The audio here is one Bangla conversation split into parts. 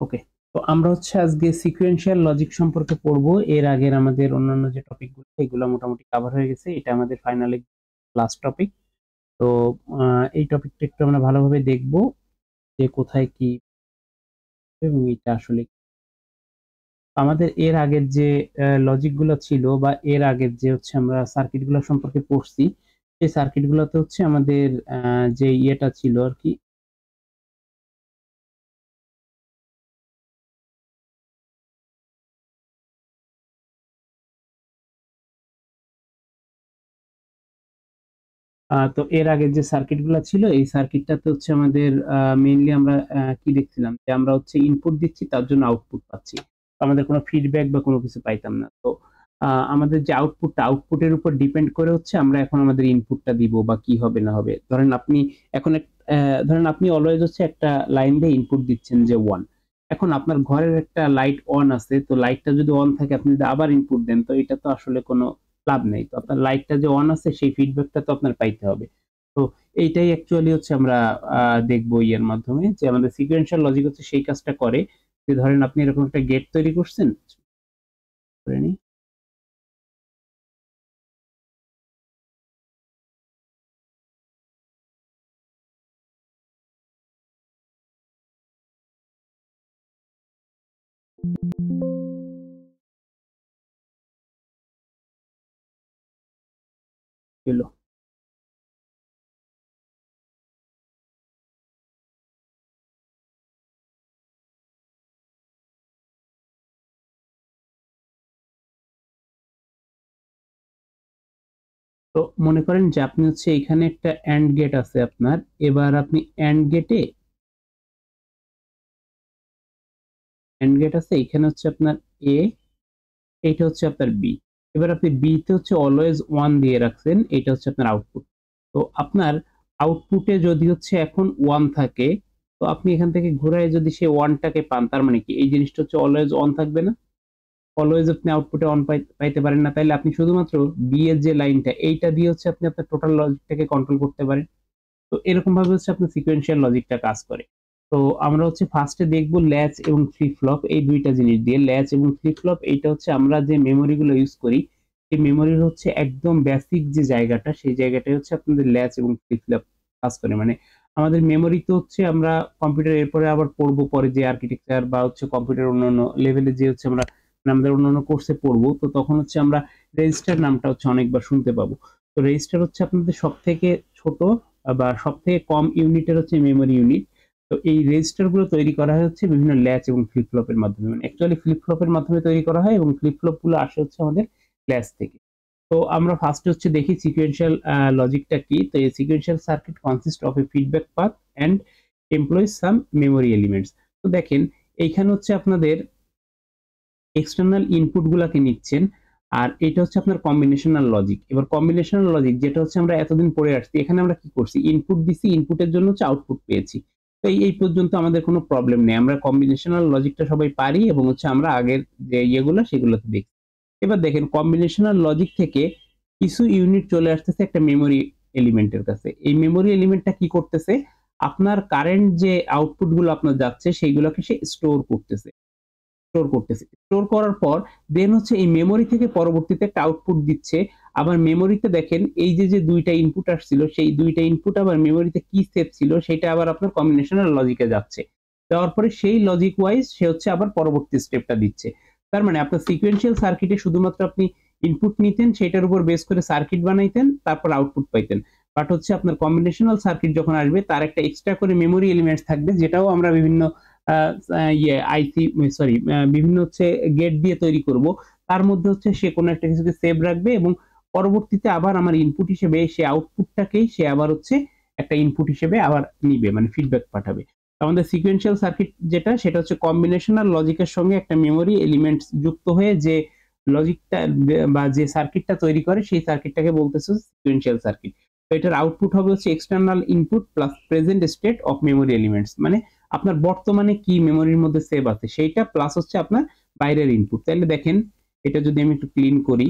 ওকে, তো আমরা হচ্ছে আজকে সিকোয়েন্সিয়াল লজিক সম্পর্কে পড়বো। এর আগের আমাদের অন্যান্য যে টপিকগুলো এগুলো মোটামুটি কভার হয়ে গেছে, এটা আমাদের ফাইনালি লাস্ট টপিক। তো এই টপিকটা একটু আমরা ভালোভাবে দেখবো যে কোথায় কি এবং এটা আসলে আমাদের এর আগের যে লজিক গুলো ছিল বা এর আগের যে হচ্ছে আমরা সার্কিট গুলো সম্পর্কে পড়ছি, সেই সার্কিট গুলোতে হচ্ছে আমাদের যে ইয়েটা ছিল আর কি। তো এর আগের যে সার্কিট গুলো ছিল এই সার্কিটটাতে হচ্ছে আমাদের মেইনলি আমরা কি দেখছিলাম যে আমরা হচ্ছে ইনপুট দিচ্ছি, তার জন্য আউটপুট পাচ্ছি। তো আমাদের কোনো ফিডব্যাক বা কোনো কিছু পাইতাম না। তো আমাদের যে আউটপুটের উপর ডিপেন্ড করে হচ্ছে আমরা এখন আমাদের ইনপুটটা দিব বা কি হবে না হবে। ধরেন আপনি এখন ধরেন আপনি অলওয়েজ হচ্ছে একটা লাইন দিয়ে ইনপুট দিচ্ছেন যে 1। এখন আপনার ঘরের একটা লাইট অন আছে, তো লাইটটা যদি অন থাকে আপনি যদি আবার ইনপুট দেন, তো এটা তো আসলে কোনো লাভ নেই। তো আপনার লাইটটা যে অন আছে সেই ফিডব্যাকটা তো আপনার পাইতে হবে। তো এইটাই অ্যাকচুয়ালি হচ্ছে আমরা দেখবো ইয়ের মাধ্যমে যে আমাদের সিকোয়েন্সিয়াল লজিক হচ্ছে সেই কাজটা করে। যে ধরেন আপনি এরকম একটা গেট তৈরি করছেন, করে নি হলো। তো মনে করেন যে আপনি হচ্ছে এখানে একটা অ্যান্ড গেট আছে আপনার। এবার আপনি অ্যান্ড গেট আছে এখানে হচ্ছে আপনার এ, এটা হচ্ছে আপনার বি। এবার আপনি বি তে হচ্ছে অলওয়েজ ওয়ান দিয়ে রাখছেন, এটা হচ্ছে আপনার আউটপুট। তো আপনার আউটপুটে যদি হচ্ছে এখন ওয়ান থাকে, তো আপনি এখান থেকে ঘুরায় যদি সেই ওয়ানটাকে পান, তার মানে কি এই জিনিসটা হচ্ছে অলওয়েজ অন থাকবে না? অলওয়েজ আপনি আউটপুটে অন পাইতে পারেন না, তাইলে আপনি শুধুমাত্র বি এর যে লাইনটা এইটা দিয়ে হচ্ছে আপনি আপনার টোটাল লজিকটাকে কন্ট্রোল করতে পারেন। তো এরকম ভাবে হচ্ছে আপনার সিকোয়েন্সিয়াল লজিকটা কাজ করে। তো আমরা হচ্ছে ফার্স্টে দেখবো ল্যাচ এবং ফ্লিপ ফ্লপ, এই দুইটা জিনিস দিয়ে। ল্যাচ এবং ফ্লিপ ফ্লপ এইটা হচ্ছে আমরা যে মেমোরি গুলো ইউজ করি, সেই মেমোরির হচ্ছে একদম বেসিক যে জায়গাটা, সেই জায়গাটাই হচ্ছে আপনাদের ল্যাচ এবং ফ্লিপ ফ্লপ কাজ করে। মানে আমাদের মেমোরি তো হচ্ছে আমরা কম্পিউটার এরপরে আবার পড়বো, পরে যে আর্কিটেকচার বা হচ্ছে কম্পিউটার অন্যান্য লেভেলে যে হচ্ছে আমরা মানে আমাদের অন্যান্য কোর্সে পড়বো, তো তখন হচ্ছে আমরা রেজিস্টার নামটা হচ্ছে অনেকবার শুনতে পাবো। তো রেজিস্টার হচ্ছে আপনাদের সব থেকে ছোট বা সব থেকে কম ইউনিটের হচ্ছে মেমোরি ইউনিট। তো এই রেজিস্টার গুলো তৈরি করা হয় হচ্ছে বিভিন্ন ল্যাচ এবং ফ্লিপ ফ্লপের মাধ্যমে। মানে অ্যাকচুয়ালি ফ্লিপ ফ্লপের মাধ্যমে তৈরি করা হয় এবং ফ্লিপ ফ্লপ গুলো আসে হচ্ছে আমাদের ল্যাচ থেকে। তো আমরা ফার্স্ট হচ্ছে দেখি সিকোয়েন্সিয়াল লজিকটা কি। তো এই sequential circuit consist of a feedback path and employs some memory elements. তো দেখেন এইখানে হচ্ছে আপনাদের এক্সটার্নাল ইনপুট গুলাকে নিচ্ছেন, আর এটা হচ্ছে আপনার কম্বিনেশনাল লজিক। এবার কম্বিনেশনাল লজিক যেটা হচ্ছে আমরা এতদিন পড়ে আসছি, এখানে আমরা কি করছি, ইনপুট দিছি, ইনপুটের জন্য হচ্ছে আউটপুট পেয়েছি। তো এই পর্যন্ত আমাদের কোনো প্রবলেম নেই, আমরা কম্বিনেশনাল লজিকটা সবাই পারি এবং হচ্ছে আমরা আগের যে ইয়েগুলো সেগুলোতে দেখি। এবার দেখেন কম্বিনেশনাল লজিক থেকে কিছু ইউনিট চলে আসতেছে একটা মেমোরি এলিমেন্টের কাছে। এই মেমোরি এলিমেন্টটা কি করতেছে, আপনার কারেন্ট যে আউটপুট গুলো আপনার যাচ্ছে সেইগুলোকে সে স্টোর করার পর দেন হচ্ছে এই মেমোরি থেকে পরবর্তীতে একটা আউটপুট দিচ্ছে। আবার মেমোরিতে দেখেন এই যে যে দুইটা ইনপুট আসছিল, সেই দুইটা ইনপুট আবার মেমোরিতে কি সেভ ছিল সেটা আবার আপনার কম্বিনেশনাল লজিকে যাচ্ছে। যাওয়ার পরে সেই লজিক ওয়াইজ সে হচ্ছে আবার পরবর্তী স্টেপটা দিচ্ছে। তার মানে আপনার সিকোয়েন্সিয়াল সার্কিটে শুধুমাত্র আপনি ইনপুট নিতেন, সেটার উপর বেস করে সার্কিট বানাইতেন, তারপর আউটপুট পাইতেন। বাট হচ্ছে আপনার কম্বিনেশনাল সার্কিট যখন আসবে তার একটা এক্সট্রা করে মেমোরি এলিমেন্টস থাকবে, যেটাও আমরা বিভিন্ন আইসি সরি বিভিন্ন হচ্ছে গেট দিয়ে তৈরি করব। তার মধ্যে হচ্ছে সে কোনো একটা কিছুকে সেভ রাখবে এবং পরবর্তীতে আবার আমার ইনপুট হিসেবে সে আউটপুটটাকেই সে আবার হচ্ছে একটা ইনপুট হিসেবে আবার নিবে, মানে ফিডব্যাক পাঠাবে। আমাদের সিকোয়েন্সিয়াল সার্কিট যেটা, সেটা হচ্ছে কম্বিনেশনাল লজিকের সঙ্গে একটা মেমোরি এলিমেন্টস যুক্ত হয়ে যে লজিকটা বা যে সার্কিটটা তৈরি করে সেই সার্কিটটাকে বলতেছে সিকোয়েন্সিয়াল সার্কিট। তো এটার আউটপুট হবে হচ্ছে external input plus present state of memory elements, মানে আপনার বর্তমানে কি মেমোরির মধ্যে সেভ আছে সেইটা প্লাস হচ্ছে আপনার বাইরের ইনপুট। তাহলে দেখেন এটা যদি আমি একটু ক্লিন করি,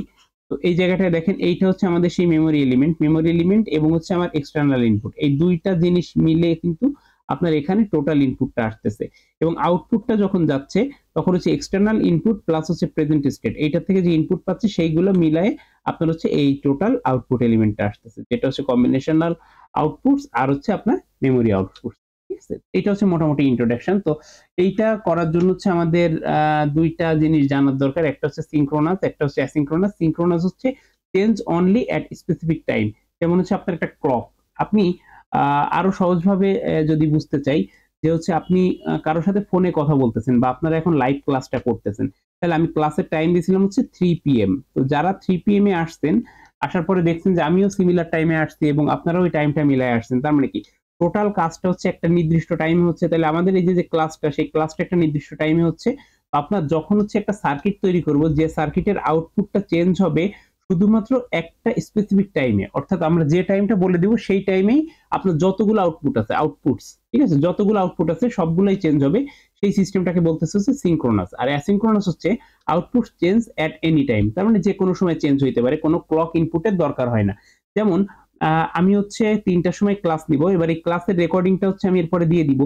তো এই জায়গাটায় দেখেন এইটা হচ্ছে আমাদের সেই মেমোরি এলিমেন্ট এবং হচ্ছে আমার এক্সটার্নাল ইনপুট, এই দুইটা জিনিস মিলে কিন্তু আপনার এখানে টোটাল ইনপুটটা আসতেছে, এবং আউটপুটটা যখন যাচ্ছে তখন হচ্ছে এক্সটার্নাল ইনপুট প্লাস হচ্ছে প্রেজেন্ট স্টেট, এইটা থেকে যে ইনপুট পাচ্ছে সেইগুলো মিলায়ে আপনার হচ্ছে এই টোটাল আউটপুট এলিমেন্টটা আসতেছে, যেটা হচ্ছে কম্বিনেশনাল আউটপুটস আর হচ্ছে আপনার মেমোরি আউটপুট। ঠিক আছে, এটা হচ্ছে মোটামুটি ইন্ট্রোডাকশন। তো এইটা করার জন্য হচ্ছে আমাদের দুইটা জিনিস জানার দরকার, একটা হচ্ছে সিনক্রোনাস, একটা হচ্ছে অ্যাসিনক্রোনাস। সিনক্রোনাস হচ্ছে চেঞ্জ অনলি এট স্পেসিফিক টাইম, যেমন হচ্ছে আপনার একটা ক্লক, আপনি আরো সহজভাবে যদি বুঝতে চাই যে হচ্ছে আপনি কারোর সাথে ফোনে কথা বলতেছেন বা আপনারা এখন লাইভ ক্লাসটা করতেছেন, তাহলে আমি ক্লাসের টাইম দিয়েছিলাম হচ্ছে 3 PM। তো যারা 3 PM এ আসছেন, আসার পরে দেখছেন যে আমিও সিমিলার টাইমে আসছি এবং আপনারাও ওই টাইমটা মিলায় আসছেন, তার মানে কি টোটাল কাজটা হচ্ছে একটা নির্দিষ্ট টাইমে হচ্ছে, তাহলে আমাদের এই যে ক্লাসটা, সেই ক্লাসটা একটা নির্দিষ্ট টাইমে হচ্ছে। আপনার যখন হচ্ছে একটা সার্কিট তৈরি করব, যে সার্কিটের আউটপুটটা চেঞ্জ হবে শুধুমাত্র একটা স্পেসিফিক টাইমে, অর্থাৎ আমরা যে টাইমটা বলে দিব সেই টাইমেই আপনার যতগুলো আউটপুট আছে, আউটপুটস, ঠিক আছে, যতগুলো আউটপুট আছে সবগুলাই চেঞ্জ হবে, সেই সিস্টেমটাকে বলতেছে হচ্ছে সিনক্রোনাস। আর অ্যাসিনক্রোনাস হচ্ছে output change at any time, তার মানে যে কোনো সময় চেঞ্জ হইতে পারে, কোনো ক্লক ইনপুটের দরকার হয় না। যেমন আমি হচ্ছে 3টার সময় ক্লাস নিব, এবার এই ক্লাসের রেকর্ডিংটা হচ্ছে আমি এরপরে দিয়ে দিব,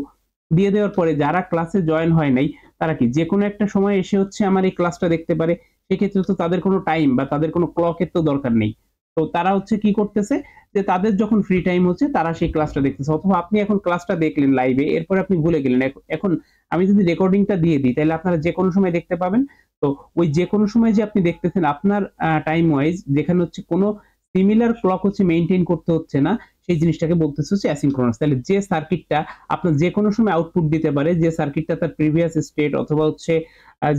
দিয়ে দেওয়ার পরে যারা ক্লাসে জয়েন হয় নাই তারা কি যে কোনো একটা সময় এসে হচ্ছে আমার এই ক্লাসটা দেখতে পারে, সেক্ষেত্রে তো তাদের কোনো টাইম বা তাদের কোনো ক্লকের তো দরকার নেই। তো তারা হচ্ছে কি করতেছে, যে তাদের যখন ফ্রি টাইম হচ্ছে তারা সেই ক্লাসটা দেখতেছে, অথবা আপনি এখন ক্লাসটা দেখলেন লাইভে, এরপরে আপনি ভুলে গেলেন, এখন আমি যদি রেকর্ডিংটা দিয়ে দিই তাহলে আপনারা যে কোনো সময় দেখতে পাবেন। তো ওই যে কোনো সময় যে আপনি দেখতেছেন আপনার টাইম ওয়াইজ, যেখানে হচ্ছে কোনো সিমিলার ক্লক হচ্ছে মেইনটেইন করতে হচ্ছে না, সেই জিনিসটাকে বলতেছে হচ্ছে অ্যাসিনক্রোনাস। তাহলে যে সার্কিটটা আপনার যে কোনো সময় আউটপুট দিতে পারে, যে সার্কিটটা তার প্রিভিয়াস স্টেট অথবা হচ্ছে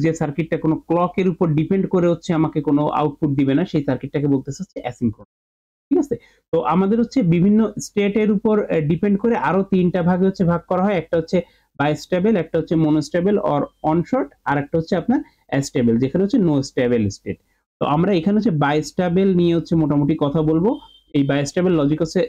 যে সার্কিটটা কোনো ক্লকের উপর ডিপেন্ড করে হচ্ছে আমাকে কোনো আউটপুট দিবে না, সেই সার্কিটটাকে বলতেছে হচ্ছে অ্যাসিনক্রোনাস। ঠিক আছে, তো আমাদের হচ্ছে বিভিন্ন স্টেটের উপর ডিপেন্ড করে আরো 3টা ভাগে হচ্ছে ভাগ করা হয়, একটা হচ্ছে বাইস্টেবল, একটা হচ্ছে মনোস্টেবল অর অনশর্ট, আর একটা হচ্ছে আপনার অ্যাস্টেবল, যেখানে হচ্ছে নো স্টেবল স্টেট। তো আমরা এখানে হচ্ছে বাইস্টেবল নিয়ে হচ্ছে মোটামুটি কথা বলবো। এই বাইস্টেবল লজিক হচ্ছে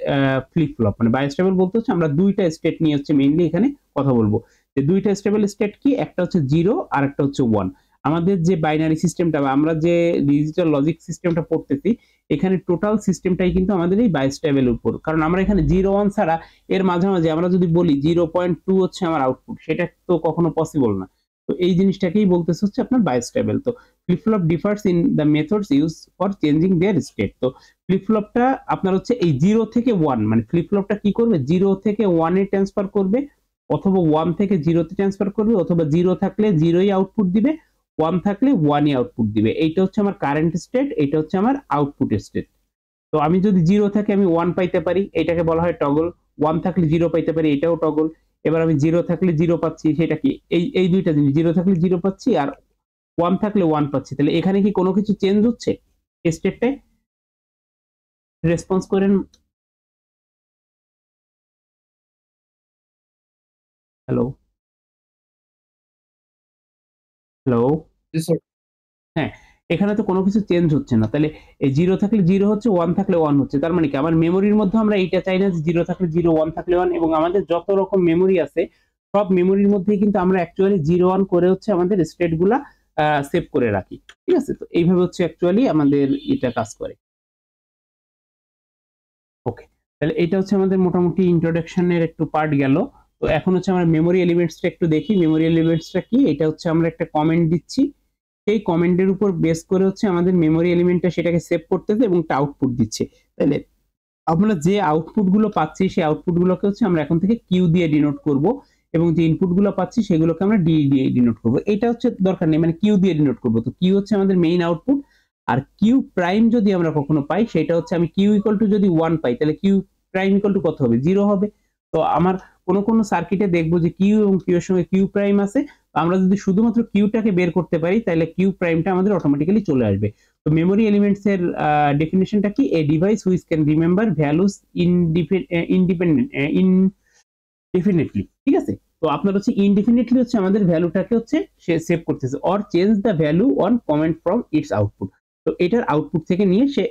ফ্লিপ ফ্লপ, মানে বাইস্টেবল বলতে হচ্ছে আমরা দুইটা স্টেট নিয়ে হচ্ছে মেইনলি এখানে কথা বলবো। যে দুইটা স্টেবল স্টেট কি, একটা হচ্ছে 0 আর একটা হচ্ছে 1। আমাদের যে বাইনারি সিস্টেমটা বা আমরা যে ডিজিটাল লজিক সিস্টেমটা পড়তেছি, এখানে টোটাল সিস্টেমটাই কিন্তু আমাদের এই বাইস্টেবলের উপর, কারণ আমরা এখানে 0 1 ছাড়া এর মাঝামাঝি আমরা যদি বলি 0.2 হচ্ছে আমার আউটপুট, সেটা তো কখনো পসিবল না। তো এই জিনিসটাকেই বলতেছে হচ্ছে আপনার বাইস্টেবল। তো flip flop differs in the methods use for changing their state. তো ফ্লিপ ফ্লপটা আপনার হচ্ছে এই 0 থেকে 1, মানে ফ্লিপ ফ্লপটা কি করবে, 0 থেকে 1 এ ট্রান্সফার করবে, অথবা 1 থেকে 0 তে ট্রান্সফার করবে, অথবা 0 থাকলে 0ই আউটপুট দিবে, 1 থাকলে 1ই আউটপুট দিবে। এইটা হচ্ছে আমার কারেন্ট স্টেট, এটা হচ্ছে আমার আউটপুট স্টেট। তো আমি যদি 0 থাকে আমি 1 পাইতে পারি, এটাকে বলা হয় টগল। 1 থাকলে 0 পাইতে পারি, এটাও টগল। এবার আমি 0 থাকলে 0 পাচ্ছি, সেটা কি, এই দুইটা জিনিস, 0 থাকলে 0 পাচ্ছি আর 1 থাকলে 1 পাচ্ছি। তাহলে এখানে কি কোনো কিছু চেঞ্জ হচ্ছে স্টেটটায়? রেসপন্স করেন। Hello, hello. জি স্যার। হ্যাঁ, এখানে তো কোনো কিছু চেঞ্জ হচ্ছে না। তাহলে এই 0 থাকলে 0 হচ্ছে, 1 থাকলে 1 হচ্ছে। তার মানে কি আমার মেমোরির মধ্যে আমরা এইটা চাই না যে 0 থাকলে 0, 1 থাকলে 1, এবং আমাদের যত রকম মেমোরি আছে সব মেমোরির মধ্যেই কিন্তু আমরা অ্যাকচুয়ালি 0 1 করে হচ্ছে আমাদের স্টেট গুলা সেভ করে রাখি। ঠিক আছে? তো এইভাবে হচ্ছে অ্যাকচুয়ালি আমাদের এটা কাজ করে। ওকে। তাহলে এটা হচ্ছে আমাদের মোটামুটি ইন্ট্রোডাকশন এর একটু পার্ট গেল। তো এখন হচ্ছে আমরা মেমোরি এলিমেন্টসটা একটু দেখি। মেমোরি এলিমেন্টসটা কি? এটা হচ্ছে আমরা একটা কমেন্ট দিচ্ছি। সেই কমেন্টের উপর বেস করে হচ্ছে আমাদের মেমোরি এলিমেন্টটা সেটাকে সেভ করতেছে এবং একটা আউটপুট দিচ্ছে। তাহলে আমরা যে আউটপুট গুলো পাচ্ছি সেই আউটপুট গুলোকে হচ্ছে আমরা এখন থেকে কিউ দিয়ে ডিনোট করব, এবং যে ইনপুট গুলো পাচ্ছি সেগুলোকে আমরা ডি দিয়ে ডিনোট করব। এটা হচ্ছে দরকার নেই, মানে কিউ দিয়ে ডিনোট করব। তো কিউ হচ্ছে আমাদের মেইন আউটপুট, আর কিউ প্রাইম যদি আমরা কখনো পাই সেটা হচ্ছে আমি কিউ ইকুয়াল টু যদি 1 পাই তাহলে কিউ প্রাইম ইকুয়াল টু কত হবে, 0 হবে। তো আমার কোন সার্কিটে দেখবো যে কিউ এবং কিউ এর সঙ্গে কিউ প্রাইম আছে, আমরা যদি শুধুমাত্র কিউটাকে বের করতে পারি তাহলে কিউ প্রাইমটা আমাদের অটোমেটিক্যালি চলে আসবে। তো মেমোরি এলিমেন্টস এর ডেফিনিশনটা কি, a device which can remember values indefinitely. ঠিক আছে, তো আপনার হচ্ছে ইনডিফিনিটলি হচ্ছে আমাদের ভ্যালুটাকে হচ্ছে সে সেভ করতেছে, or change the value on comment from its output. তো এটার আউটপুট থেকে নিয়ে সে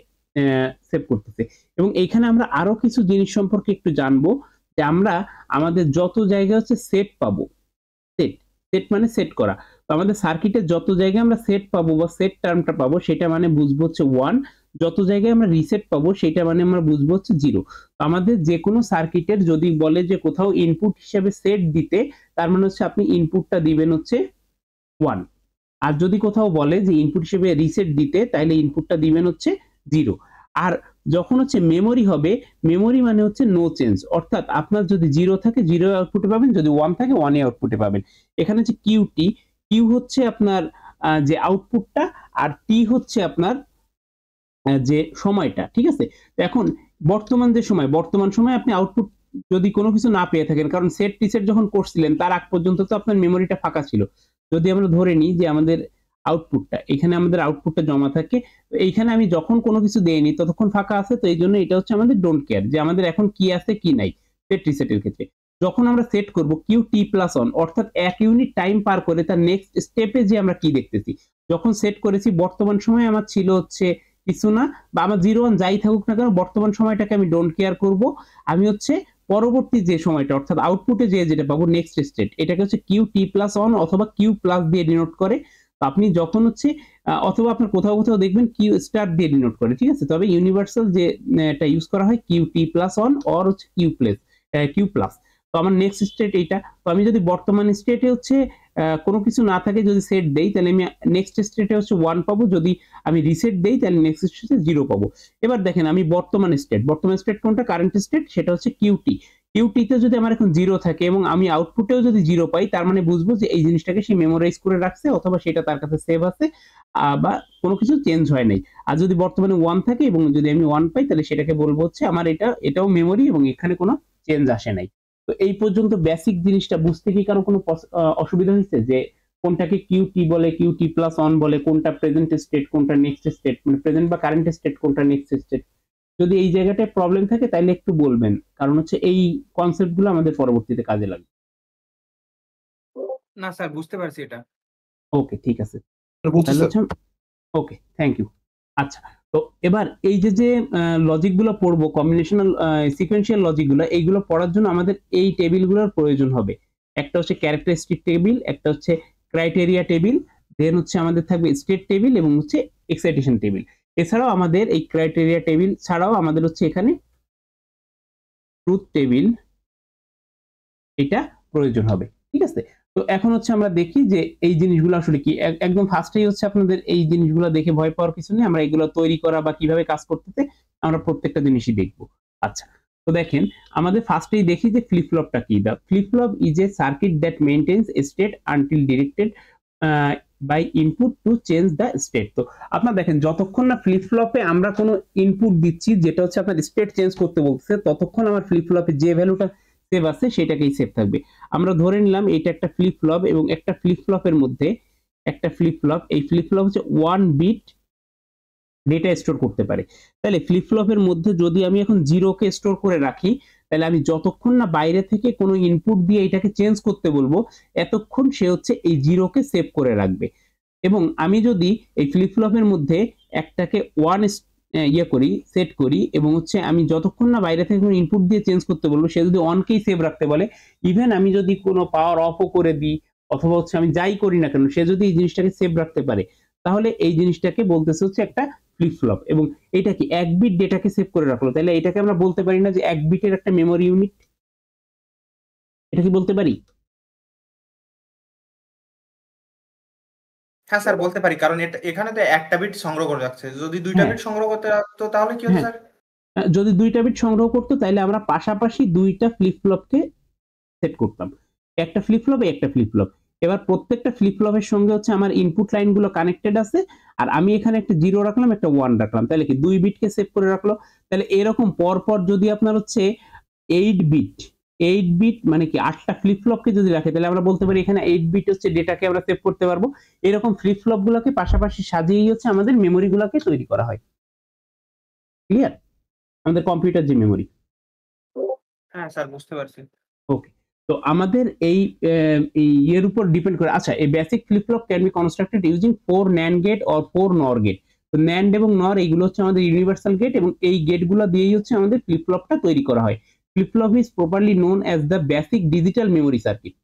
সেভ করতেছে। এবং এইখানে আমরা আরো কিছু জিনিস সম্পর্কে একটু জানবো, যে আমরা আমাদের যত জায়গায় হচ্ছে সেট পাবো, সেট, সেট মানে সেট করা। তো আমাদের সার্কিটের যত জায়গায় আমরা সেট পাবো বা সেট টার্মটা পাবো সেটা মানে বুঝবো হচ্ছে 1। যত জায়গায় আমরা রিসেট পাবো সেটা মানে আমরা বুঝবো হচ্ছে 0। আমাদের যে কোনো সার্কিটের যদি বলে যে কোথাও ইনপুট হিসেবে সেট দিতে, তার মানে হচ্ছে আপনি ইনপুটটা দিবেন হচ্ছে 1। আর যদি কোথাও বলে যে ইনপুট হিসেবে রিসেট দিতে, তাহলে ইনপুটটা দিবেন হচ্ছে 0। আর যখন হচ্ছে মেমোরি হবে, মেমোরি মানে হচ্ছে নো চেঞ্জ, অর্থাৎ আপনার যদি 0 থাকে 0 আউটপুটে পাবেন, যদি 1 থাকে 1 এ আউটপুটে পাবেন। এখানে হচ্ছে কিউটি, কিউ হচ্ছে আপনার যে আউটপুটটা, আর টি হচ্ছে আপনার যে সময়টা, ঠিক আছে? তো এখন বর্তমান যে সময়, বর্তমান সময়ে আপনি আউটপুট যদি কোনো কিছু না পেয়ে থাকেন, কারণ সেট রিসেট যখন করছিলেন তার আগ পর্যন্ত তো আপনার মেমোরিটা ফাঁকা ছিল। যদি আমরা ধরে নিই যে আমাদের আউটপুটটা, এখানে আমাদের আউটপুটটা জমা থাকে, তো এইখানে আমি যখন কোনো কিছু দেইনি ততক্ষণ ফাঁকা আছে, তো এই জন্য এটা হচ্ছে আমাদের ডোন্ট কেয়ার যে আমাদের এখন কি আছে কি নাই সেট রিসেটের ক্ষেত্রে। যখন আমরা সেট করব কিউ টি প্লাস অন, অর্থাৎ 1 ইউনিট টাইম পার করে তার নেক্সট স্টেপে যে আমরা কি দেখতেছি, যখন সেট করেছি বর্তমান সময়ে আমার ছিল হচ্ছে কিছু না, বা আমার 0 1 যাই থাকুক না কেন, বর্তমান সময়টাকে আমি ডোন্ট কেয়ার করব। আমি হচ্ছে পরবর্তী যে সময়টা, অর্থাৎ আউটপুটে যেটা পাবো নেক্সট স্টেট, এটাকে হচ্ছে কিউ টি প্লাস অন অথবা কিউ প্লাস দিয়ে ডিনোট করে। তো আপনি যখন হচ্ছে অথবা আপনার কোথাও কোথাও দেখবেন কিউ স্টার দিয়ে ডিনোট করে, ঠিক আছে? তবে ইউনিভার্সাল যে এটা ইউজ করা হয় Q T plus on or হচ্ছে কিউ প্লাস। তো আমার নেক্সট স্টেট এইটা। তো আমি যদি বর্তমান স্টেটে হচ্ছে কোনো কিছু না থাকে যদি সেট দেই, তাহলে আমি নেক্সট স্টেটে হচ্ছে 1 পাবো, যদি আমি রিসেট দেই তাহলে নেক্সট স্টেটে 0 পাবো। এবার দেখেন আমি বর্তমান স্টেট কোনটা, কারেন্ট স্টেট, সেটা হচ্ছে কিউটি। কিউটিতে যদি আমার এখন 0 থাকে এবং আমি আউটপুটেও যদি 0 পাই, তার মানে বুঝবো যে এই জিনিসটাকে সে মেমোরাইজ করে রাখছে, অথবা সেটা তার কাছে সেভ আছে, বা কোনো কিছু চেঞ্জ হয় নাই। আর যদি বর্তমানে 1 থাকে এবং যদি আমি 1 পাই, তাহলে সেটাকে বলবো হচ্ছে আমার এটাও মেমোরি এবং এখানে কোনো চেঞ্জ আসে নাই। তো এই পর্যন্ত বেসিক জিনিসটা বুঝতে কি কারো কোনো অসুবিধা হয়েছে, যে কোনটাকে কিউটি বলে, কিউটি প্লাস অন বলে, কোনটা প্রেজেন্ট স্টেট, কোনটা নেক্সট স্টেট, মানে প্রেজেন্ট বা কারেন্ট স্টেট, কোনটা নেক্সট স্টেট? যদি এই জায়গাটায় প্রবলেম থাকে তাহলে একটু বলবেন, কারণ হচ্ছে এই কনসেপ্ট গুলো আমাদের পরবর্তীতে কাজে লাগবে। না স্যার, বুঝতে পারছি এটা। ওকে, ঠিক আছে। বলছি তাহলে স্যার। হচ্ছে ওকে, থ্যাংক ইউ। আচ্ছা, তো এবার এই যে লজিক গুলো পড়বো, কম্বিনেশনাল সিকোয়েন্সিয়াল লজিক গুলো, এইগুলো পড়ার জন্য আমাদের এই টেবিল গুলোর প্রয়োজন হবে। একটা হচ্ছে ক্যারেক্টারিস্টিক টেবিল, একটা হচ্ছে ক্রাইটেরিয়া টেবিল, দেন হচ্ছে আমাদের থাকবে স্টেট টেবিল এবং হচ্ছে এক্সাইটেশন টেবিল। এছাড়াও আমাদের এই ক্রাইটেরিয়া টেবিল ছাড়াও আমাদের হচ্ছে এখানে ট্রুথ টেবিল, এটা প্রয়োজন হবে, ঠিক আছে? তো এখন হচ্ছে আমরা দেখি যে এই জিনিসগুলো আসলে কি। একদম ফার্স্টেই হচ্ছে আপনাদের এই জিনিসগুলো দেখে ভয় পাওয়ার কিছু নেই, আমরা এগুলো তৈরি করা বা কিভাবে কাজ করতেছে আমরা প্রত্যেকটা জিনিসই দেখব। আচ্ছা, তো দেখেন আমাদের ফার্স্টেই দেখি যে ফ্লিপ ফ্লপটা কি। The flip flop is a circuit that maintains a state until directed by input to change the state. তো আপনারা দেখেন যতক্ষণ না ফ্লিপ ফ্লপে আমরা কোনো ইনপুট দিচ্ছি যেটা হচ্ছে আপনার স্টেট চেঞ্জ করতে বলছে, ততক্ষণ আমার ফ্লিপ ফ্লপে যে ভ্যালুটা সেভ আছে সেটাকেই সেভ থাকবে। আমরা ধরে নিলাম এটা একটা ফ্লিপ ফ্লপ, এবং একটা ফ্লিপ ফ্লপের মধ্যে একটা ফ্লিপ ফ্লপ, এই ফ্লিপ ফ্লপ হচ্ছে 1 বিট ডেটা স্টোর করতে পারে। তাহলে ফ্লিপ ফ্লপের মধ্যে যদি আমি এখন 0 কে স্টোর করে রাখি, তাহলে আমি যতক্ষণ না বাইরে থেকে কোনো ইনপুট দিয়ে এটাকে চেঞ্জ করতে বলবো, এতক্ষণ সে হচ্ছে এই 0 কে সেভ করে রাখবে। এবং আমি যদি এই ফ্লিপ ফ্লপের মধ্যে একটাকে 1 করি, সেট করি, এবং হচ্ছে আমি যতক্ষণ না বাইরে থেকে কোনো ইনপুট দিয়ে চেঞ্জ করতে বলবো, সে যদি 1 কেই সেভ রাখতে বলে, ইভেন আমি যদি কোনো পাওয়ার অফও করে দিই অথবা হচ্ছে আমি যাই করি না কেন, সে যদি এই জিনিসটাকে সেভ রাখতে পারে, তাহলে এই জিনিসটাকে বলতেছে হচ্ছে একটা ফ্লিপ ফ্লপ। এবং এটা কি 1 বিট ডেটাকে সেভ করে রাখলো, তাহলে এটাকে আমরা বলতে পারি না যে 1 বিটের একটা মেমোরি ইউনিট? এটা কি বলতে পারি? হ্যাঁ স্যার, বলতে পারি, কারণ এখানে তো একটা বিট সংগ্রহ করে রাখছে। যদি 2টা হ্যাঁ বিট সংগ্রহ করতে রাখতো তাহলে কি হতো হ্যাঁ, স্যার? যদি 2টা বিট সংগ্রহ করতো তাহলে আমরা পাশাপাশি 2টা ফ্লিপ ফ্লপকে সেট করতাম, একটা ফ্লিপ ফ্লপ একটা ফ্লিপ ফ্লপ। এবার প্রত্যেকটা ফ্লিপ ফ্লপের সঙ্গে হচ্ছে আমার ইনপুট লাইনগুলো কানেক্টেড আছে, আর আমি এখানে একটা 0 রাখলাম, একটা 1 রাখলাম, তাহলে কি 2 বিটকে সেভ করে রাখলো। তাহলে এরকম পর পর যদি আপনার হচ্ছে 8 বিট, 8 বিট মানে কি 8টা ফ্লিপ ফ্লপকে যদি রাখে, তাহলে আমরা বলতে পারি এখানে 8 বিট হচ্ছে ডেটাকে আমরা সেভ করতে পারবো। এরকম ফ্লিপ ফ্লপ গুলোকে পাশাপাশি সাজিয়েই হচ্ছে আমাদের মেমোরি গুলোকে তৈরি করা হয়। ক্লিয়ার? আমাদের কম্পিউটার যে মেমোরি। হ্যাঁ স্যার, বুঝতে পারছি। ওকে, তো আমাদের এই এর উপর ডিপেন্ড করে। আচ্ছা, এই basic flip flop can be constructed using 4 NAND gate or 4 NOR gate. তো NAND এবং NOR এইগুলো হচ্ছে আমাদের ইউনিভার্সাল গেট, এবং এই গেটগুলো দিয়েই হচ্ছে আমাদের ফ্লিপ ফ্লপটা তৈরি করা হয়। Flip flop is properly known as the basic digital memory circuit.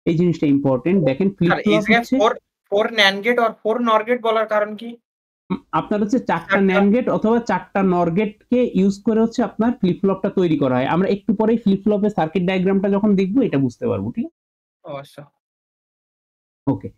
এই জিনিসটা ইম্পর্টেন্ট। দেখেন ফ্লিপ স্যার, এই ফ্লপ জায়গায় হচ্ছে 4 NAND গেট আর 4 NOR গেট বলার কারণ কি? আপনার হচ্ছে 4টা চারটা। NAND গেট অথবা 4টা NOR গেটকে ইউজ করে হচ্ছে আপনার ফ্লিপ ফ্লপটা তৈরি করা হয়। আমরা একটু পরেই ফ্লিপ ফ্লপের সার্কিট ডায়াগ্রামটা যখন দেখব এটা বুঝতে পারবো। ঠিক আছে? অবশ্য। Okay.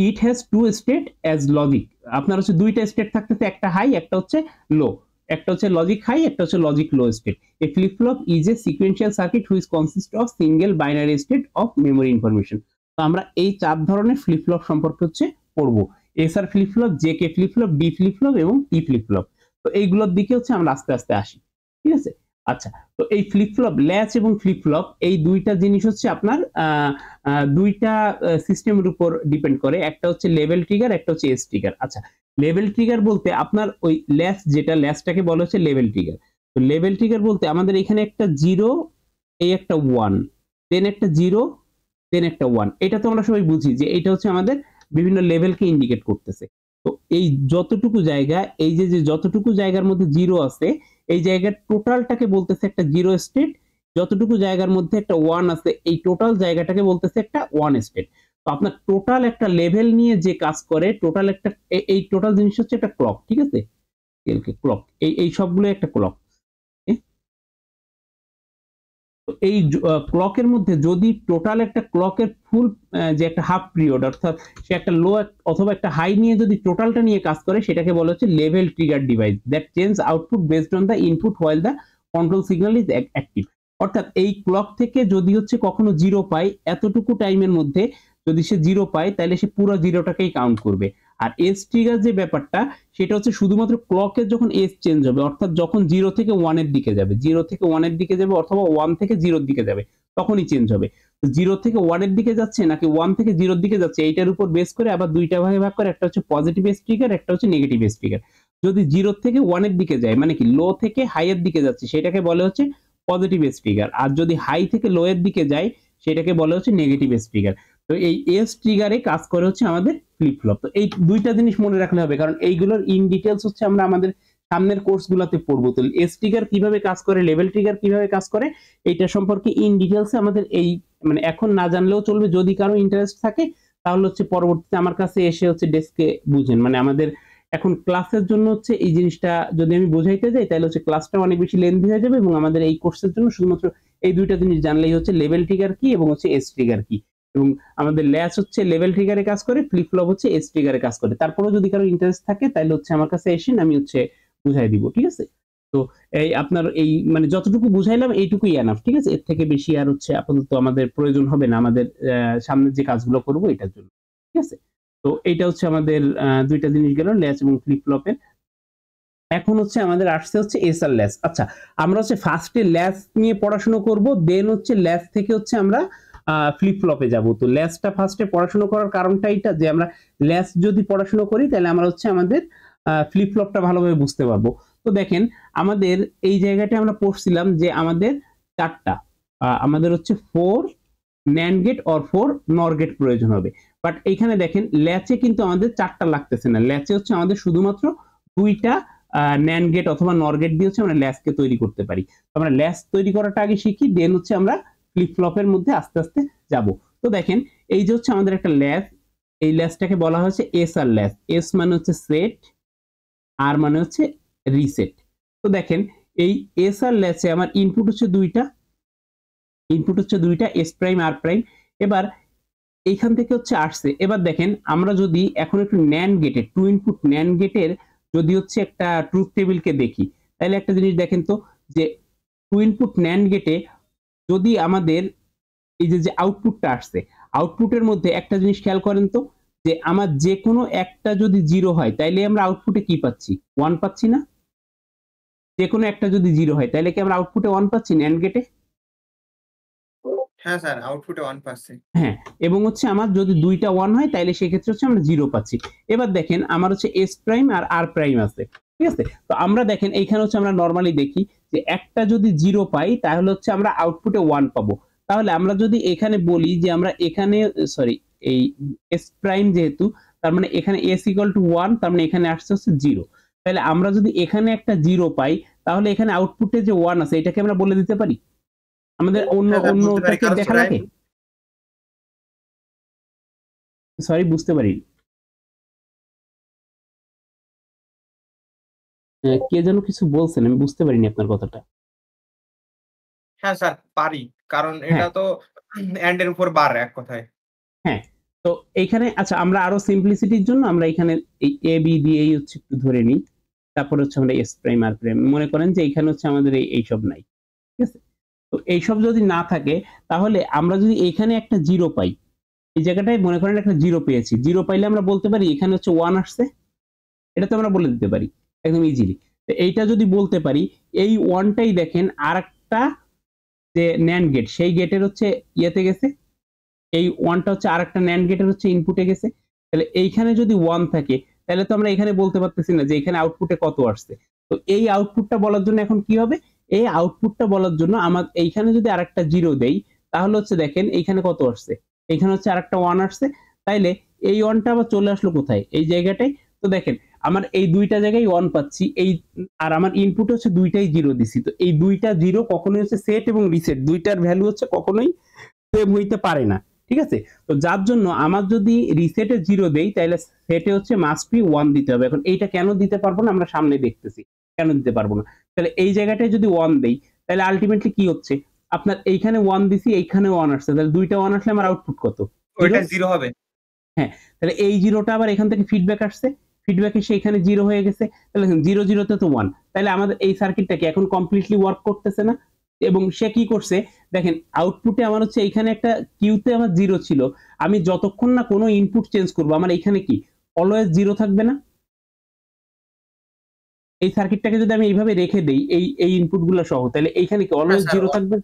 It has 2 state as logic. আপনার হচ্ছে 2টা স্টেট থাকতেছে, একটা হাই একটা হচ্ছে লো। একটা হচ্ছে লজিক হাই, একটা হচ্ছে logic low state. A flip flop is A sequential circuit which consist of single binary state of memory information. তো আমরা এই 4 ধরনের ফ্লিপ ফ্লপ সম্পর্কে হচ্ছে পড়বো। SR flip flop, JK flip flop, D flip flop এবং টি ফ্লিপ ফ্লপ। তো এইগুলোর দিকে হচ্ছে আমরা আস্তে আস্তে আসি। ঠিক আছে? আচ্ছা, তো এই ফ্লিপ ফ্লপ, ল্যাচ এবং ফ্লিপ ফ্লপ এই দুইটা জিনিস হচ্ছে আপনার দুইটা সিস্টেমের উপর ডিপেন্ড করে। একটা হচ্ছে লেভেল ট্রিগার, একটা হচ্ছে এজ ট্রিগার। আচ্ছা, লেভেল ট্রিগার বলতে আপনার ওই ল্যাচ, যেটা ল্যাচটাকে বলা হচ্ছে লেভেল ট্রিগার। তো লেভেল ট্রিগার বলতে আমাদের এখানে একটা 0, এই একটা 1, দেন একটা 0, দেন একটা 1। এটা তো আমরা সবাই বুঝি যে এটা হচ্ছে আমাদের বিভিন্ন লেভেলকে ইন্ডিকেট করতেছে। তো এই যতটুকু জায়গা, এই যে যতটুকু জায়গার মধ্যে 0 আছে, এই জায়গার টোটালটাকে বলতেছে একটা 0 স্টেট। যতটুকু জায়গার মধ্যে একটা 1 আছে, এই টোটাল জায়গাটাকে বলতেছে একটা 1 স্টেট। তো আপনার টোটাল একটা লেভেল নিয়ে যে কাজ করে, টোটাল একটা এই টোটাল জিনিস হচ্ছে একটা ক্লক। ঠিক আছে? ক্লক, এই সবগুলো একটা ক্লক। তো এই ক্লকের মধ্যে যদি টোটাল একটা ক্লকের ফুল যে একটা হাফ পিরিয়ড, অর্থাৎ সে একটা লো অথবা একটা হাই নিয়ে যদি টোটালটা নিয়ে কাজ করে, সেটাকে বলা হচ্ছে level trigger device that change output based on the input while the control signal is active. অর্থাৎ এই ক্লক থেকে যদি হচ্ছে কখনো 0 পায়, এতটুকু টাইমের মধ্যে যদি সে 0 পায়, তাহলে সে পুরো 0টাকেই কাউন্ট করবে। আর এজ ট্রিগার যে ব্যাপারটা, সেটা হচ্ছে শুধুমাত্র ক্লকের যখন এজ চেঞ্জ হবে, অর্থাৎ যখন 0 থেকে 1 এর দিকে যাবে, 0 থেকে 1 এর দিকে যাবে অথবা 1 থেকে 0 এর দিকে যাবে, তখনই চেঞ্জ হবে। তো 0 থেকে 1 এর দিকে যাচ্ছে নাকি 1 থেকে 0 এর দিকে যাচ্ছে, এইটার উপর বেস করে আবার দুইটা ভাগে ভাগ করে, একটা হচ্ছে পজিটিভ এজ ট্রিগার, একটা হচ্ছে নেগেটিভ এজ ট্রিগার। যদি 0 থেকে 1 এর দিকে যায়, মানে কি লো থেকে হাই এর দিকে যাচ্ছে, সেটাকে বলে হচ্ছে পজিটিভ এজ ট্রিগার। আর যদি হাই থেকে লো এর দিকে যায়, সেটাকে বলে হচ্ছে নেগেটিভ এজ ট্রিগার। তো এই এজ ট্রিগারে কাজ করে হচ্ছে আমাদের ফ্লিপ ফ্লপ। তো এই দুইটা জিনিস মনে রাখলে হবে, কারণ এইগুলোর ইন ডিটেলস হচ্ছে আমরা আমাদের সামনের কোর্সগুলোতে পড়বো। তো এজ ট্রিগার কিভাবে কাজ করে, লেভেল ট্রিগার কিভাবে কাজ করে, এইটা সম্পর্কে ইন ডিটেলসে আমাদের এই মানে এখন না জানলেও চলবে, যদি কারো ইন্টারেস্ট থাকে তাহলে হচ্ছে পরবর্তীতে আমার কাছে এসে হচ্ছে ডেস্কে বুঝেন। মানে আমাদের এখন ক্লাসের জন্য হচ্ছে এই জিনিসটা যদি আমি বোঝাইতে যাই, তাহলে হচ্ছে ক্লাসটা অনেক বেশি লেন্থি হয়ে যাবে, এবং আমাদের এই কোর্সের জন্য শুধুমাত্র এই দুইটা জিনিস জানলেই হচ্ছে লেভেল ট্রিগার কি এবং হচ্ছে এজ ট্রিগার কি। এবং আমাদের ল্যাচ হচ্ছে লেভেল ট্রিগারে কাজ করে, ফ্লিপ ফ্লপ হচ্ছে এজ ট্রিগারে কাজ করে। তারপরেও যদি কারো ইন্টারেস্ট থাকে তাহলে হচ্ছে আমার কাছে এসেন, আমি হচ্ছে বুঝাই দিব। ঠিক আছে? তো এই আপনার এই মানে যতটুকু বুঝাইলাম এইটুকুই এনাফ। ঠিক আছে? এর থেকে বেশি আর হচ্ছে আপাতত আমাদের প্রয়োজন হবে না আমাদের সামনের যে কাজগুলো করব এটার জন্য। ঠিক আছে? তো এইটা হচ্ছে আমাদের দুইটা জিনিস গেল, ল্যাচ এবং ফ্লিপ ফ্লপের। এখন হচ্ছে আমাদের আসছে হচ্ছে এসআর ল্যাচ। আচ্ছা, আমরা হচ্ছে ফার্স্টে ল্যাচ নিয়ে পড়াশোনা করব, দেন হচ্ছে ল্যাচ থেকে হচ্ছে আমরা ফ্লিপ ফ্লপে যাব। তো ল্যাচটা ফার্স্টে পড়াশোনা করার কারণটা এটা যে আমরা ল্যাচ যদি পড়াশোনা করি, তাহলে আমরা হচ্ছে আমাদের ফ্লিপ ফ্লপটা ভালোভাবে বুঝতে পারবো। তো দেখেন, আমাদের এই জায়গাটা আমরা পড়ছিলাম যে আমাদের 4টা আমাদের হচ্ছে 4 ন্যান্ড গেট অর 4 নর গেট প্রয়োজন হবে। বাট এইখানে দেখেন ল্যাচে কিন্তু আমাদের 4টা লাগতেছে না, ল্যাচে হচ্ছে আমাদের শুধুমাত্র 2টা ন্যান্ড গেট অথবা নর গেট দিয়ে হচ্ছে আমরা ল্যাচকে তৈরি করতে পারি। তো আমরা ল্যাচ তৈরি করাটা আগে শিখি, দেন হচ্ছে আমরা ফ্লিপ ফ্লপের মধ্যে আস্তে আস্তে যাব। তো দেখেন, এই যে হচ্ছে আমাদের একটা ল্যাচ, এই ল্যাচটাকে বলা হয়েছে এস আর ল্যাচ। এস মানে হচ্ছে সেট, আর মানে হচ্ছে রিসেট। তো দেখেন, এই এস আর ল্যাচে আমার ইনপুট হচ্ছে 2টা, এস প্রাইম আর প্রাইম। এবার এইখান থেকে হচ্ছে আসছে। এবার দেখেন, আমরা যদি এখন একটু ন্যান্ড গেটের, 2 ইনপুট ন্যান্ড গেটের যদি হচ্ছে একটা ট্রুথ টেবিলকে দেখি, তাহলে একটা জিনিস দেখেন তো, যে 2 ইনপুট ন্যান্ড গেটে যদি আমাদের এই যে আউটপুটটা আসছে, আউটপুটের মধ্যে একটা জিনিস খেয়াল করেন তো, যে আমার যে কোনো একটা যদি 0 হয়, তাইলে আমরা আউটপুটে কি পাচ্ছি? 1 পাচ্ছি না? যে কোনো একটা যদি 0 হয়, তাহলে কি আমরা আউটপুটে 1 পাচ্ছি ন্যান্ড গেটে? হ্যাঁ স্যার, আউটপুটে 1 পাচ্ছি। হ্যাঁ, এবং হচ্ছে আমার যদি 2টা 1 হয়, তাহলে সেক্ষেত্রে হচ্ছে আমরা 0 পাচ্ছি। এবার দেখেন, আমার হচ্ছে এস প্রাইম আর আর প্রাইম আছে। ঠিক আছে? তো আমরা দেখেন এইখানে হচ্ছে আমরা নরমালি দেখি যে একটা যদি 0 পাই, তাহলে হচ্ছে আমরা আউটপুটে 1 পাবো। তাহলে আমরা যদি এখানে বলি যে আমরা এখানে সরি, এই এস প্রাইম যেহেতু, তার মানে এখানে এস ইকুয়াল টু 1, তার মানে এখানে আসছে হচ্ছে 0। তাহলে আমরা যদি এখানে একটা 0 পাই, তাহলে এখানে আউটপুটে যে 1 আছে, এটাকে আমরা বলে দিতে পারি? আমাদের হ্যাঁ স্যার, বলতে পারি, অন্যটাকে কারণ দেখা লাগে? সরি, বুঝতে পারি। কে যেন কিছু বলছেন, আমি বুঝতে পারিনি আপনার কথাটা। হ্যাঁ স্যার, পারি। কারণ এটা হ্যাঁ, তো এন্ড এর উপর বার এক কথায়। হ্যাঁ। তো এইখানে আচ্ছা আমরা আরো সিম্পলিসিটির জন্য আমরা এখানে এই এ বি দিয়েই হচ্ছে একটু ধরে নিই। তারপরে হচ্ছে আমরা এস প্রাইম আর প্রাইম মনে করেন যে এখানে হচ্ছে আমাদের এইসব নাই। ঠিক আছে? তো এইসব যদি না থাকে তাহলে আমরা যদি এখানে একটা 0 পাই, এই জায়গাটায় মনে করেন একটা 0 পেয়েছি। 0 পাইলে আমরা বলতে পারি এখানে হচ্ছে 1 আসছে। এটা তো আমরা বলে দিতে পারি একদম ইজিলি। তো এইটা যদি বলতে পারি, এই 1 টাই দেখেন আরেকটা যে NAND গেট সেই গেটের হচ্ছে ইয়েতে গেছে। এই 1 টা হচ্ছে আরেকটা NAND গেটের হচ্ছে ইনপুটে গেছে। তাহলে এইখানে যদি 1 থাকে তাহলে তো আমরা এখানে বলতে পারতেছি না যে এখানে আউটপুটে কত আসছে। তো এই আউটপুটটা বলার জন্য এখন কি হবে? এই আউটপুটটা বলার জন্য এইখানে যদি আরেকটা 0 দেই তাহলে হচ্ছে দেখেন এইখানে কত আসছে? এইখানে হচ্ছে আরেকটা 1 আসছে। তাইলে এই 1 টা আবার চলে আসলো কোথায়? এই জায়গাটায়। তো দেখেন আমার এই ২ টা জায়গায় 1 পাচ্ছি। আর আমার ইনপুটে হচ্ছে ২ টাই 0 দিছি। তো এই ২ টা 0 কখনোই হচ্ছে সেট এবং রিসেট ২ টার ভ্যালু হচ্ছে কখনোই সেম হইতে পারে না। ঠিক আছে? তো যার জন্য আমার যদি রিসেটে 0 দেই তাইলে সেটে হচ্ছে মাস্ট বি 1 দিতে হবে। এখন এইটা কেন দিতে পারবো না আমরা সামনে দেখতেছি। কেন দিতে পারবো না? তাহলে এই জায়গাটায় যদি 1 দেই তাহলে আল্টিমেটলি কি হচ্ছে? আপনার এইখানে 1 দিছি এইখানেও 1 আসছে। তাহলে ২ টা 1 আসলে আমার আউটপুট কত? 0? ওইটা 0 হবে। হ্যাঁ, তাহলে এই 0 টা আবার এখান থেকে ফিডব্যাক আসছে। ফিডব্যাক এসে এখানে 0 হয়ে গেছে। তাহলে দেখুন 0, 0 তে তো 1। তাইলে আমাদের এই সার্কিটটা কি এখন কমপ্লিটলি ওয়ার্ক করতেছে না? এবং সে কি করছে? দেখেন আউটপুটে আমার হচ্ছে এইখানে একটা কিউতে আমার 0 ছিল। আমি যতক্ষণ না কোনো ইনপুট চেঞ্জ করব আমার এইখানে কি অলওয়েজ 0 থাকবে না? এই সার্কিটটাকে যদি আমি এইভাবে রেখে দেই এই ইনপুট গুলা সহ তাহলে এইখানে কি হ্যাঁ অলওয়েজ স্যার, 0 থাকবে?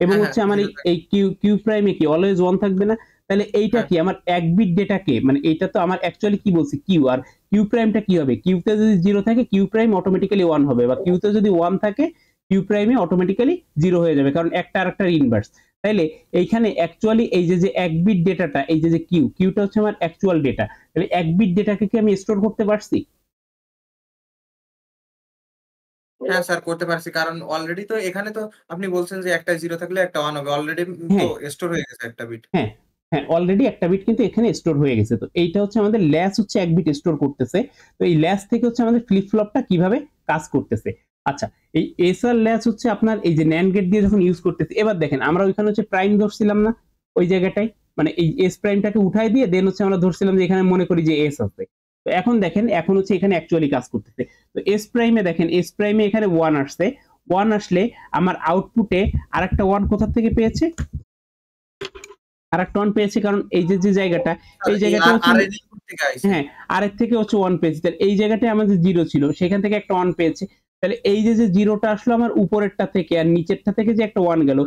এবং হ্যাঁ, হ্যাঁ, হচ্ছে আমার 0 থাকে। এই কিউ প্রাইমে কি অলওয়েজ 1 থাকবে না? তাহলে এইটা হ্যাঁ, কি আমার ১ বিট ডেটাকে মানে এইটা তো আমার অ্যাকচুয়ালি কি বলছি কিউ আর কিউ প্রাইমটা কি হবে? কিউতে যদি 0 থাকে কিউ প্রাইম অটোমেটিক্যালি 1 হবে বা কিউতে যদি 1 থাকে কিউ প্রাইমে অটোমেটিক্যালি 0 হয়ে যাবে। কারণ একটা আরেকটার ইনভার্স। তাইলে এইখানে অ্যাকচুয়ালি এই যে ১ বিট ডেটাটা এই যে কিউটা হচ্ছে আমার অ্যাকচুয়াল ডেটা। তাহলে ১ বিট ডেটাকে কি আমি স্টোর করতে পারছি? হ্যাঁ স্যার, করতে পারছি। কারণ অলরেডি তো এখানে তো আপনি বলছেন যে একটা 0 থাকলে একটা 1 হবে। অলরেডি তো হ্যাঁ। স্টোর হয়ে গেছে একটা বিট। হ্যাঁ, হ্যাঁ অলরেডি একটা বিট কিন্তু এখানে স্টোর হয়ে গেছে। তো এইটা হচ্ছে আমাদের ল্যাচ হচ্ছে ১ বিট স্টোর করতেছে। তো এই ল্যাচ থেকে হচ্ছে আমাদের ফ্লিপ ফ্লপটা কিভাবে কাজ করতেছে। আচ্ছা, এই এসআর ল্যাচ হচ্ছে আপনার এই যে NAND গেট দিয়ে যখন ইউজ করতেছি, এবার দেখেন আমরা ওইখানে হচ্ছে প্রাইম ধরছিলাম না? ওই জায়গাটায় মানে এই এস প্রাইমটাকে উঠায় দিয়ে দেন হচ্ছে আমরা ধরছিলাম যে এখানে মনে করি যে এস আছে। তো এখন দেখেন এখন হচ্ছে এখানে অ্যাকচুয়ালি কাজ করতেছে। তো এস প্রাইমে দেখেন এস প্রাইমে এখানে 1 আসছে। 1 আসলে আমার আউটপুটে আরেকটা 1 কোথা থেকে পেয়েছে? আরেকটা 1 পেয়েছি কারণ এই যে জায়গাটা স্যার এই এই জায়গাটা হচ্ছে আর এর ইনপুট থেকে আইছে। হ্যাঁ, আরেক থেকে হচ্ছে 1 পেয়েছি। তাহলে এই জায়গাটায় আমাদের 0 ছিল। সেখান থেকে একটা 1 পেয়েছি। তাহলে এই যে 0 টা আসলো আমার উপরেরটা থেকে আর নিচেরটা থেকে যে একটা 1 গেল।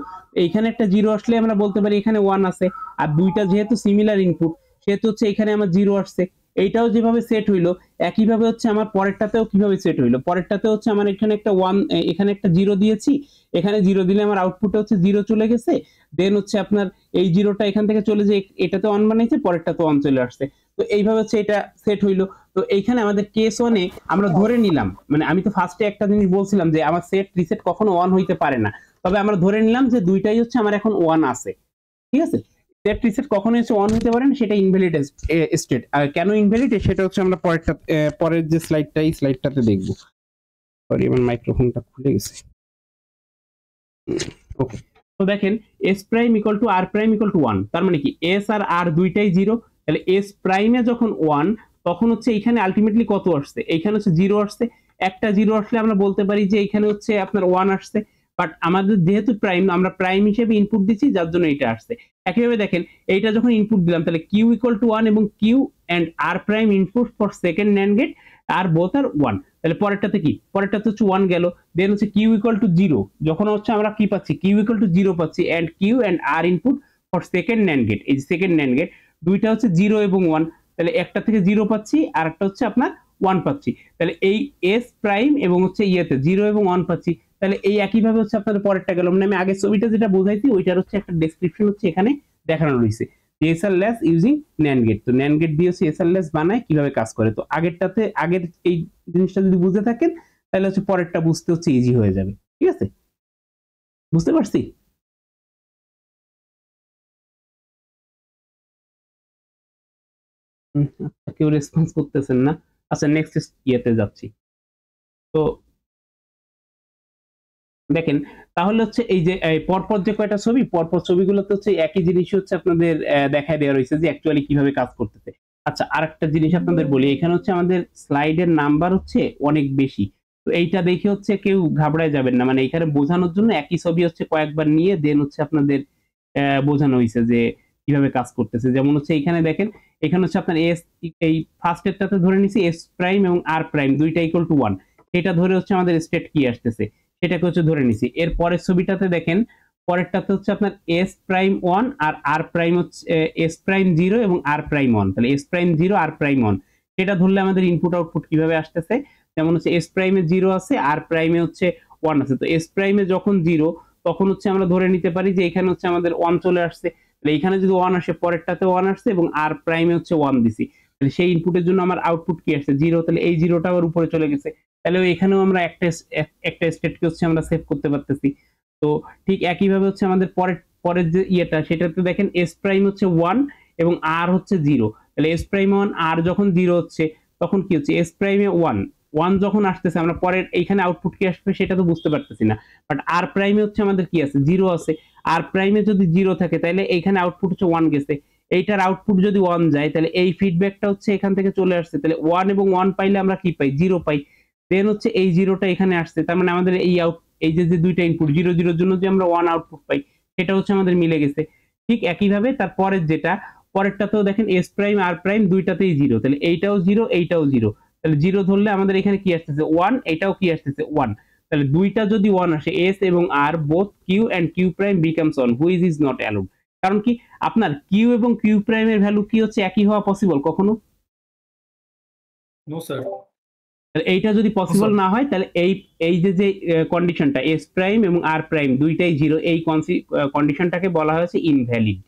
এইখানে একটা 0 আসলে আমরা বলতে পারি এখানে 1 আছে। আর ২ টা যেহেতু সিমিলার ইনপুট সেহেতু হচ্ছে এখানে আমার 0 আসছে। এইটাও যেভাবে সেট হইলো একইভাবে হচ্ছে আমার পরেরটাতেও কিভাবে সেট হইলো। পরেরটাতে হচ্ছে আমার এখানে একটা 1 এখানে একটা 0 দিয়েছি। এখানে 0 দিলে আমার আউটপুটে হচ্ছে 0 চলে গেছে। দেন হচ্ছে আপনার এই 0 টা এখান থেকে চলে যেয়ে এটাতে 1 বানাইছে পরেরটাতে 1 চলে আসছে। তো এইভাবে হচ্ছে এটা সেট হইলো। তো এইখানে আমাদের কেস 1 এ আমরা ধরে নিলাম মানে আমি তো ফার্স্টে একটা জিনিস বলছিলাম যে আমার সেট রিসেট কখনো 1 হইতে পারে না। তবে আমরা ধরে নিলাম যে ২ টাই হচ্ছে আমার এখন 1 আছে। ঠিক আছে? সেট রিসেট কখনোই হচ্ছে 1 হইতে পারে না সেটা ইনভ্যালিড স্টেট। আর কেন ইনভ্যালিড সেটা হচ্ছে আমরা পরের যে স্লাইডটা এই স্লাইডটাতে দেখব। সরি আমার মাইক্রোফোনটা খুলে গেছে। ওকে। তো দেখেন S prime equal to R prime equal to 1 তার মানে কি এস আর আর দুইটাই 0 তাহলে এস প্রাইমে যখন 1 তখন হচ্ছে এখানে আলটিমেটলি কত আসছে এইখানে হচ্ছে 0 আসছে একটা 0 আসলে আমরা বলতে পারি যে এখানে হচ্ছে আপনার 1 আসছে বাট আমাদের যেহেতু প্রাইম আমরা প্রাইম হিসেবে ইনপুট দিচ্ছি যার জন্য এটা আসছে একইভাবে দেখেন এইটা যখন ইনপুট দিলাম তাহলে কিউ ইকুয়াল টু 1 এবং Q and R prime input for second NAND gate আর বোথ আর 1 তাহলে পরেরটাতে কি পরেরটাতে হচ্ছে 1 গেল দেন হচ্ছে কিউ ইকুয়াল টু 0 যখন হচ্ছে আমরা কি পাচ্ছি কিউ ইকুয়াল টু 0 পাচ্ছি and Q and R input for second NAND gate এই সেকেন্ড NAND গেট দুইটা হচ্ছে 0 এবং 1 তাহলে একটা থেকে 0 পাচ্ছি আর একটা হচ্ছে আপনার 1 পাচ্ছি তাহলে এই এস প্রাইম এবং হচ্ছে ইয়েতে 0 এবং 1 পাচ্ছি তাহলে এই একইভাবে হচ্ছে আপনাদের পরেরটা গেল মানে আমি আগের ছবিটা যেটা বোঝাইছি ওইটার হচ্ছে একটা ডেসক্রিপশন হচ্ছে এখানে দেখানো রয়েছে এসএলএস ইউজিং NAND গেট তো NAND গেট দিয়ে হচ্ছে এসএলএস বানায় কিভাবে কাজ করে তো আগের এই জিনিসটা যদি বুঝে থাকেন তাহলে হচ্ছে পরেরটা বুঝতে হচ্ছে ইজি হয়ে যাবে ঠিক আছে বুঝতে পারছি আচ্ছা, কেউ রেসপন্স করতেছেন না আচ্ছা নেক্সট ইয়েতে যাচ্ছি তো দেখেন তাহলে হচ্ছে এই যে পরপর যে কয়টা ছবি, পরপর ছবিগুলোতে হচ্ছে একই জিনিস হচ্ছে আপনাদের দেখায় দেওয়া রয়েছে যে অ্যাকচুয়ালি কিভাবে কাজ করতেছে। আচ্ছা, আরেকটা জিনিস আপনাদের বলি, এখানে হচ্ছে আমাদের স্লাইডের নাম্বার হচ্ছে অনেক বেশি। তো এইটা দেখে হচ্ছে কেউ ঘাবড়ায় যাবেন না, মানে এখানে বোঝানোর জন্য একই ছবি হচ্ছে কয়েকবার নিয়ে দেন হচ্ছে আপনাদের বোঝানো হয়েছে যে কিভাবে কাজ করতেছে। যেমন হচ্ছে এখানে দেখেন, এখানে হচ্ছে আপনার এস, এই ফার্স্ট এরটাতে ধরে নিছি এস প্রাইম এবং আর প্রাইম দুইটা ইকুয়াল টু 1, এটা ধরে হচ্ছে আমাদের স্টেট কি আসতেছে সেটাকে হচ্ছে ধরে নিছি। এর পরের ছবিটাতে দেখেন, পরেরটাতে হচ্ছে আপনার এস প্রাইম 1 আর আর প্রাইম হচ্ছে এস প্রাইম 0 এবং আর প্রাইম 1, তাহলে এস প্রাইম 0 আর প্রাইম 1 সেটা ধরলে আমাদের ইনপুট আউটপুট কিভাবে আসতেছে। যেমন হচ্ছে এস প্রাইমে 0 আছে, আর প্রাইমে হচ্ছে 1 আছে। তো এস প্রাইমে যখন 0 তখন হচ্ছে আমরা ধরে নিতে পারি যে এখানে হচ্ছে আমাদের 1 চলে আসছে। তাহলে এখানে যদি 1 আসে, পরেরটাতে 1 আসছে এবং আর প্রাইমে হচ্ছে 1 দিছি, তাহলে সেই ইনপুটের জন্য আমার আউটপুট কি আসছে 0, তাহলে এই 0টা আবার উপরে চলে গেছে। তাহলে এখানেও আমরা একটা স্টেটকে হচ্ছে আমরা সেভ করতে পারতেছি। তো ঠিক একইভাবে হচ্ছে আমাদের পরের যে ইয়েটা সেটাতে দেখেন এস প্রাইম হচ্ছে 1 এবং আর হচ্ছে 0, তাহলে এস প্রাইম 1 আর যখন 0 হচ্ছে তখন কি হচ্ছে এস প্রাইমে 1 যখন আসতেছে আমরা পরের এইখানে আউটপুট কি আসবে সেটা তো বুঝতে পারতেছি না। বাট আর প্রাইমে হচ্ছে আমাদের কি আছে 0 আছে, আর প্রাইমে যদি 0 থাকে তাহলে এইখানে আউটপুট হচ্ছে 1 গেছে, এইটার আউটপুট যদি 1 যায় তাহলে এই ফিডব্যাকটা হচ্ছে এখান থেকে চলে আসছে, তাহলে 1 এবং 1 পাইলে আমরা কি পাই 0 পাই। দেন হচ্ছে এই 0টা এখানে আসছে, তার মানে আমাদের এই যে দুইটা ইনপুট 0 0 এর জন্য যে আমরা 1 আউটপুট পাই সেটা হচ্ছে আমাদের মিলে গেছে। ঠিক একইভাবে তারপরের যেটা পরেরটাতেও দেখেন এস প্রাইম আর প্রাইম দুইটাতেই 0, তাহলে এইটাও 0 এইটাও 0, তাহলে 0 ধরলে আমাদের এখানে কি আসতেছে 1, এটাও কি আসতেছে 1, তাহলে দুইটা যদি 1 আসে এস এবং R both Q and Q prime becomes 1 which is not allowed. কারণ কি আপনার কিউ এবং কিউ প্রাইমের ভ্যালু কি হচ্ছে একই হওয়া পসিবল কখনো? No sir. এইটা যদি পসিবল না হয় তাহলে এই যে কন্ডিশনটা এস প্রাইম এবং আর প্রাইম দুইটাই 0, এই কন্ডিশনটাকে বলা হয়েছে ইনভ্যালিড।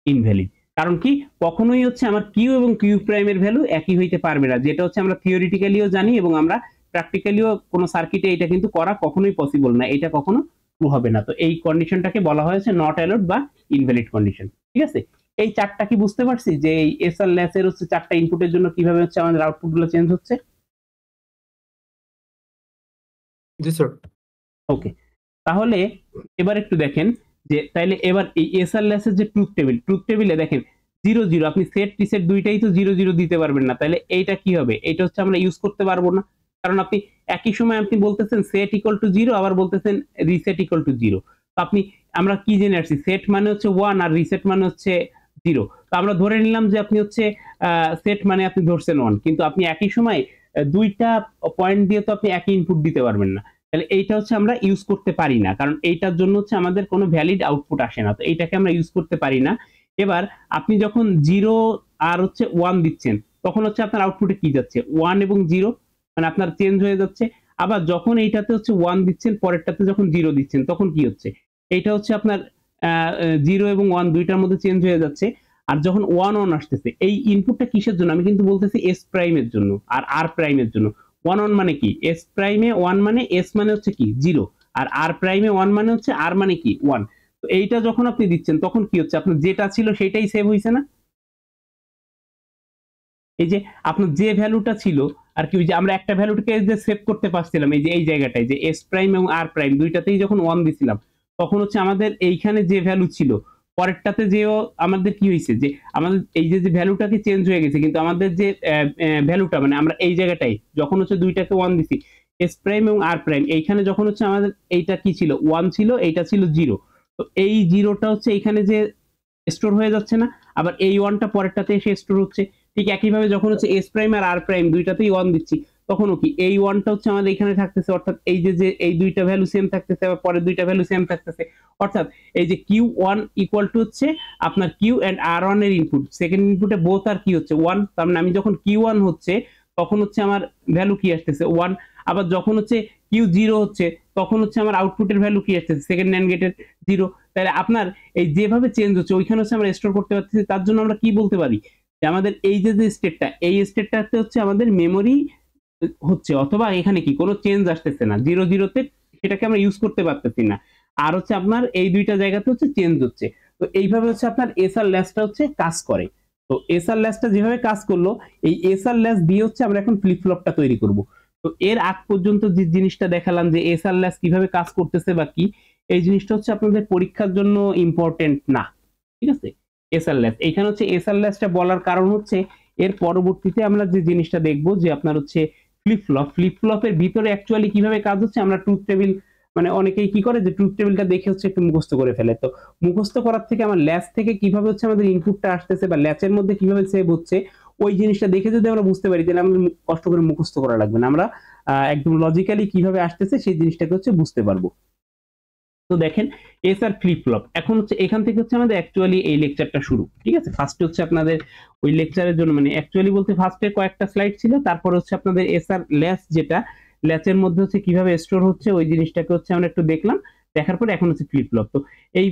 ইনভ্যালিড কারণ কি কখনোই হচ্ছে আমার কিউ এবং কিউ প্রাইমের ভ্যালু একই হইতে পারবে না, যেটা হচ্ছে আমরা থিওরিটিক্যালিও জানি এবং আমরা প্র্যাকটিক্যালিও কোনো সার্কিটে এটা কিন্তু করা কখনোই পসিবল না, এটা কখনো ট্রু হবে না। তো এই কন্ডিশনটাকে বলা হয়েছে নট অ্যালাউড বা ইনভ্যালিড কন্ডিশন। ঠিক আছে, এই চারটা কি বুঝতে পারছি যে এই এসআর ল্যাসের হচ্ছে চারটা ইনপুটের জন্য কিভাবে হচ্ছে আমাদের আউটপুট গুলো চেঞ্জ হচ্ছে। জি স্যার। ওকে, তাহলে এবার একটু দেখেন যে তাইলে এবার এই এসআর ল্যাসের যে ট্রুথ টেবিলে দেখেন 0 0 আপনি সেট রিসেট দুইটাই তো 0 0 দিতে পারবেন না, তাহলে এইটা কি হবে, এটা হচ্ছে আমরা ইউজ করতে পারবো না। কারণ আপনি একই সময় আপনি বলতেছেন সেট ইকুয়াল টু 0 আবার বলতেছেন রিসেট ইকুয়াল টু 0। তো আপনি আমরা কি জেনে আসছি সেট মানে হচ্ছে 1 আর রিসেট মানে হচ্ছে 0। তো আমরা ধরে নিলাম যে আপনি হচ্ছে সেট মানে আপনি ধরছেন 1, কিন্তু আপনি একই সময় দুইটা পয়েন্ট দিয়ে তো আপনি একই ইনপুট দিতে পারবেন না, তাহলে এইটা হচ্ছে আমরা ইউজ করতে পারি না, কারণ এইটার জন্য হচ্ছে আমাদের কোনো ভ্যালিড আউটপুট আসে না, তো এইটাকে আমরা ইউজ করতে পারি না। এবার আপনি যখন 0 আর হচ্ছে 1 দিচ্ছেন তখন হচ্ছে আপনার আউটপুটে কি যাচ্ছে 1 এবং 0, মানে আপনার চেঞ্জ হয়ে যাচ্ছে। আবার যখন এইটাতে হচ্ছে 1 দিচ্ছেন পরেরটাতে যখন 0 দিচ্ছেন তখন কি হচ্ছে এইটা হচ্ছে আপনার 0 এবং 1 দুইটার মধ্যে চেঞ্জ হয়ে যাচ্ছে। আর যখন 1 1 আসতেছে এই ইনপুটটা কিসের জন্য, আমি কিন্তু বলতেছি এস প্রাইমের জন্য আর আর প্রাইমের জন্য। 1 1 মানে কি এস প্রাইমে 1 মানে এস মানে হচ্ছে কি 0, আর আর প্রাইমে 1 মানে হচ্ছে আর মানে কি 1। তো এইটা যখন আপনি দিচ্ছেন তখন কি হচ্ছে আপনার যেটা ছিল সেটাই সেভ হইছে না। এই যে আপনার যে ভ্যালুটা ছিল আর কি, ওই যে আমরা একটা ভ্যালুটাকে যে সেভ করতে পারছিলাম এই যে এই জায়গাটায় যে এস প্রাইম এবং আর প্রাইম দুইটাতেই যখন 1 দিছিলাম তখন হচ্ছে আমাদের এইখানে যে ভ্যালু ছিল পরেরটাতে যেও আমাদের কি হয়েছে যে আমাদের এই যে ভ্যালুটাকে চেঞ্জ হয়ে গেছে, কিন্তু আমাদের যে ভ্যালুটা মানে আমরা এই জায়গাটায় যখন হচ্ছে দুইটাকে 1 দিছি এস প্রাইম এবং আর প্রাইম, এইখানে যখন হচ্ছে আমাদের এইটা কি ছিল 1 ছিল, এইটা ছিল 0। তো এই 0টা হচ্ছে এইখানে যে স্টোর হয়ে যাচ্ছে না, আবার এই 1টা পরেরটাতে এসে স্টোর হচ্ছে। ঠিক একইভাবে যখন হচ্ছে এস প্রাইম আর আর প্রাইম দুইটাতেই 1 দিচ্ছি তখনও কি এই 1টা হচ্ছে আমাদের এখানে থাকতেছে, অর্থাৎ এই যে এই দুইটা ভ্যালু সেম থাকতেছে আবার পরের দুইটা ভ্যালু সেম থাকতেছে, অর্থাৎ এই যে Q1 ইকুয়াল টু হচ্ছে আপনার Q এন্ড R1 এর ইনপুট, সেকেন্ড ইনপুটে বোথ আর কি হচ্ছে 1, তার মানে আমি যখন Q1 হচ্ছে তখন হচ্ছে আমার ভ্যালু কি আসতেছে 1, আবার যখন হচ্ছে Q0 হচ্ছে তখন হচ্ছে আমার আউটপুটের ভ্যালু কি আসতেছে সেকেন্ড NAND গেটের 0। তাহলে আপনার এই যেভাবে চেঞ্জ হচ্ছে ওইখানে হচ্ছে আমরা স্টোর করতে পারতেছি, তার জন্য আমরা কি বলতে পারি যে আমাদের এই যে স্টেটটা এই স্টেটটাতে হচ্ছে আমাদের মেমোরি হচ্ছে, অথবা এখানে কি কোনো চেঞ্জ আসতেছে না 0 0 তে, সেটাকে আমরা ইউজ করতে পারতেছি না। আর হচ্ছে আপনার এই দুইটা জায়গাতে হচ্ছে চেঞ্জ হচ্ছে। তো এইভাবে হচ্ছে আপনার এসআর ল্যাচটা হচ্ছে কাজ করে। তো এসআর ল্যাচটা যেভাবে কাজ করলো, এই এসআর ল্যাচ দিয়ে হচ্ছে আমরা এখন ফ্লিপ ফ্লপটা তৈরি করব। তো এর আগ পর্যন্ত যে জিনিসটা দেখালাম যে এসআর ল্যাচ কিভাবে কাজ করতেছে বা কি, এই জিনিসটা হচ্ছে আপনাদের পরীক্ষার জন্য ইম্পর্টেন্ট না, ঠিক আছে। এসআর ল্যাচ এইখানে হচ্ছে এসআর ল্যাচটা বলার কারণ হচ্ছে এর পরবর্তীতে আমরা যে জিনিসটা দেখবো যে আপনার হচ্ছে ফ্লিপ ফ্লপ, ফ্লিপ ফ্লপের ভিতরে অ্যাকচুয়ালি কিভাবে কাজ হচ্ছে আমরা ট্রুথ টেবিল, মানে অনেকেই কি করে যে ট্রুথ টেবিলটা দেখে হচ্ছে একটু মুখস্থ করে ফেলে। তো মুখস্থ করার থেকে আমার ল্যাচ থেকে কিভাবে হচ্ছে আমাদের ইনপুটটা আসতেছে বা ল্যাচের মধ্যে কিভাবে সেভ হচ্ছে ওই জিনিসটা দেখে যদি আমরা বুঝতে পারি তাহলে আমাদের কষ্ট করে মুখস্থ করা লাগবে না, আমরা একদম লজিক্যালি কিভাবে আসতেছে সেই জিনিসটাকে হচ্ছে বুঝতে পারবো। তো দেখেন এসআর ফ্লিপ ফ্লপ এখন হচ্ছে এখান থেকে হচ্ছে আমাদের অ্যাকচুয়ালি এই লেকচারটা শুরু, ঠিক আছে। ফার্স্টে হচ্ছে আপনাদের ওই লেকচারের জন্য মানে অ্যাকচুয়ালি বলতে ফার্স্টে কয়েকটা স্লাইড ছিল, তারপর হচ্ছে আপনাদের এসআর ল্যাচ যেটা ল্যাচের মধ্যে হচ্ছে কিভাবে স্টোর হচ্ছে ওই জিনিসটাকে হচ্ছে আমরা একটু দেখলাম, দেখার পরে এখন হচ্ছে ফ্লিপ ফ্লপ। তো এই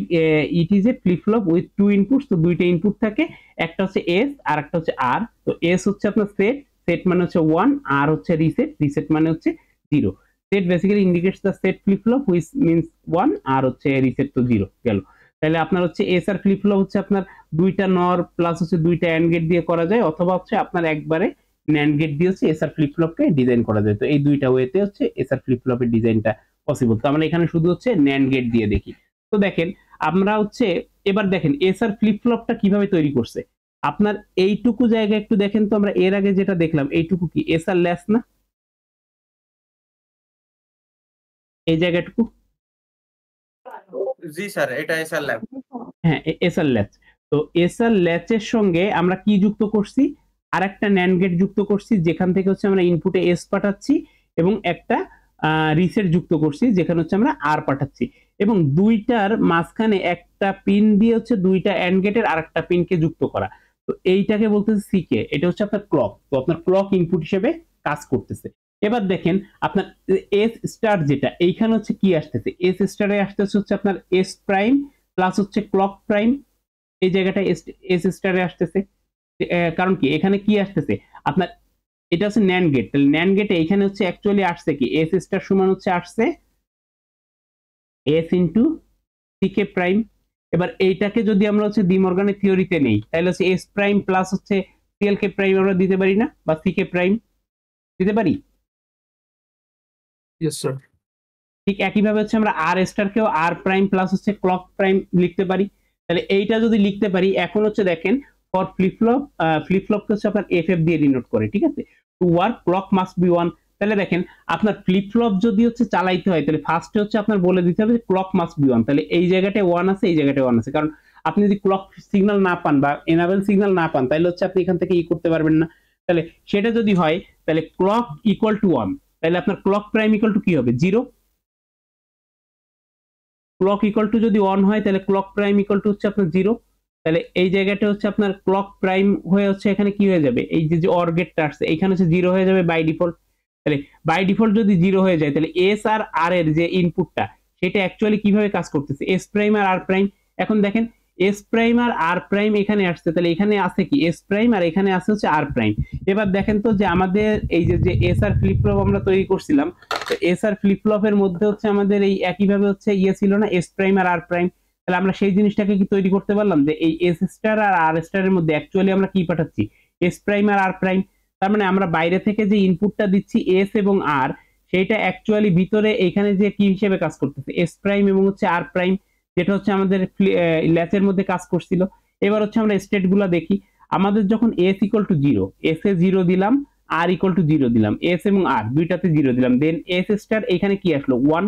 it is a flip flop with two inputs, তো দুইটা ইনপুট থাকে, একটা হচ্ছে এস আর একটা হচ্ছে আর। তো এস হচ্ছে আপনার সেট, সেট মানে হচ্ছে 1, আর হচ্ছে রিসেট, রিসেট মানে হচ্ছে 0। Set basically indicates the set flip flop which means 1, আর হচ্ছে রিসেট তো 0 গেল। তাহলে আপনার হচ্ছে এস আর ফ্লিপ ফ্লপ হচ্ছে আপনার দুইটা নর প্লাস হচ্ছে দুইটা অ্যান্ড গেট দিয়ে করা যায়, অথবা হচ্ছে আপনার একবারে ন্যান্ড গেট দিয়ে হচ্ছে এস আর ফ্লিপ ফ্লপকে ডিজাইন করা যায়। তো এই দুইটা ওয়েতে হচ্ছে এস আর ফ্লিপ ফ্লপের ডিজাইনটা পসিবল। তো আমরা এখানে শুধু হচ্ছে ন্যান্ড গেট দিয়ে দেখি। তো দেখেন আমরা হচ্ছে এবার দেখেন এস আর ফ্লিপ ফ্লপটা কিভাবে তৈরি করছে। আপনার এইটুকু জায়গা একটু দেখেন তো, আমরা এর আগে যেটা দেখলাম এইটুকু কি এস আর ল্যাচ না, এই জায়গাটুকু? জি স্যার, এটা এসআর ল্যাব। হ্যাঁ, এসআর ল্যাচ। তো এসআর ল্যাচের সঙ্গে আমরা কি যুক্ত করছি, আর একটা ন্যান্ড গেট যুক্ত করছি যেখান থেকে হচ্ছে আমরা ইনপুটে এস পাঠাচ্ছি, এবং একটা রিসেট যুক্ত করছি যেখানে হচ্ছে আমরা আর পাঠাচ্ছি, এবং দুইটার মাঝখানে একটা পিন দিয়ে হচ্ছে দুইটা অ্যান্ড গেটের আর একটা পিনকে যুক্ত করা। তো এইটাকে বলতেছে সিকে, এটা হচ্ছে আপনার ক্লক। তো আপনার ক্লক ইনপুট হিসেবে কাজ করতেছে। এবার দেখেন আপনার এস স্টার যেটা এইখানে হচ্ছে কি আসতেছে, এস স্টারে আসতেছে হচ্ছে আপনার এস প্রাইম প্লাস হচ্ছে ক্লক প্রাইম, এই জায়গাটায় এস স্টারে আসতেছে। কারণ কি এখানে কি আসতেছে আপনার, এটা হচ্ছে ন্যান্ড গেট, তাহলে ন্যান্ড গেটে এখানে হচ্ছে অ্যাকচুয়ালি আসছে কি এস স্টার সমান হচ্ছে আসছে এস ইনটু সিকে প্রাইম। এবার এইটাকে যদি আমরা হচ্ছে ডি মর্গানের থিওরিতে নেই তাহলে হচ্ছে এস প্রাইম প্লাস হচ্ছে সিএল কে প্রাইম আমরা দিতে পারি না, বা সিকে প্রাইম দিতে পারি। Yes sir. ঠিক একইভাবে হচ্ছে আমরা আর স্টারকেও আর প্রাইম প্লাস হচ্ছে ক্লক প্রাইম লিখতে পারি। তাহলে এইটা যদি লিখতে পারি, এখন হচ্ছে দেখেন ফর ফ্লিপ ফ্লপ, ফ্লিপ ফ্লপকে হচ্ছে আপনার এফ এফ দিয়ে ডিনোট করে, ঠিক আছে। To work clock must be 1। তাহলে দেখেন আপনার ফ্লিপ ফ্লপ যদি হচ্ছে চালাইতে হয় তাহলে ফার্স্টে হচ্ছে আপনার বলে দিতে হবে ক্লক মাস্ট বি 1। তাহলে এই জায়গাটায় 1 আছে, এই জায়গাটায় 1 আছে, কারণ আপনি যদি ক্লক সিগন্যাল না পান বা এনাবেল সিগন্যাল না পান তাহলে হচ্ছে আপনি এখান থেকে করতে পারবেন না। তাহলে সেটা যদি হয় তাহলে ক্লক ইকুয়াল টু 1, তাহলে আপনার ক্লক প্রাইম ইকুয়াল টু কি হবে 0। ক্লক ইকুয়াল টু যদি 1 হয় তাহলে ক্লক প্রাইম ইকুয়াল টু হচ্ছে আপনার 0। তাহলে এই জায়গাটা হচ্ছে আপনার ক্লক প্রাইম হয়ে হচ্ছে এখানে কি হয়ে যাবে, এই যে অর গেটটা আসছে এখানে হচ্ছে 0 হয়ে যাবে বাই ডিফল্ট। তাহলে বাই ডিফল্ট যদি 0 হয়ে যায় তাহলে এস আর আর এর যে ইনপুটটা সেটা অ্যাকচুয়ালি কিভাবে কাজ করতেছে, এস প্রাইম আর আর প্রাইম। এখন দেখেন এস প্রাইম আর আর প্রাইম এখানে আসছে, তাহলে এখানে আছে কি এস প্রাইম আর এখানে আছে হচ্ছে আর প্রাইম। এবার দেখেন তো যে আমাদের এই যে এস আর ফ্লিপ ফ্লপ আমরা তৈরি করছিলাম, তো এস আর ফ্লিপ ফ্লপের মধ্যে হচ্ছে আমাদের এই একইভাবে হচ্ছে ছিল না এস প্রাইম আর আর প্রাইম। তাহলে আমরা সেই জিনিসটাকে কি তৈরি করতে পারলাম যে এই এস স্টার আর আর স্টারের মধ্যে অ্যাকচুয়ালি আমরা কি পাঠাচ্ছি এস প্রাইম আর আর প্রাইম। তার মানে আমরা বাইরে থেকে যে ইনপুটটা দিচ্ছি এস এবং আর, সেইটা অ্যাকচুয়ালি ভিতরে এখানে যে কি হিসেবে কাজ করতেছে এস প্রাইম এবং হচ্ছে আর প্রাইম, যেটা হচ্ছে আমাদের ল্যাচের মধ্যে কাজ করছিল। এবার হচ্ছে আমরা স্টেট গুলা দেখি। আমাদের যখন S equal to 0, S A 0 দিলাম, আর ইকুয়াল টু 0 দিলাম, এস এবং আর দুইটাতে 0 দিলাম, দেন এস স্টার এখানে কি আসলো 1,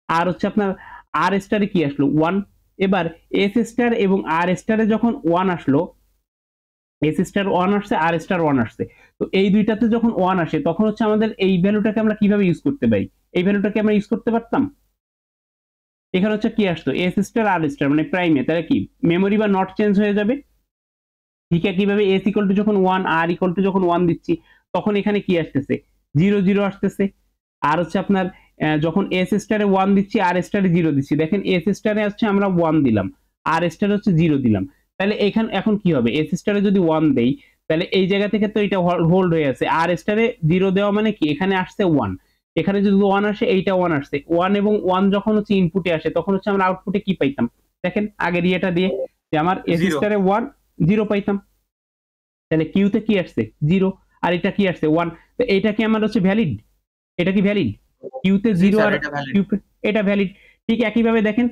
আর হচ্ছে আপনার আর স্টারে কি আসলো 1। এবার এস স্টার এবং আর স্টারে যখন 1 আসলো, এস স্টার 1 আসছে আর স্টার 1 আসছে, তো এই দুইটাতে যখন 1 আসে তখন হচ্ছে আমাদের এই ভ্যালুটাকে আমরা কিভাবে ইউজ করতে পারি, এই ভ্যালুটাকে আমরা ইউজ করতে পারতাম। এখানে হচ্ছে কি আসতো এস স্টার আর স্টার মানে প্রাইমে, তাহলে কি মেমোরি বা নট চেঞ্জ হয়ে যাবে। ঠিক কিভাবে এস ইকুয়াল টু যখন 1 আর ইকুয়াল টু যখন 1 দিচ্ছি তখন এখানে কি আসতেছে 0 0 আসতেছে। আর হচ্ছে আপনার যখন এস স্টারে 1 দিচ্ছি আর স্টারে 0 দিচ্ছি, দেখেন এস স্টারে হচ্ছে আমরা 1 দিলাম আর স্টারে হচ্ছে 0 দিলাম, তাহলে এখানে এখন কি হবে এস স্টারে যদি 1 দেই তাহলে এই জায়গা থেকে তো এটা হোল্ড হয়ে আছে, আর স্টারে 0 দেওয়া মানে কি এখানে আসছে 1, এখানে যদি 1 আসে এইটা 1 আসছে, 1 এবং 1 যখন হচ্ছে ইনপুটে আসে তখন হচ্ছে আমরা আউটপুটে কি পাইতাম, দেখেন আগের ইয়েটা দিয়ে যে আমার এস স্টারে 1 0 পাইতাম, তাহলে কিউতে কি আসছে 0, আর এটা কি আসছে 1। তো এটা কি আমার হচ্ছে ভ্যালিড? এটা কি ভ্যালিড? কিউতে জি 0 স্যার, আর এটা ভ্যালিড। কিউ এটা ভ্যালিড। ঠিক একইভাবে দেখেন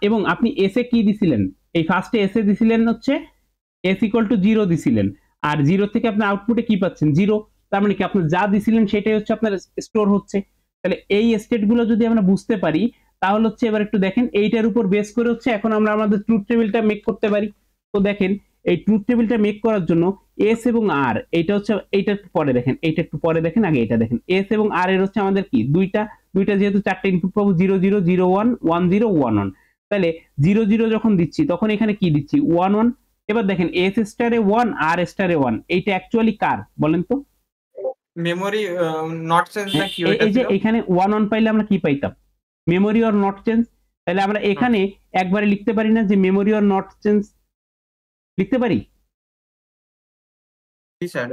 এবং আপনি এস এ কি দিছিলেন? এই ফার্স্টে এস এ দিছিলেন হচ্ছে s ইকুয়াল টু 0 দিছিলেন, আর 0 থেকে আপনি আউটপুটে কি পাচ্ছেন 0। তার মানে কি আপনি যা দিছিলেন সেটাই হচ্ছে আপনার স্টোর হচ্ছে। তাহলে এই স্টেট গুলো যদি আমরা বুঝতে পারি, তাহলে হচ্ছে এবার একটু দেখেন এইটার উপর বেস করে হচ্ছে এখন আমরা আমাদের ট্রুথ টেবিলটা মেক করতে পারি। তো দেখেন এই ট্রুথ টেবিলটা মেক করার জন্য এস এবং আর, এটা হচ্ছে এইটা একটু পরে দেখেন, এইটা একটু পরে দেখেন, আগে এটা দেখেন। এস এবং আর এর হচ্ছে আমাদের কি দুইটা দুইটা যেহেতু চারটা ইনপুট পাবো 0 0 0 1 1 0 1 1। তাহলে 0 0 যখন দিচ্ছি তখন এখানে কি দিচ্ছি 1 1। এবার দেখেন এস স্টারে 1 আর স্টারে 1, এইটা অ্যাকচুয়ালি কার বলেন তো? মেমোরি নট চেঞ্জ না কি ওইটা এই যে ছিল? এখানে 1 1 পাইলে আমরা কি পাইতাম? Memory or not change. তাহলে আমরা এখানে একবারে লিখতে পারি না যে মেমোরি অর নট চেঞ্জ? লিখতে পারি? জি স্যার,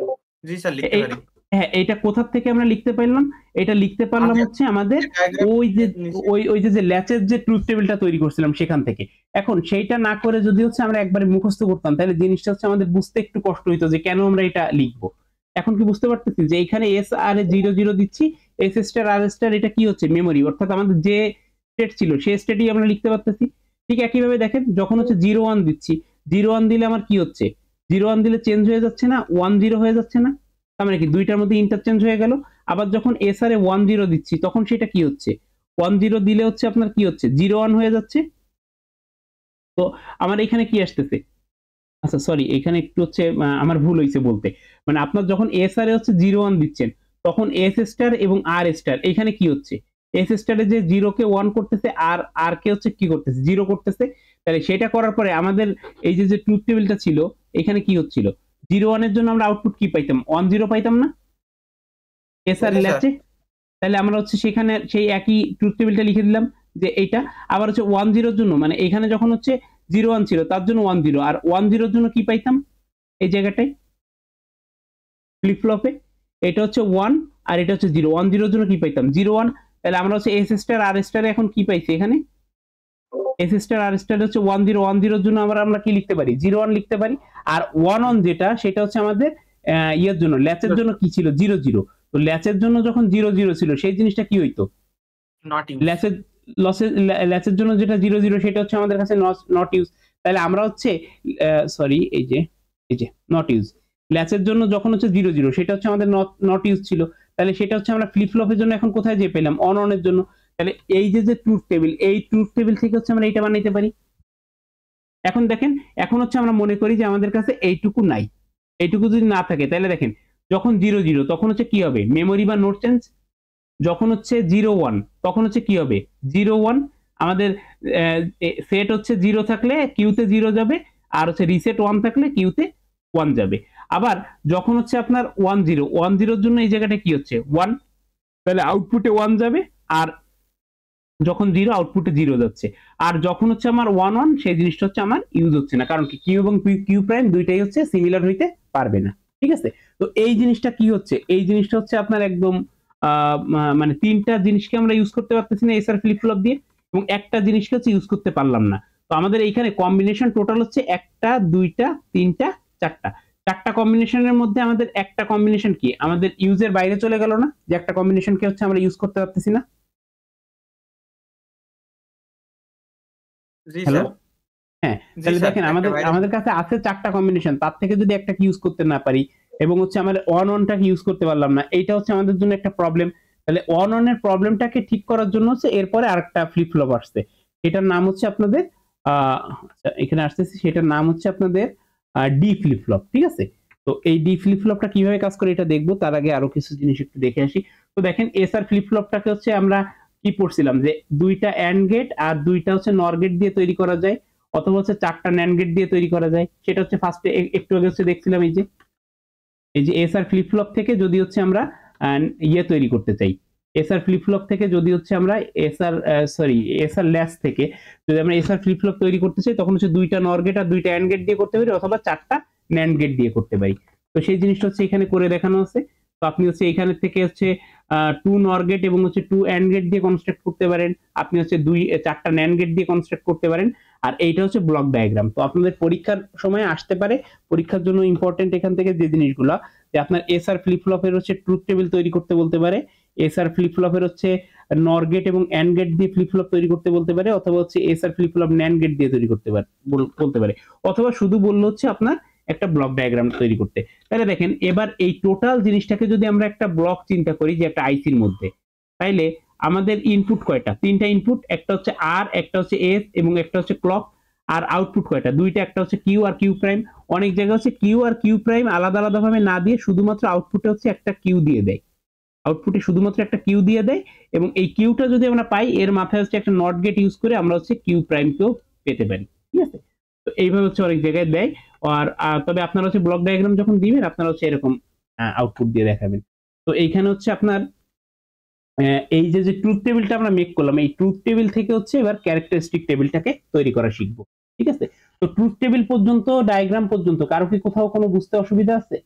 জি স্যার, লিখতে এই পারি। হ্যাঁ, এটা কোথা থেকে আমরা লিখতে পারলাম? এটা লিখতে পারলাম আগে হচ্ছে আমাদের ডায়াগ্রাম ওই যে নিচে। ওই যে ল্যাচের যে ট্রুথ টেবিলটা তৈরি করছিলাম সেখান থেকে। এখন সেইটা না করে যদি হচ্ছে আমরা একবারে মুখস্থ করতাম, তাহলে জিনিসটা হচ্ছে আমাদের বুঝতে একটু কষ্ট হইতো যে কেন আমরা এটা লিখবো। এখন কি বুঝতে পারতেছি যে এখানে এস আর এ 0 0 দিচ্ছি, এস স্টার আর স্টার এটা কি হচ্ছে মেমোরি, অর্থাৎ আমাদের যে স্টেট ছিল সেই স্টেটই আমরা লিখতে পারতেছি। ঠিক একইভাবে দেখেন যখন হচ্ছে 0 1 দিচ্ছি, 0 1 দিলে আমার কি হচ্ছে 0 1 দিলে চেঞ্জ হয়ে যাচ্ছে না, 1 0 হয়ে যাচ্ছে না? তার মানে কি দুইটার মধ্যে ইন্টারচেঞ্জ হয়ে গেল। আবার যখন এসআর এ 1 0 দিচ্ছি তখন সেটা কি হচ্ছে 1 0 দিলে হচ্ছে আপনার কি হচ্ছে 0 1 হয়ে যাচ্ছে। তো আমার এখানে কি আসতেছে, আচ্ছা সরি এখানে একটু হচ্ছে আমার ভুল হয়েছে বলতে, মানে আপনার যখন এসআর এ হচ্ছে 0 1 দিচ্ছেন তখন এস স্টার এবং আর স্টার এখানে কি হচ্ছে এস স্টারে যে 0 কে 1 করতেছে আর আর কে হচ্ছে কি করতেছে 0 করতেছে। তাহলে সেটা করার পরে আমাদের এই যে যে ট্রুথ টেবিলটা ছিল এখানে কি হচ্ছিল 0 1 এর জন্য আমরা আউটপুট কি পাইতাম 1 0 পাইতাম না এসআর জি স্যার। ল্যাচে। তাহলে আমরা হচ্ছে সেখানে সেই একই ট্রুথ টেবিলটা লিখে দিলাম যে এইটা। আবার হচ্ছে 1 0 এর জন্য মানে এখানে যখন হচ্ছে 0 1 ছিল তার জন্য 1 0, আর 1 0 এর জন্য কি পাইতাম এই জায়গাটায় ফ্লিপ ফ্লপে, এটা হচ্ছে 1 আর এটা হচ্ছে 0, 1 0 এর জন্য কি পাইতাম 0 1। তাহলে আমরা হচ্ছে এস স্টার আর স্টারে এখন কি পাইছি এখানে এস স্টার আর স্টার হচ্ছে 1 0 1 0 এর জন্য আমরা কি লিখতে পারি 0 1 লিখতে পারি। আর 1 1 যেটা সেটা হচ্ছে আমাদের ইয়ের জন্য ল্যাচের জন্য কি ছিল 0 0। তো ল্যাচের জন্য যখন 0 0 ছিল সেই জিনিসটা কি হইতো নট ইউজ। ল্যাচের ল্যাচের জন্য যেটা 0 0 সেটা হচ্ছে আমাদের কাছে নট ইউজ। তাহলে আমরা হচ্ছে সরি এই যে নট ইউজ, ল্যাচের জন্য যখন হচ্ছে 0 0 সেটা হচ্ছে আমাদের নট ইউজ ছিল। তাহলে সেটা হচ্ছে আমরা ফ্লিপ ফ্লপের জন্য এখন কোথায় যেয়ে পেলাম অন অন এর জন্য। তাহলে এই যে যে ট্রুথ টেবিল এই ট্রুথ টেবিল থেকে হচ্ছে আমরা এইটা বানাইতে পারি। এখন দেখেন এখন হচ্ছে আমরা মনে করি যে আমাদের কাছে এইটুকু নাই, এইটুকু যদি না থাকে তাহলে দেখেন যখন 0 0 তখন হচ্ছে কি হবে মেমোরি বা নোট চেঞ্জ, যখন হচ্ছে 0 1 তখন হচ্ছে কি হবে 0 1। আমাদের সেট হচ্ছে 0 থাকলে কিউতে 0 যাবে, আর হচ্ছে রিসেট 1 থাকলে কিউতে 1 যাবে। আবার যখন হচ্ছে আপনার 1 0 1 0 এর জন্য এই জায়গাটা কি হচ্ছে 1, তাহলে আউটপুটে 1 যাবে, আর যখন 0 আউটপুটে 0 যাচ্ছে। আর যখন হচ্ছে আমার 1 1 সেই জিনিসটা হচ্ছে আমার ইউজ হচ্ছে না, কারণ কি কিউ এবং কিউ প্রাইম দুইটাই হচ্ছে সিমিলার হইতে পারবে না। ঠিক আছে, তো এই জিনিসটা কি হচ্ছে এই জিনিসটা হচ্ছে আপনার একদম মানে তিনটা জিনিসকে আমরা ইউজ করতে পারতেছি না এসআর ফ্লিপ ফ্লপ দিয়ে, এবং একটা জিনিসকে হচ্ছে ইউজ করতে পারলাম না। তো আমাদের এইখানে কম্বিনেশন টোটাল হচ্ছে একটা দুইটা তিনটা চারটা, চারটা কম্বিনেশনের মধ্যে আমাদের একটা কম্বিনেশন কি আমাদের ইউজের বাইরে চলে গেল না, যে একটা কম্বিনেশনকে হচ্ছে আমরা ইউজ করতে পারতেছি না। জি হ্যালো, স্যার। হ্যাঁ, জি তাহলে স্যার, দেখেন একটা আমাদের বাইরে। আমাদের কাছে আছে চারটা কম্বিনেশন, তার থেকে যদি একটা ইউজ করতে না পারি এবং হচ্ছে আমাদের অন অনটাকে ইউজ করতে পারলাম না, এইটা হচ্ছে আমাদের জন্য একটা প্রবলেম। তাহলে অন অনের প্রবলেমটাকে ঠিক করার জন্য হচ্ছে এরপরে আরেকটা ফ্লিপ ফ্লপ আসছে, এটার নাম হচ্ছে আপনাদের আচ্ছা এখানে আসতেছি, সেটার নাম হচ্ছে আপনাদের ডি ফ্লিপ ফ্লপ। ঠিক আছে, তো এই ডি ফ্লিপ ফ্লপটা কিভাবে কাজ করে এটা দেখবো, তার আগে আরো কিছু জিনিস একটু দেখে আসি। তো দেখেন এসআর ফ্লিপ ফ্লপটাকে হচ্ছে আমরা কি পড়ছিলাম যে দুইটা অ্যান্ড গেট আর দুইটা হচ্ছে নর গেট দিয়ে তৈরি করা যায়, অথবা হচ্ছে চারটা ন্যান্ড গেট দিয়ে তৈরি করা যায়। সেটা হচ্ছে ফার্স্টে একটু আগে হচ্ছে দেখছিলাম এই যে এসআর ফ্লিপ ফ্লপ থেকে যদি হচ্ছে আমরা ইয়ে তৈরি করতে চাই, এসআর ফ্লিপ ফ্লপ থেকে যদি হচ্ছে আমরা এসআর ল্যাচ থেকে যদি আমরা এসআর ফ্লিপ ফ্লপ তৈরি করতে চাই তখন হচ্ছে দুইটা নর গেট আর দুইটা অ্যান্ড গেট দিয়ে করতে পারি, অথবা চারটা ন্যান্ড গেট দিয়ে করতে পারি। তো সেই জিনিসটা হচ্ছে এখানে করে দেখানো আছে। তো আপনি হচ্ছে এখানে থেকে হচ্ছে 2 নর গেট এবং হচ্ছে 2 অ্যান্ড গেট দিয়ে কনস্ট্রাক্ট করতে পারেন, আপনি হচ্ছে 4টা ন্যান্ড গেট দিয়ে কনস্ট্রাক্ট করতে পারেন। আর এইটা হচ্ছে ব্লক ডায়াগ্রাম। তো আপনাদের পরীক্ষার সময় আসতে পারে, পরীক্ষার জন্য ইম্পর্টেন্ট এখান থেকে যে জিনিসগুলো, যে আপনার এসআর ফ্লিপ ফ্লপের হচ্ছে ট্রুথ টেবিল তৈরি করতে বলতে পারে, এসআর ফ্লিপ ফ্লপের হচ্ছে নর গেট এবং অ্যান্ড গেট দিয়ে ফ্লিপ ফ্লপ তৈরি করতে বলতে পারে, অথবা হচ্ছে SR flip flop NAND gate দিয়ে তৈরি করতে পারে বলতে পারে, অথবা শুধু বললো হচ্ছে আপনার একটা ব্লক ডায়াগ্রাম তৈরি করতে। তাহলে দেখেন এবার এই টোটাল জিনিসটাকে যদি আমরা একটা ব্লক চিন্তা করি যে একটা আইসির মধ্যে, তাইলে আমাদের ইনপুট কয়টা? 3টা ইনপুট, একটা হচ্ছে আর, একটা হচ্ছে এস এবং একটা হচ্ছে ক্লক। আর আউটপুট কয়টা? 2টা, একটা হচ্ছে কিউ আর কিউ প্রাইম। অনেক জায়গায় হচ্ছে কিউ আর কিউ প্রাইম আলাদা আলাদা ভাবে না দিয়ে শুধুমাত্র আউটপুটে হচ্ছে একটা কিউ দিয়ে দেয়, আউটপুটে শুধুমাত্র একটা কিউ দিয়ে দেয়, এবং এই কিউটা যদি আমরা পাই এর মাথায় হচ্ছে একটা নট গেট ইউজ করে আমরা হচ্ছে কিউ প্রাইমকেও পেতে পারি, ঠিক আছে? তো এইভাবে হচ্ছে অনেক জায়গায় দেয়। আর তবে আপনারা হচ্ছে ব্লক ডায়াগ্রাম যখন দিবেন আপনারা হচ্ছে এরকম আউটপুট দিয়ে দেখাবেন। তো এইখানে হচ্ছে আপনার এই যে ট্রুথ টেবিলটা আমরা মেক করলাম, এই ট্রুথ টেবিল থেকে হচ্ছে এবার ক্যারেক্টারিস্টিক টেবিলটাকে তৈরি করা শিখবো, ঠিক আছে? তো ট্রুথ টেবিল পর্যন্ত, ডায়াগ্রাম পর্যন্ত কারো কি কোথাও কোনো বুঝতে অসুবিধা আছে?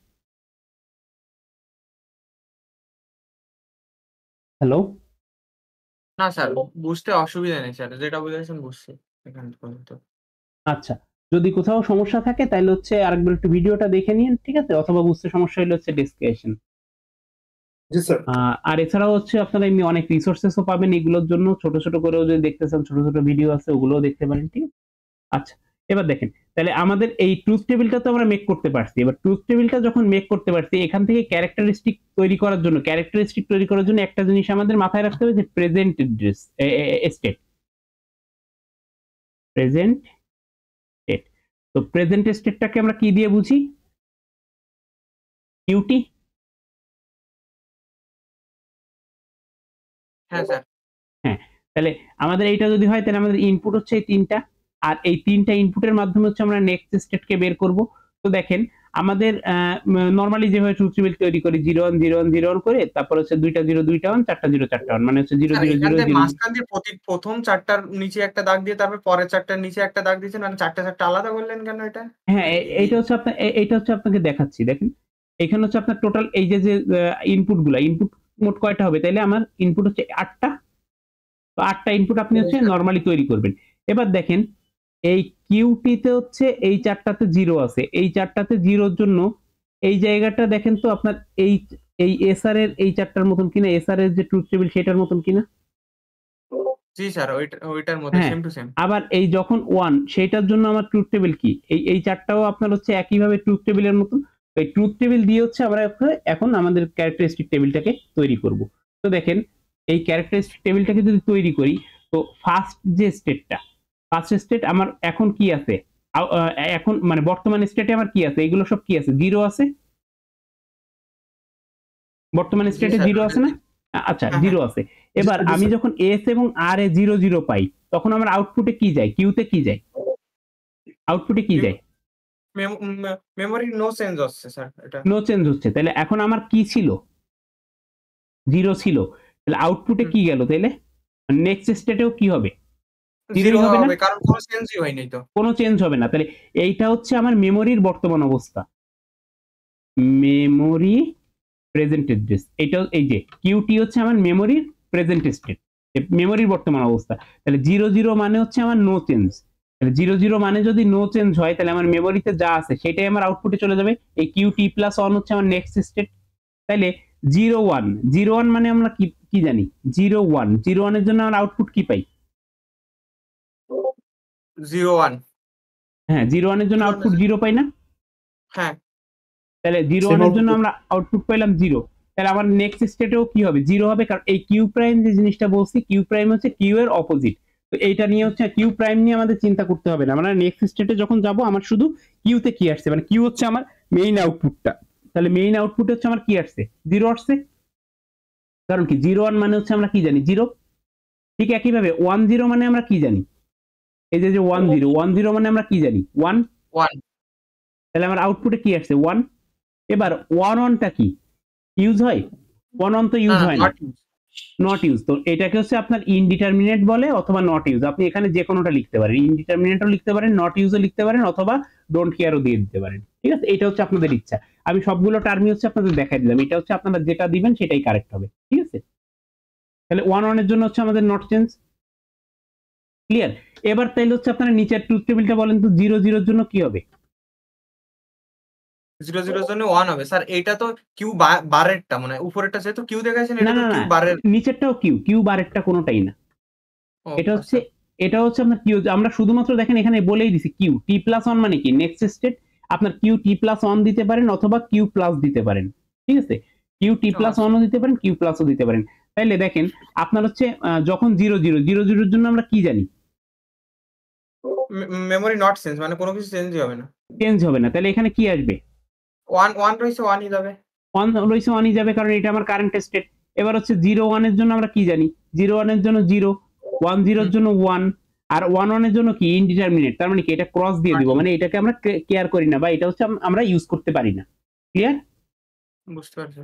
হ্যালো? না স্যার, বুঝতে অসুবিধা নেই স্যার, যেটা বুঝেছেন বুঝছি এখান পর্যন্ত। আচ্ছা, যদি কোথাও সমস্যা থাকে তাহলে হচ্ছে আরেকবার একটু ভিডিওটা দেখে নিন, ঠিক আছে? অথবা বুঝতে সমস্যা হলে হচ্ছে ডেস্কে আসেন। জি স্যার। আর এছাড়াও হচ্ছে আপনারা এমনি অনেক রিসোর্সেসও পাবেন এগুলোর জন্য, ছোট ছোট করেও যদি দেখতে চান ছোট ছোট ভিডিও আছে ওগুলোও দেখতে পারেন, ঠিক আছে? আচ্ছা, এবার দেখেন তাহলে আমাদের এই ট্রুথ টেবিলটা তো আমরা মেক করতে পারছি। এবার ট্রুথ টেবিলটা যখন মেক করতে পারছি, এখান থেকে ক্যারেক্টারিস্টিক তৈরি করার জন্য একটা জিনিস আমাদের মাথায় রাখতে হবে, যে প্রেজেন্ট স্টেট, প্রেজেন্ট স্টেট। তো প্রেজেন্ট স্টেটটাকে আমরা কি দিয়ে বুঝি? কিউটি। হ্যাঁ স্যার। হ্যাঁ, তাহলে আমাদের এইটা যদি হয় তাহলে আমাদের ইনপুট হচ্ছে এই 3টা, আর এই 3টা ইনপুটের মাধ্যমে হচ্ছে আমরা নেক্সট স্টেটকে বের করব। তো দেখেন আমাদের নরমালি যেভাবে ট্রুথ টেবিল তৈরি করি 0 1 0 1 0 1 করে, তারপর হচ্ছে 2টা 0 2টা 1, 4টা 0 4টা 1, মানে হচ্ছে 0 স্যার 0 এখান 0 থেকে 0। মাঝখান দিয়ে প্রথম 4টার নিচে একটা দাগ দিয়ে তারপর পরের 4টার নিচে একটা দাগ দিয়েছেন, মানে 4টা আলাদা করলেন কেন এটা? হ্যাঁ, এইটা হচ্ছে আপনার, এইটা হচ্ছে আপনাকে দেখাচ্ছি। দেখেন এখানে হচ্ছে আপনার টোটাল এই যে ইনপুট মোট কয়টা হবে? তাইলে আমার ইনপুট হচ্ছে 8টা। তো 8টা ইনপুট আপনি হচ্ছে নরমালি তৈরি করবেন। এবার দেখেন এই কিউটিতে হচ্ছে এই 4টাতে 0 আছে, এই 4টাতে 0-র জন্য এই জায়গাটা দেখেন তো আপনার এই এসআর এর এই 4টার মতন কিনা, এসআর এর যে ট্রুথ টেবিল সেটার মতন কিনা? জি স্যার, ওইটার মধ্যে হ্যাঁ, সেম টু সেম। আবার এই যখন 1 সেটার জন্য আমার ট্রুথ টেবিল কি? এই 4টাও আপনার হচ্ছে একইভাবে ট্রুথ টেবিলের মতন। তো এই ট্রুথ টেবিল দিয়ে হচ্ছে আমরা এখন আমাদের ক্যারেক্টারিস্টিক টেবিলটাকে তৈরি করব। তো দেখেন এই ক্যারেক্টারিস্টিক টেবিলটাকে যদি তৈরি করি, তো ফার্স্ট স্টেট আমার এখন কি আছে? এখন মানে বর্তমান স্টেটে আমার কি আছে? এগুলো সব কি আছে? 0 আছে। বর্তমান জি স্টেটে স্যার। 0 আছে না? আচ্ছা, হ্যাঁ, 0 হ্যাঁ। আছে। এবার জি, আমি স্যার। যখন এস এবং আর এ 0 0 পাই, তখন আমার আউটপুটে কি যায়? কিউতে কি যায়? আউটপুটে কি যায়? মেমোরি নো চেঞ্জ হচ্ছে স্যার এটা। নো চেঞ্জ হচ্ছে। তাহলে এখন আমার কি ছিল? 0 ছিল। তাহলে আউটপুটে হুম। কি গেল তাইলে? নেক্সট স্টেটেও কি হবে? 0ই 0 হবে না? হবে, কারণ কোনো চেঞ্জই হয়নি তো। কোনো চেঞ্জ হবে না। তাহলে এইটা হচ্ছে আমার মেমোরির বর্তমান অবস্থা। Memory present address. এটা এই যে কিউটি হচ্ছে আমার মেমোরির প্রেজেন্ট স্টেট, মেমোরির বর্তমান অবস্থা। তাহলে 0 0 মানে হচ্ছে আমার নো চেঞ্জ। তাহলে 0 0 মানে যদি নো চেঞ্জ হয় তাহলে আমার মেমোরিতে যা আছে সেটাই আমার আউটপুটে চলে যাবে। এই কিউটি প্লাস 1 হচ্ছে আমার নেক্সট স্টেট। তাহলে 0 1 0 1 মানে আমরা কি জানি? 0 1 0 1 এর জন্য আমার আউটপুট কি পাই? 0 1। হ্যাঁ, 0 1 এর জন্য 0 আউটপুট 0 পাই না? হ্যাঁ। তাহলে 0 সেম 1 এর জন্য আউটপুট। আমরা আউটপুট পাইলাম 0। তাহলে আমার নেক্সট স্টেটেও কি হবে? 0 হবে, কারণ এই কিউ প্রাইম যে জিনিসটা বলছি, কিউ প্রাইম হচ্ছে কিউ এর অপোজিট। তো এইটা নিয়ে হচ্ছে কিউ প্রাইম নিয়ে আমাদের চিন্তা করতে হবে না। মানে নেক্সট স্টেটে যখন যাব আমার শুধু কিউতে কি আসছে, মানে কিউ হচ্ছে আমার মেইন আউটপুটটা। তাহলে মেইন আউটপুট হচ্ছে আমার কি আসছে? 0 আসছে। কারণ কি 0 1 মানে হচ্ছে আমরা কি জানি? 0। ঠিক একইভাবে 1 0 মানে আমরা কি জানি? এই যে 1 0 মানে আমরা কি জানি? 1। 1। তাহলে আমার আউটপুটে কি আসছে? 1। এবার 1 1 টা কি ইউজ হয়? 1 1 তো ইউজ হয় না, নট ইউজ। তো এটাকে হচ্ছে আপনার ইনডিটারমিনেট বলে, অথবা নট ইউজ। আপনি এখানে যে কোনোটা লিখতে পারেন, ইনডিটারমিনেটও লিখতে পারেন, নট ইউজও লিখতে পারেন, অথবা ডোন্ট কেয়ারও দিয়ে দিতে পারেন, ঠিক আছে, এটা হচ্ছে আপনাদের ইচ্ছা। আমি সবগুলো টার্মই হচ্ছে আপনাদের দেখাই দিলাম, এটা হচ্ছে আপনারা যেটা দিবেন সেটাই কারেক্ট হবে। ঠিক আছে, তাহলে 1 1 এর জন্য হচ্ছে আমাদের নট চেঞ্জ। ক্লিয়ার? এবার তাইলে হচ্ছে আপনারা নিচের ট্রুথ টেবিলটা বলেন তো 0 0 এর জন্য কি হবে? 0 0 এর জন্য 1 হবে স্যার। এইটা তো কিউ বারেরটা মনে হয়, উপরেরটা যেহেতু কিউ দেখাইছেন না এটা তো না না, কিউ বারের। নিচেরটাও কিউ বারেরটা কোনোটাই না। ও এটা হচ্ছে আচ্ছা এটা হচ্ছে আপনার কিউ, আমরা শুধুমাত্র দেখেন এখানে বলেই দিছি কিউ টি প্লাস ওয়ান মানে কি নেক্সট স্টেট, আপনার কিউ টি প্লাস ওয়ান দিতে পারেন অথবা কিউ প্লাস দিতে পারেন। ঠিক আছে, কিউ টি প্লাস ওয়ানও দিতে পারেন, কিউ প্লাসও দিতে পারেন। তাইলে দেখেন আপনার হচ্ছে যখন 0 0 0 0 এর জন্য আমরা কি জানি? মেমোরি নট চেঞ্জ মানে কোনো কিছু চেঞ্জই হবে না। চেঞ্জ হবে না, তাহলে এখানে কি আসবে? 1 1 রইছে 1 ই যাবে। ওয়ান রয়েছে, ওয়ানই যাবে, কারণ এটা আমার কারেন্ট স্টেট। এবার হচ্ছে 0 1 এর জন্য আমরা কি জানি? 0 1 এর জন্য 0, 1 0 এর জন্য 1, আর 1 1 এর জন্য কি ইনডিটারমিনেট, তার মানে কি এটা ক্রস দিয়ে দিব, মানে এটাকে আমরা কেয়ার করি না বা এটা হচ্ছে আমরা ইউজ করতে পারি না। ক্লিয়ার? বুঝতে পারছি।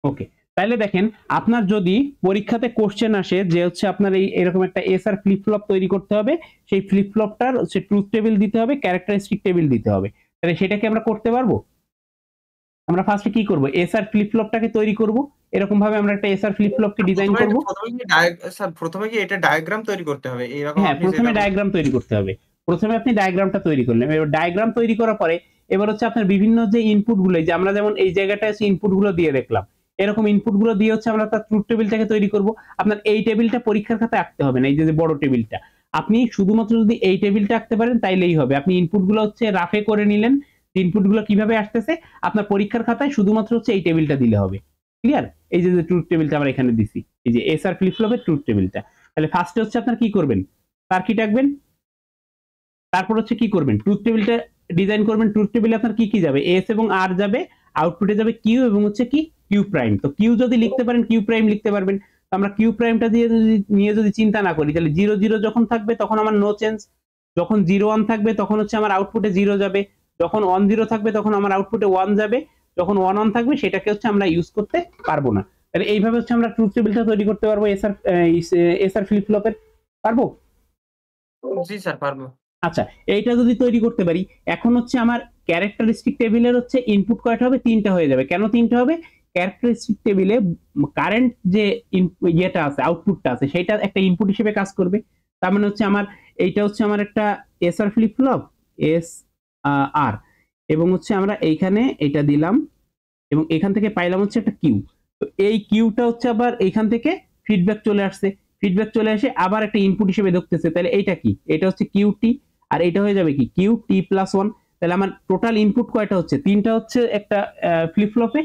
ওকে, তাহলে দেখেন আপনার যদি পরীক্ষাতে কোশ্চেন আসে যে হচ্ছে আপনার এই এরকম একটা এসআর ফ্লিপ ফ্লপ তৈরি করতে হবে, সেই ফ্লিপ ফ্লপটার হচ্ছে ট্রুথ টেবিল দিতে হবে, ক্যারেক্টারিস্টিক টেবিল দিতে হবে, তাহলে সেটা কি আমরা করতে পারবো? আমরা ফার্স্টে কি করব? এসআর ফ্লিপ ফ্লপটাকে তৈরি করব, এরকম ভাবে আমরা একটা এসআর ফ্লিপ ফ্লপকে ডিজাইন করব। প্রথমে কি এটা ডায়াগ্রাম তৈরি করতে হবে এইরকম? হ্যাঁ, আপনি প্রথমে যেটা ডায়াগ্রাম তৈরি করতে হবে। প্রথমে আপনি ডায়াগ্রামটা তৈরি করলেন, এবার ডায়াগ্রাম তৈরি করার পরে এবার হচ্ছে আপনার বিভিন্ন যে ইনপুট গুলো, যে আমরা যেমন এই জায়গাটায় আছে ইনপুট গুলো দিয়ে দেখলাম, এরকম ইনপুট গুলো দিয়ে হচ্ছে আমরা তার ট্রুথ টেবিলটাকে তৈরি করব। আপনার এই টেবিলটা পরীক্ষার খাতায় আঁকতে হবে না, এই যে বড় টেবিলটা, আপনি শুধুমাত্র যদি এই টেবিলটা আঁকতে পারেন তাইলেই হবে। আপনি ইনপুট গুলো হচ্ছে রাফে করে নিলেন, ইনপুট গুলো কিভাবে আসতেছে আপনার পরীক্ষার খাতায় শুধুমাত্র হচ্ছে এই টেবিলটা দিলে হবে। ক্লিয়ার? এই যে ট্রুথ টেবিলটা আমরা এখানে দিছি, এই যে এসআর ফ্লিপ ফ্লপের ট্রুথ টেবিলটা, তাহলে ফার্স্টে হচ্ছে আপনার কি করবেন? সার্কিট আঁকবেন, তারপর হচ্ছে কি করবেন? ট্রুথ টেবিলটা ডিজাইন করবেন। ট্রুথ টেবিলে আপনার কি কি যাবে? এস এবং আর যাবে, আউটপুটে যাবে কিউ এবং হচ্ছে কি কিউ প্রাইম। তো কিউ যদি লিখতে পারেন কিউ প্রাইম লিখতে পারবেন। তো আমরা কিউ প্রাইমটা দিয়ে নিয়ে যদি চিন্তা না করি, তাহলে 0 0 যখন থাকবে তখন আমার নো চেঞ্জ, যখন 0 1 থাকবে তখন হচ্ছে আমার আউটপুটে 0 যাবে, যখন 1 0 থাকবে তখন আমার আউটপুটে 1 যাবে, যখন 1 1 থাকবে সেটাকে হচ্ছে আমরা ইউজ করতে পারবো না। তাহলে এইভাবে হচ্ছে আমরা ট্রুথ টেবিলটা তৈরি করতে পারবো এসআর ফ্লিপ ফ্লপের। পারবো? জি স্যার পারবো। আচ্ছা, এইটা যদি তৈরি করতে পারি, এখন হচ্ছে আমার ক্যারেক্টারিস্টিক টেবিলের হচ্ছে ইনপুট কয়টা হবে? 3টা হয়ে যাবে। কেন 3টা হবে? ক্যারেক্টারিস্টিক টেবিলে কারেন্ট যে ইয়েটা আছে, আউটপুটটা আছে, সেটা একটা ইনপুট হিসেবে কাজ করবে। তার মানে হচ্ছে আমার এইটা হচ্ছে আমার একটা এসআর ফ্লিপ ফ্লপ এস আর, এবং হচ্ছে আমরা এইখানে এটা দিলাম এবং এখান থেকে পাইলাম হচ্ছে একটা কিউ। তো এই কিউটা হচ্ছে আবার এইখান থেকে ফিডব্যাক চলে আসছে, ফিডব্যাক চলে আসে আবার একটা ইনপুট হিসেবে দেখতেছে, তাহলে এইটা কি? এটা হচ্ছে কিউ টি, আর এটা হয়ে যাবে কি কিউ টি প্লাস ওয়ান। তাহলে আমার টোটাল ইনপুট কয়টা হচ্ছে? 3টা হচ্ছে একটা ফ্লিপ ফ্লপে।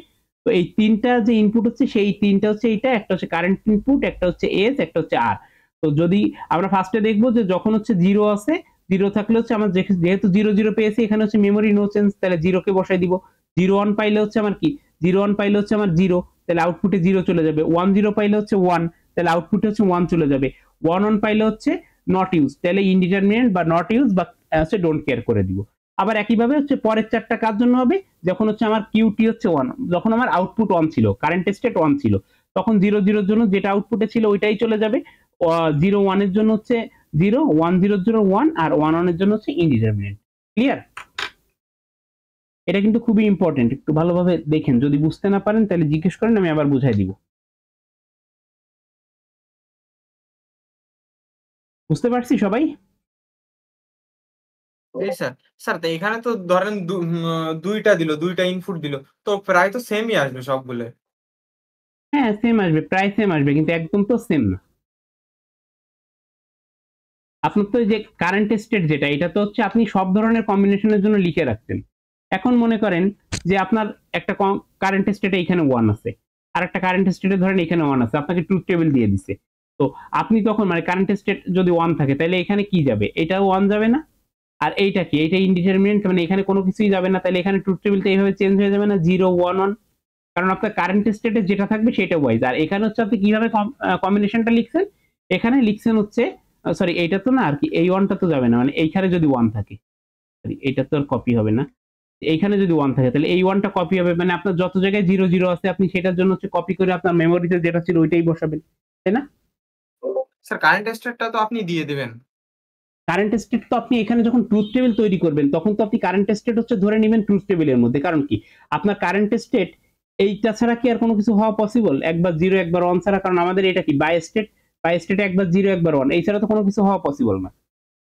তো এই 3টা যে ইনপুট হচ্ছে সেই 3টা হচ্ছে এইটা, একটা হচ্ছে কারেন্ট ইনপুট, একটা হচ্ছে এস, একটা হচ্ছে আর। তো যদি আমরা ফার্স্টে দেখবো যে যখন হচ্ছে 0 আছে, 0 থাকলে হচ্ছে আমার যেহেতু 0 0 পেয়েছি, এখানে হচ্ছে মেমোরি নো চেঞ্জ, তাহলে 0 কে বসাই দিব। 0 1 পাইলে হচ্ছে আমার কি 0 1 পাইলে হচ্ছে আমার 0, তাহলে আউটপুটে 0 চলে যাবে। 1 0 পাইলে হচ্ছে 1, তাহলে আউটপুটে হচ্ছে 1 চলে যাবে। 1 1 পাইলে হচ্ছে নট ইউজ, তাহলে ইনডিটারমিনেট বা নট ইউজ বা হচ্ছে ডোন্ট কেয়ার করে দিব। আবার একইভাবে হচ্ছে পরের 4টা কাজ জন্য হবে, যখন হচ্ছে আমার কিউটি হচ্ছে 1, যখন আমার আউটপুট 1 ছিল, কারেন্ট স্টেট 1 ছিল, তখন 0 0 এর জন্য যেটা আউটপুটে ছিল ওইটাই চলে যাবে। 0 1 এর জন্য হচ্ছে 0, 1 0 এর জন্য 1, আর 1 1 এর জন্য হচ্ছে ইনডিটারমিনেট। ক্লিয়ার? এটা কিন্তু খুবই ইম্পর্টেন্ট, একটু ভালোভাবে দেখেন, যদি বুঝতে না পারেন তাহলে জিজ্ঞেস করেন, আমি আবার বুঝাই দিব। বুঝতে পারছি সবাই? জি স্যার। স্যার তো এখানে তো ধরেন 2টা দিল, 2টা ইনপুট দিল। তো প্রায় তো সেমই আসবে সবগুলো। হ্যাঁ, সেম আসবে, প্রায় সেম আসবে, কিন্তু একদম তো সেম না। আপনার তো যে কারেন্ট স্টেট যেটা, এটা তো হচ্ছে আপনি সব ধরনের কম্বিনেশনের জন্য লিখে রাখছেন। এখন মনে করেন যে আপনার একটা কারেন্ট স্টেটে এখানে 1 আছে, আর একটা কারেন্ট স্টেটে ধরেন এখানে 1 আছে, আপনাকে ট্রুথ টেবিল দিয়ে দিছে। তো আপনি তখন মানে কারেন্ট স্টেট যদি 1 থাকে তাহলে এখানে কি যাবে? এটাও 1 যাবে না, আর এইটা কি? এইটা ইনডিটারমিনেট, মানে এখানে কোনো কিছুই যাবে না, তাহলে এখানে ট্রুথ টেবিলটা এইভাবে চেঞ্জ হয়ে যাবে না, 0 1 1, কারণ আপনার কারেন্ট স্টেটে যেটা থাকবে সেটা ওয়াইজ। আর এখানে হচ্ছে আপনি কিভাবে কম্বিনেশনটা লিখছেন, এখানে লিখছেন হচ্ছে সরি এইটা তো না, আর কি এই 1টা তো যাবে না, মানে এইখানে যদি 1 থাকে, সরি এইটা তো আর কপি হবে না, এইখানে যদি 1 থাকে তাহলে এই 1টা কপি হবে, মানে আপনার যত জায়গায় 0 0 আছে আপনি সেটার জন্য হচ্ছে কপি করে আপনার মেমোরিতে যেটা ছিল ওইটাই বসাবেন, তাই না? স্যার কারেন্ট স্টেটটা তো আপনি দিয়ে দিবেন। কারেন্ট স্টেট তো আপনি এখানে যখন ট্রুথ টেবিল তৈরি করবেন তখন তো আপনি কারেন্ট স্টেট হচ্ছে ধরে নেবেন ট্রুথ টেবিলের মধ্যে। কারণ কি আপনার কারেন্ট স্টেট এইটা ছাড়া কি আর কোনো কিছু হওয়া পসিবল? একবার জিরো একবার ওয়ান ছাড়া, কারণ আমাদের এটা কি বাই স্টেট একবার জিরো একবার ওয়ান, এই ছাড়া তো কোনো কিছু হওয়া পসিবল না।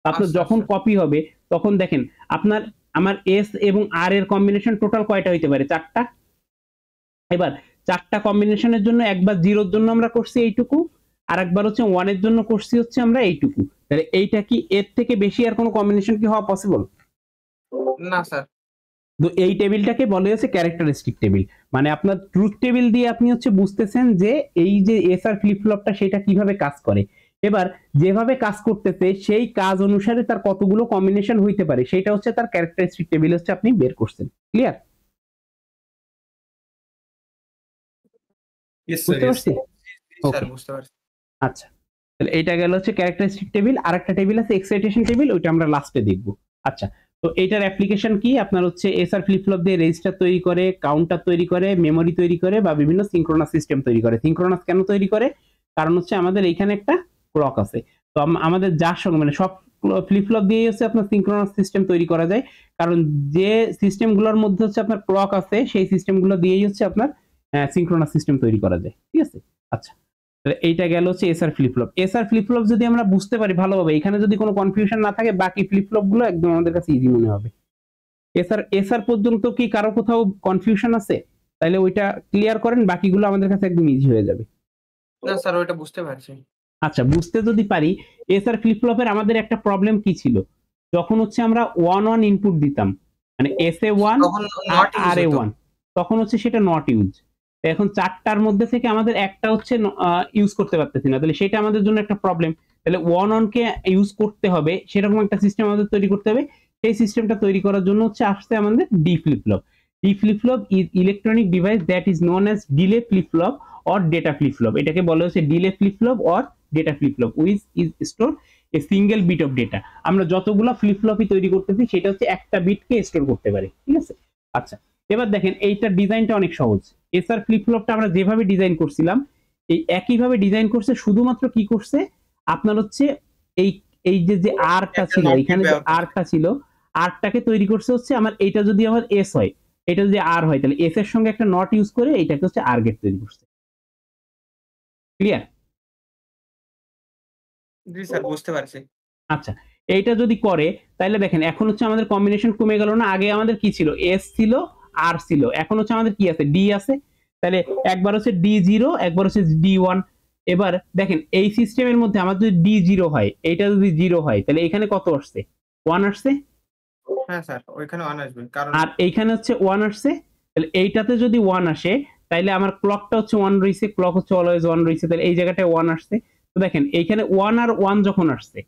আপনার আচ্ছা যখন আচ্ছা কপি হবে তখন দেখেন আপনার আমার এস এবং আর এর কম্বিনেশন টোটাল কয়টা হইতে পারে? 4টা। এবার 4টা কম্বিনেশনের জন্য একবার জিরোর জন্য আমরা করছি এইটুকু, আর একবার হচ্ছে ওয়ানের জন্য করছি হচ্ছে আমরা এইটুকু। তাহলে এইটা কি এর থেকে বেশি আর কোনো কম্বিনেশন কি হওয়া পসিবল? না স্যার। তো এই টেবিলটাকে বলে হচ্ছে ক্যারেক্টারিস্টিক টেবিল। মানে আপনার ট্রুথ টেবিল দিয়ে আপনি হচ্ছে বুঝতেছেন যে এই যে এসআর ফ্লিপ ফ্লপটা সেটা কিভাবে কাজ করে। এবার যেভাবে কাজ করতেছে সেই কাজ অনুসারে তার কতগুলো কম্বিনেশন হইতে পারে সেটা হচ্ছে তার ক্যারেক্টারিস্টিক টেবিল হচ্ছে আপনি বের করছেন। ক্লিয়ার? Yes, sir. বুঝতে Yes. পারছি? জি স্যার, ওকে, বুঝতে পারছি। আচ্ছা। তাহলে এইটা গেল হচ্ছে ক্যারেক্টারিস্টিক টেবিল। আর একটা টেবিল আছে এক্সাইটেশন টেবিল, ওইটা আমরা লাস্টে দেখব। আচ্ছা, তো এইটার অ্যাপ্লিকেশন কি? আপনার হচ্ছে এসআর ফ্লিপ ফ্লপ দিয়ে রেজিস্টার তৈরি করে, কাউন্টার তৈরি করে, মেমোরি তৈরি করে, বা বিভিন্ন সিঙ্ক্রোনাস সিস্টেম তৈরি করে। সিঙ্ক্রোনাস কেন তৈরি করে? কারণ হচ্ছে আমাদের এইখানে একটা ক্লক আছে। তো আমাদের যার সঙ্গে মানে সব ফ্লিপ ফ্লপ দিয়ে হচ্ছে আপনার সিঙ্ক্রোনাস সিস্টেম তৈরি করা যায়। কারণ যে সিস্টেমগুলোর মধ্যে হচ্ছে আপনার ক্লক আছে সেই সিস্টেমগুলো দিয়েই হচ্ছে আপনার সিঙ্ক্রোনাস সিস্টেম তৈরি করা যায়। ঠিক আছে? আচ্ছা, এইটা গেল হচ্ছে SR flip flop. SR flip flop যদি আমরা বুঝতে পারি ভালোভাবে, এখানে যদি কোনো কনফিউশন না থাকে, বাকি ফ্লিপ ফ্লপ গুলো একদম আমাদের কাছে ইজি মনে হবে। এসআর পর্যন্ত কি কারো কোথাও কনফিউশন আছে? তাহলে ওইটা ক্লিয়ার করেন, বাকিগুলো আমাদের কাছে একদম ইজি হয়ে যাবে। না স্যার, ওইটা বুঝতে পারছি। আচ্ছা, বুঝতে যদি পারি, এসআর ফ্লিপ ফ্লপের আমাদের একটা প্রবলেম কি ছিল? যখন হচ্ছে আমরা ওয়ান ওয়ান ইনপুট দিতাম, মানে এসএ ওয়ান তখন আর নট ইউজ আর এ হতো। ওয়ান, তখন হচ্ছে সেটা নট ইউজ। এখন 4টার মধ্যে থেকে আমাদের একটা হচ্ছে ইউজ করতে পারতেছি না, তাহলে সেটা আমাদের জন্য একটা প্রবলেম। তাহলে ওয়ান অন কে ইউজ করতে হবে, সেরকম একটা সিস্টেম আমাদের তৈরি করতে হবে। সেই সিস্টেমটা তৈরি করার জন্য হচ্ছে আসছে আমাদের D flip flop. D flip flop is electronic device that is known as delay flip flop or data flip flop. এটাকে বলা হচ্ছে delay flip flop or data flip flop which is store a single bit of data. আমরা যতগুলো ফ্লিপ ফ্লপই তৈরি করতেছি সেটা হচ্ছে একটা বিটকে স্টোর করতে পারে। ঠিক আছে? আচ্ছা, এবার দেখেন এইটার ডিজাইনটা অনেক সহজ। এসআর ফ্লিপ ফ্লপটা আমরা যেভাবে ডিজাইন করছিলাম এই একইভাবে ডিজাইন করছে, শুধুমাত্র কি করছে আপনার হচ্ছে এই এই যে আরটা একটা ছিল, নট এখানে যে ব্যবহার করছে। আরটা ছিল, আরটাকে তৈরি করছে হচ্ছে আমার এইটা যদি আমার এস হয়, এটা যদি আর হয়, তাহলে এস এর সঙ্গে একটা নট ইউজ করে এইটাকে হচ্ছে আর গেট তৈরি করছে। ক্লিয়ার? জি স্যার, বুঝতে পারছি। আচ্ছা, এইটা যদি করে তাহলে দেখেন এখন হচ্ছে আমাদের কম্বিনেশন কমে গেল না? আগে আমাদের কি ছিল? এস ছিল, আর ছিল, এখন হচ্ছে আমাদের কি আছে? ডি আছে। তাহলে একবার হচ্ছে ডি জিরো, একবার হচ্ছে ডি ওয়ান। এবার দেখেন এই সিস্টেমের মধ্যে আমার যদি ডি জিরো হয়, এইটা যদি জিরো হয়, তাহলে এখানে কত আসছে? ওয়ান আসছে। হ্যাঁ স্যার, ওইখানে অন আসবে কারণ আর এইখানে হচ্ছে ওয়ান আসছে। তাহলে এইটাতে যদি ওয়ান আসে তাহলে আমার ক্লকটা হচ্ছে ওয়ান রয়েছে, ক্লক হচ্ছে অলওয়েজ ওয়ান রয়েছে, তাহলে এই জায়গাটায় ওয়ান আসছে। তো দেখেন এইখানে ওয়ান আর ওয়ান যখন আসছে,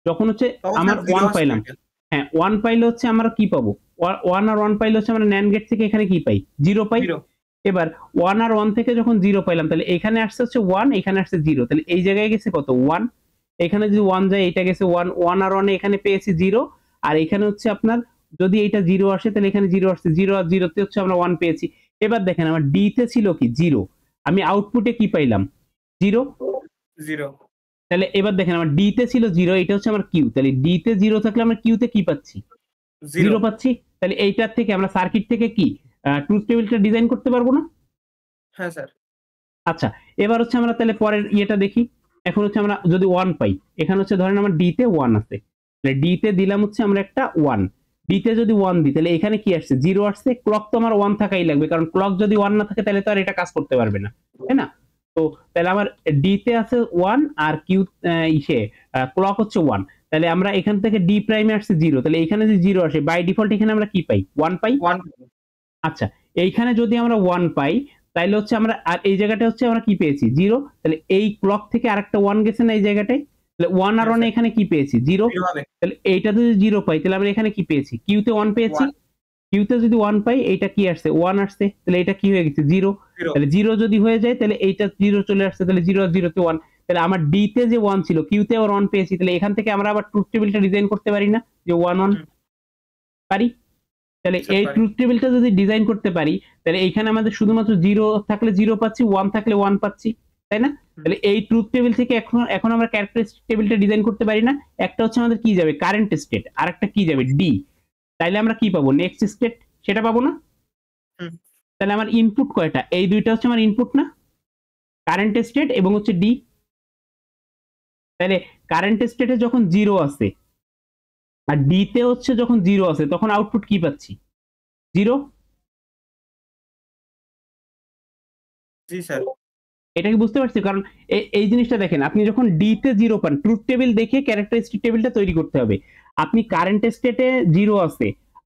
যখন হচ্ছে তখন আমার স্যার জিরো ওয়ান আসবে পাইলাম, এটা। হ্যাঁ ওয়ান পাইলে হচ্ছে আমরা কি পাবো? ওয়ান আর ওয়ান পাইলে হচ্ছে আমরা ন্যান্ড গেট থেকে এখানে কি পাই? জিরো পাই। জিরো। এবার ওয়ান আর ওয়ান থেকে যখন জিরো পাইলাম, তাহলে এখানে আসছে হচ্ছে ওয়ান, এখানে আসছে জিরো, তাহলে এই জায়গায় গেছে কত? ওয়ান। এখানে যদি ওয়ান যায়, এটা গেছে ওয়ান, ওয়ান আর ওয়ানে এখানে পেয়েছি জিরো, আর এখানে হচ্ছে আপনার যদি এইটা জিরো আসে তাহলে এখানে জিরো আসছে, জিরো আর জিরোতে হচ্ছে আমরা ওয়ান পেয়েছি। এবার দেখেন আমার ডি তে ছিল কি? জিরো। আমি আউটপুটে কি পাইলাম? জিরো। জিরো। তাহলে এবার দেখেন আমার ডি তে ছিল জিরো, এটা হচ্ছে আমার কিউ, তাহলে ডি তে জিরো থাকলে আমরা কিউ তে কি পাচ্ছি? জিরো। জিরো পাচ্ছি। তাহলে এইটার থেকে আমরা সার্কিট থেকে কি ট্রুথ টেবিলটা ডিজাইন করতে পারবো না? হ্যাঁ স্যার। আচ্ছা, এবার হচ্ছে আমরা তাহলে পরের ইয়েটা দেখি। এখন হচ্ছে আমরা যদি ওয়ান পাই, এখানে হচ্ছে ধরেন আমার ডি তে ওয়ান আছে, তাহলে ডি তে দিলাম হচ্ছে আমরা একটা ওয়ান। ডি তে যদি ওয়ান দিই তাহলে এখানে কি আসছে? জিরো আসছে। ক্লক তো আমার ওয়ান থাকাই লাগবে, কারণ ক্লক যদি ওয়ান না থাকে তাহলে তো আর এটা কাজ করতে পারবে না, তাই না? তো তাহলে আমার ডি তে আছে ওয়ান আর কিউ ইসে ক্লক হচ্ছে ওয়ান, তাহলে আমরা এখান থেকে ডি প্রাইমে আসছে জিরো, তাহলে এখানে যদি জিরো আসে বাই ডিফল্ট এখানে আমরা কি পাই? ওয়ান পাই। ওয়ান। আচ্ছা, এইখানে যদি আমরা ওয়ান পাই তাহলে হচ্ছে আমরা আর এই জায়গাটা হচ্ছে আমরা কি পেয়েছি? জিরো। তাহলে এই ক্লক থেকে আরেকটা ওয়ান গেছে না এই জায়গাটায়, তাহলে ওয়ান আর ওয়ান এখানে কি পেয়েছি? জিরো। জিরো হবে। তাহলে এইটাতে যদি জিরো পাই তাহলে আমরা এখানে কি পেয়েছি? কিউতে ওয়ান পেয়েছি। ওয়ান। কিউতে যদি ওয়ান পাই, এইটা কি আসছে? ওয়ান আসছে, তাহলে এটা কি হয়ে গেছে? জিরো। জিরো। তাহলে জিরো যদি হয়ে যায় তাহলে এইটা জিরো চলে আসছে, তাহলে জিরো আর জিরোতে ওয়ান। তাহলে আমার ডি তে যে ওয়ান ছিল, কিউতে আবার ওয়ান পেয়েছি, তাহলে এখান থেকে আমরা আবার ট্রুথ টেবিলটা ডিজাইন করতে পারি না যে ওয়ান ওয়ান? পারি। তাহলে স্যার এই পারি। ট্রুথ টেবিলটা যদি ডিজাইন করতে পারি তাহলে এইখানে আমাদের শুধুমাত্র জিরো থাকলে জিরো পাচ্ছি, ওয়ান থাকলে ওয়ান পাচ্ছি। তাই না? তাহলে এই ট্রুথ টেবিল থেকে এখন আমরা ক্যারেক্টারিস্টিক টেবিলটা ডিজাইন করতে পারি না। একটা হচ্ছে আমাদের কি যাবে কারেন্ট স্টেট, আর একটা কি যাবে ডি। তাইলে আমরা কি পাবো নেক্সট স্টেট, সেটা পাবো না? তাহলে আমার ইনপুট কয়টা? এই দুইটা হচ্ছে আমার ইনপুট না, কারেন্ট স্টেট এবং হচ্ছে ডি। তাহলে কারেন্ট স্টেটে যখন 0 আছে আর ডি তে হচ্ছে যখন 0 আছে তখন আউটপুট কি পাচ্ছি? 0। জি স্যার। এটা কি বুঝতে পারছি? কারণ এই জিনিসটা দেখেন, আপনি যখন ডি তে 0 পান, ট্রুথ টেবিল দেখে ক্যারেক্টারিস্টিক টেবিলটা তৈরি করতে হবে। আপনি কারেন্ট স্টেটে 0 আছে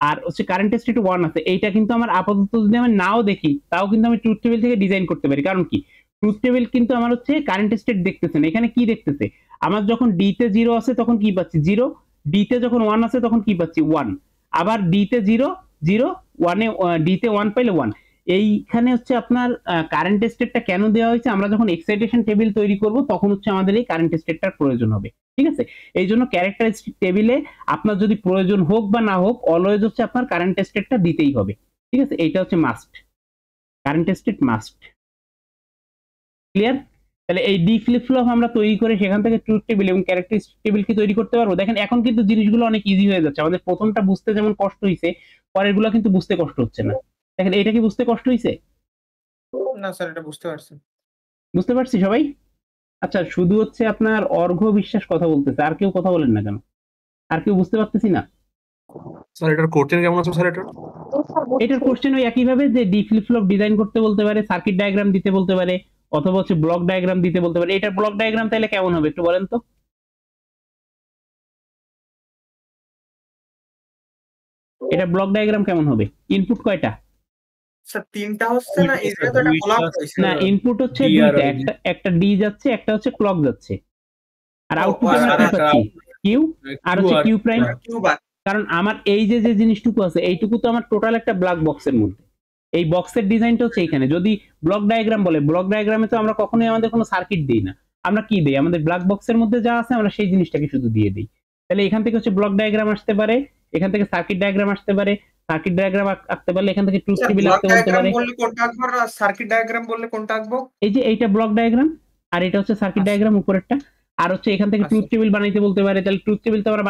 আর হচ্ছে কারেন্ট স্টেটে 1 আছে, এইটা কিন্তু আমার আপাতত যদি আমি নাও দেখি তাও কিন্তু আমি ট্রুথ টেবিল থেকে ডিজাইন করতে পারি। কারণ কি, ট্রুথ টেবিল কিন্তু আমার হচ্ছে কারেন্ট স্টেট দেখতেছে না, এখানে কি দেখতেছে? আমার যখন ডি তে 0 আছে তখন কি পাচ্ছি? 0। ডি তে যখন 1 আছে তখন কি পাচ্ছি? 1। আবার ডি তে 0 0, 1 এ ডি তে 1 পাইলে 1। এইখানে হচ্ছে আপনার কারেন্ট স্টেটটা কেন দেওয়া হয়েছে? আমরা যখন এক্সাইটেশন টেবিল তৈরি করব তখন হচ্ছে আমাদের এই কারেন্ট স্টেটটার প্রয়োজন হবে, ঠিক আছে? এই জন্য ক্যারেক্টারিস্টিক টেবিলে আপনার যদি প্রয়োজন হোক বা না হোক অলওয়েজ হচ্ছে আপনার কারেন্ট স্টেটটা দিতেই হবে, ঠিক আছে? এইটা হচ্ছে must, current state must. Clear? তাহলে এই ডি ফ্লিপ ফ্লপ আমরা তৈরি করে সেখান থেকে ট্রুথ টেবিল এবং ক্যারেক্টারিস্টিক টেবিল কি তৈরি করতে পারবো? দেখেন এখন কিন্তু জিনিসগুলো অনেক ইজি হয়ে যাচ্ছে। আমাদের প্রথমটা বুঝতে যেমন কষ্ট হয়েছে, পরেরগুলো কিন্তু বুঝতে কষ্ট হচ্ছে না। দেখেন এটা কি বুঝতে কষ্ট হয়েছে? না স্যার, এটা বুঝতে পারছি। বুঝতে পারছি সবাই? আচ্ছা, শুধু হচ্ছে আপনার অর্ঘ্য বিশ্বাস কথা বলতেছে, আর কেউ কথা বলেন না কেন? আর কেউ বুঝতে পারতেছি না। স্যার এটার কোশ্চেন কেমন আছে স্যার এটা? এটার কোশ্চেন ওই একইভাবে যে ডি ফ্লিপ ফ্লপ ডিজাইন করতে বলতে পারে, সার্কিট ডায়াগ্রাম দিতে বলতে পারে, অথবা হচ্ছে ব্লক ডায়াগ্রাম দিতে বলতে পারে। এটার ব্লক ডায়াগ্রাম তাহলে কেমন হবে একটু বলেন তো? এটা ব্লক ডায়াগ্রাম কেমন হবে? ইনপুট কয়টা? স্যার তিনটা হচ্ছে না, এই জায়গায় তো একটা ব্লক হয়েছে। না, ইনপুট হচ্ছে D আর দুইটা, একটা ডি যাচ্ছে, একটা হচ্ছে ক্লক যাচ্ছে। আর ও, আউটপুট আর আমরা কি একটা পাচ্ছি? কিউ আর হচ্ছে কিউ প্রাইম। কিউব। কারণ আমার এই যে যে জিনিসটুকু আছে এইটুকু তো আমার টোটাল একটা ব্লক বক্সের মধ্যে। এই বক্সের ডিজাইনটা হচ্ছে এইখানে। যদি ব্লক ডায়াগ্রাম বলে, ব্লক ডায়াগ্রামে তো আমরা কখনোই আমাদের কোনো সার্কিট দিই না, আমরা কি দিই? আমাদের ব্লক বক্সের মধ্যে যা আছে আমরা সেই জিনিসটাকে শুধু দিয়ে দিই। তাহলে এখান থেকে হচ্ছে ব্লক ডায়াগ্রাম আসতে পারে, এখান থেকে সার্কিট ডায়াগ্রাম আসতে পারে, সার্কিট ডায়াগ্রাম আঁকতে পারলে এখান থেকে ট্রুথ টেবিল ব্লক আঁকতে বলতে ডায়াগ্রাম পারে। বললে কোনটা আঁকবো আর সার্কিট ডায়াগ্রাম বললে কোনটা আঁকবো? এই যে এইটা ব্লক ডায়াগ্রাম আর এটা হচ্ছে সার্কিট আচ্ছা। ডায়াগ্রাম উপরেরটা। আর হচ্ছে এখান থেকে আচ্ছা। ট্রুথ টেবিল বানাইতে বলতে পারে, তাহলে ট্রুথ টেবিল তো আমরা